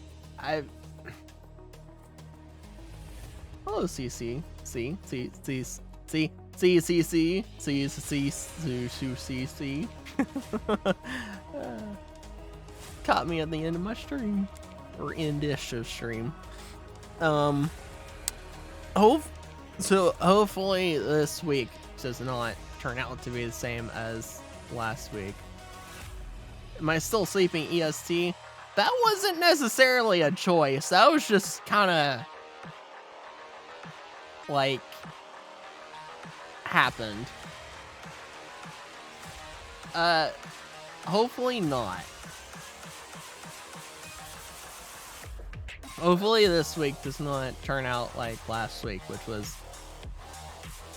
Hello, CC. C. Caught me at the end of my stream. Or end-ish of stream. Hopefully this week does not turn out to be the same as last week. Am I still sleeping EST? That wasn't necessarily a choice. That was just kind of like happened. Hopefully not. Hopefully this week does not turn out like last week, which was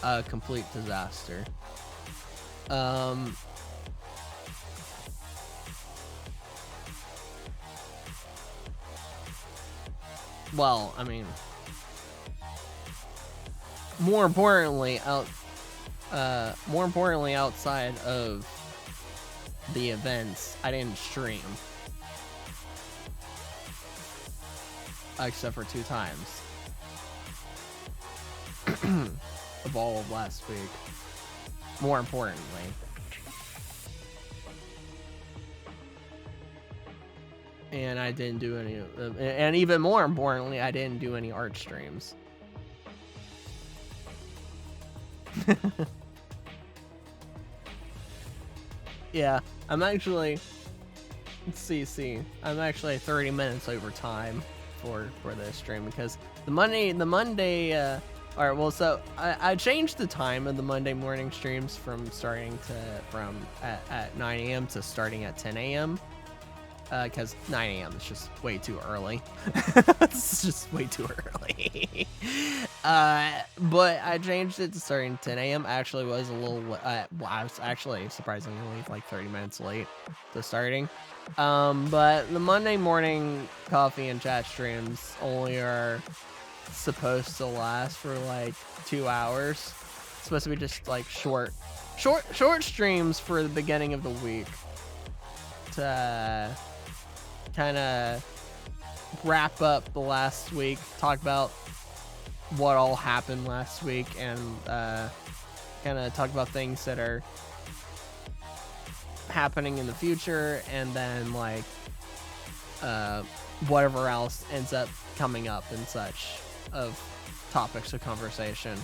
a complete disaster. Well, I mean, more importantly, outside of the events, I didn't stream. Except for 2 times. Of all of last week. More importantly. And I didn't do any, and even more importantly, I didn't do any art streams. Yeah, I'm actually, let's see, I'm actually 30 minutes over time. for this stream, because the Monday all right, well, so I changed the time of the Monday morning streams from at 9 a.m. to starting at 10 a.m. Because 9 a.m. is just way too early. It's just way too early. But I changed it to starting 10 a.m. I actually was a little, I was actually surprisingly like 30 minutes late to starting. But the Monday morning coffee and chat streams only are supposed to last for like 2 hours. It's supposed to be just like short streams for the beginning of the week to kind of wrap up the last week, talk about what all happened last week, and kind of talk about things that are happening in the future, and then like whatever else ends up coming up and such of topics of conversation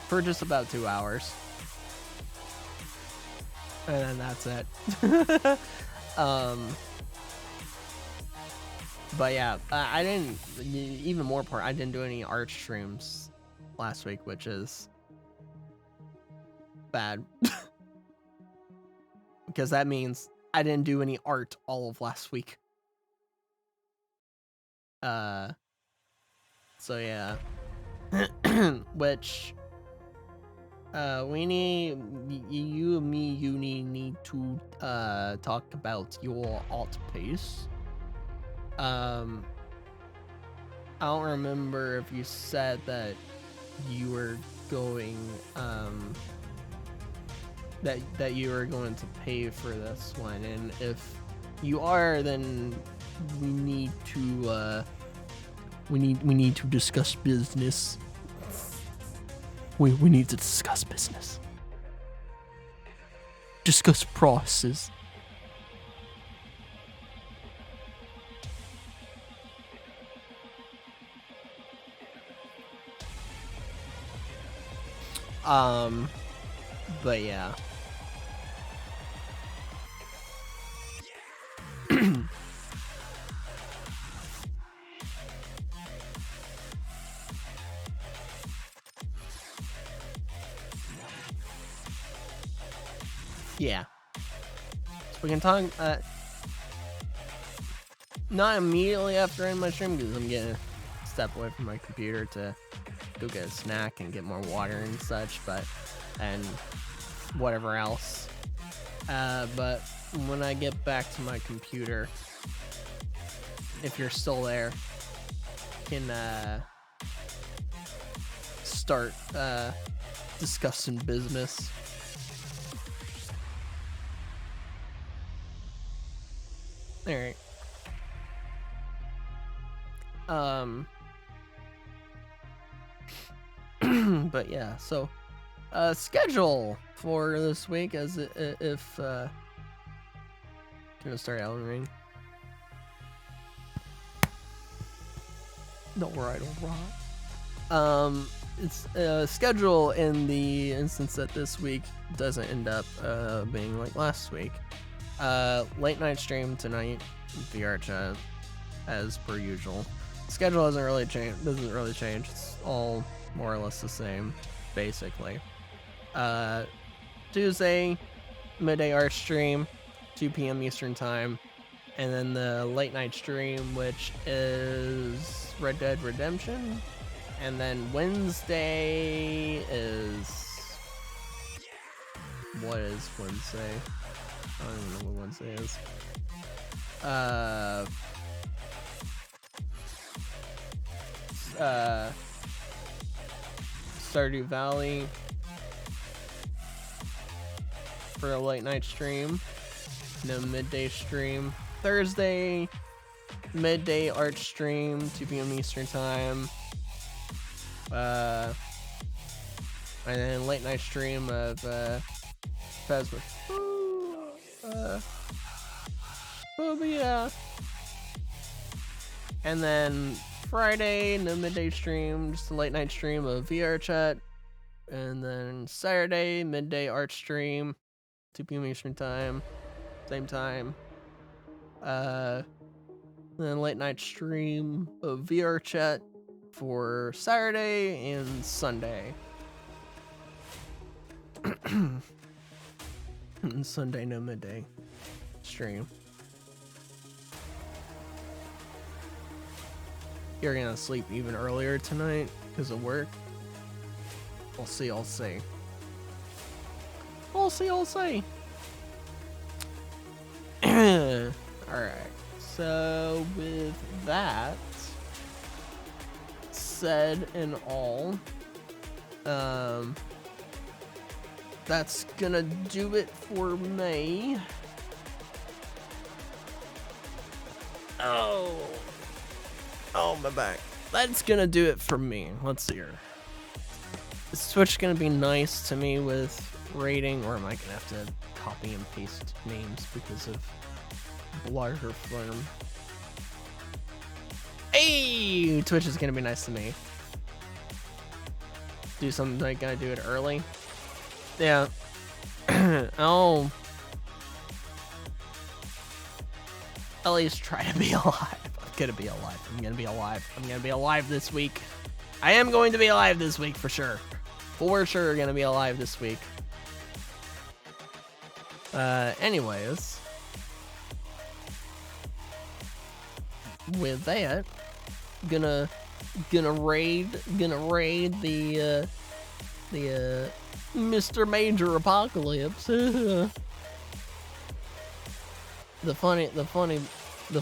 for just about 2 hours, and then that's it. But yeah, I didn't, even more important, I didn't do any art streams last week, which is bad. Because that means I didn't do any art all of last week. So yeah. Which, we need, you and me, you need to, talk about your art piece. I don't remember if you said that you were going, that you were going to pay for this one, and if you are, then we need to, we need to discuss business. We need to discuss business. Discuss prices. But yeah. Yeah. So we can talk, not immediately after ending my stream, because I'm getting a step away from my computer to go get a snack and get more water and such, and whatever else. But when I get back to my computer, if you're still there, can start discussing business. All right. But yeah, so schedule for this week, as if gonna start Elden Ring. All right. It's schedule in the instance that this week doesn't end up being like last week. Late night stream tonight, VR chat, as per usual. Schedule doesn't really change. It's all more or less the same, basically. Tuesday, midday art stream, 2 p.m. Eastern time, and then the late night stream, which is Red Dead Redemption, and then Wednesday is, what is Wednesday? I don't even know what Wednesday is. Stardew Valley for a late night stream. No midday stream. Thursday, midday art stream, 2 p.m. Eastern time. And then late night stream of Phasma. Yeah. And then Friday, no midday stream, just a late night stream of VR chat. And then Saturday, midday art stream, 2 p.m. Eastern time, same time. then late night stream of VR chat for Saturday and Sunday. And Sunday no midday stream. You're gonna sleep even earlier tonight because of work. I'll see. I'll see. Alright. So with that said and all, that's gonna do it for me. Oh, my back. That's gonna do it for me. Let's see here. Is Twitch gonna be nice to me with rating, or am I gonna have to copy and paste names because of larger firm? Hey, Twitch is gonna be nice to me. Do something like I do it early. Yeah. I'll at least try to be alive. I'm gonna be alive this week. I am going to be alive this week for sure. For sure gonna be alive this week. Anyways. With that, gonna raid the Mr. Major Apocalypse. the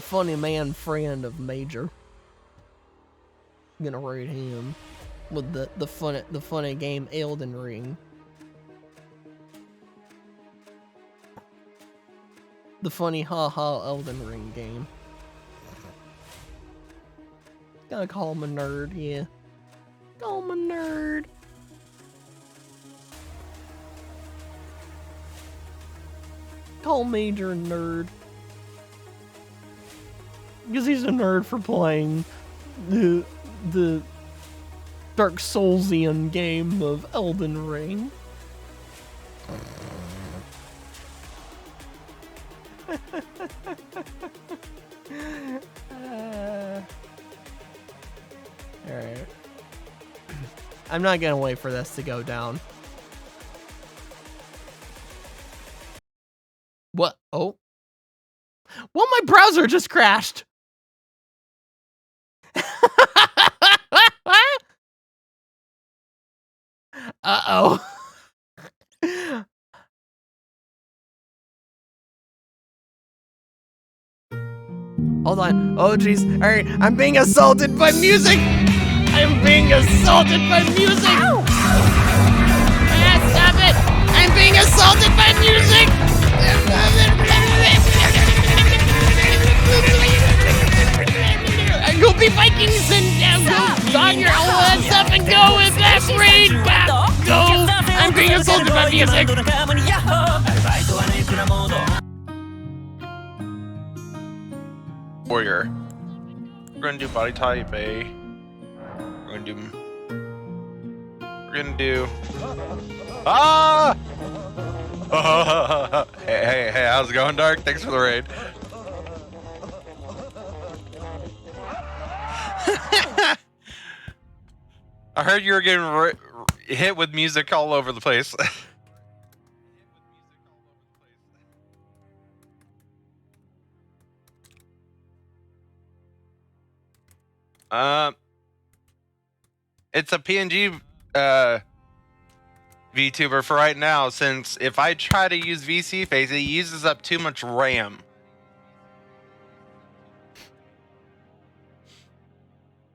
funny man friend of Major. Gonna raid him with the funny game Elden Ring. The funny haha Elden Ring game. Gotta call him a nerd, yeah. Call him a nerd. Call Major a nerd. Because he's a nerd for playing the Dark Soulsian game of Elden Ring. Alright. I'm not gonna wait for this to go down. What? Oh. Well, my browser just crashed. Uh-oh. Hold on. Oh, jeez. All right. I'm being assaulted by music. I'm being assaulted by music. Ow! Ah, stop it. I'm being assaulted by music. Go be Vikings and go on your all that stuff and go with that raid. Go. I'm being assaulted by music. Warrior. We're gonna do body type A. We're gonna do. Ah! Hey, how's it going, Dark? Thanks for the raid. I heard you were getting hit with music all over the place. It's a PNG VTuber for right now, since if I try to use VC Face, it uses up too much RAM.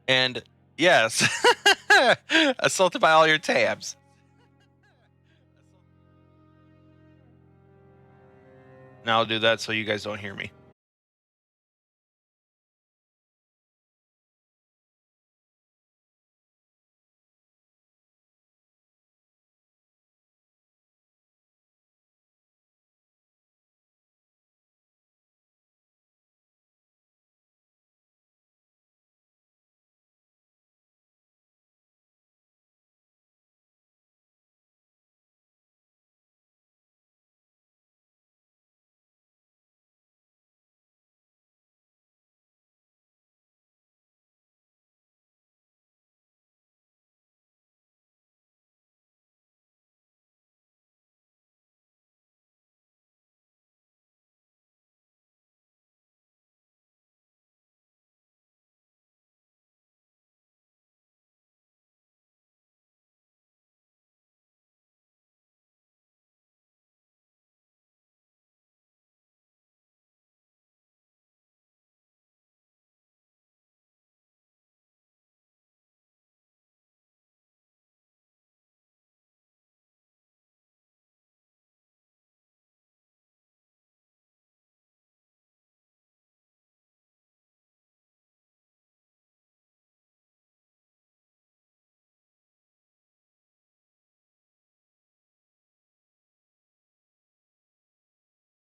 And yes, assaulted by all your tabs. Now I'll do that so you guys don't hear me.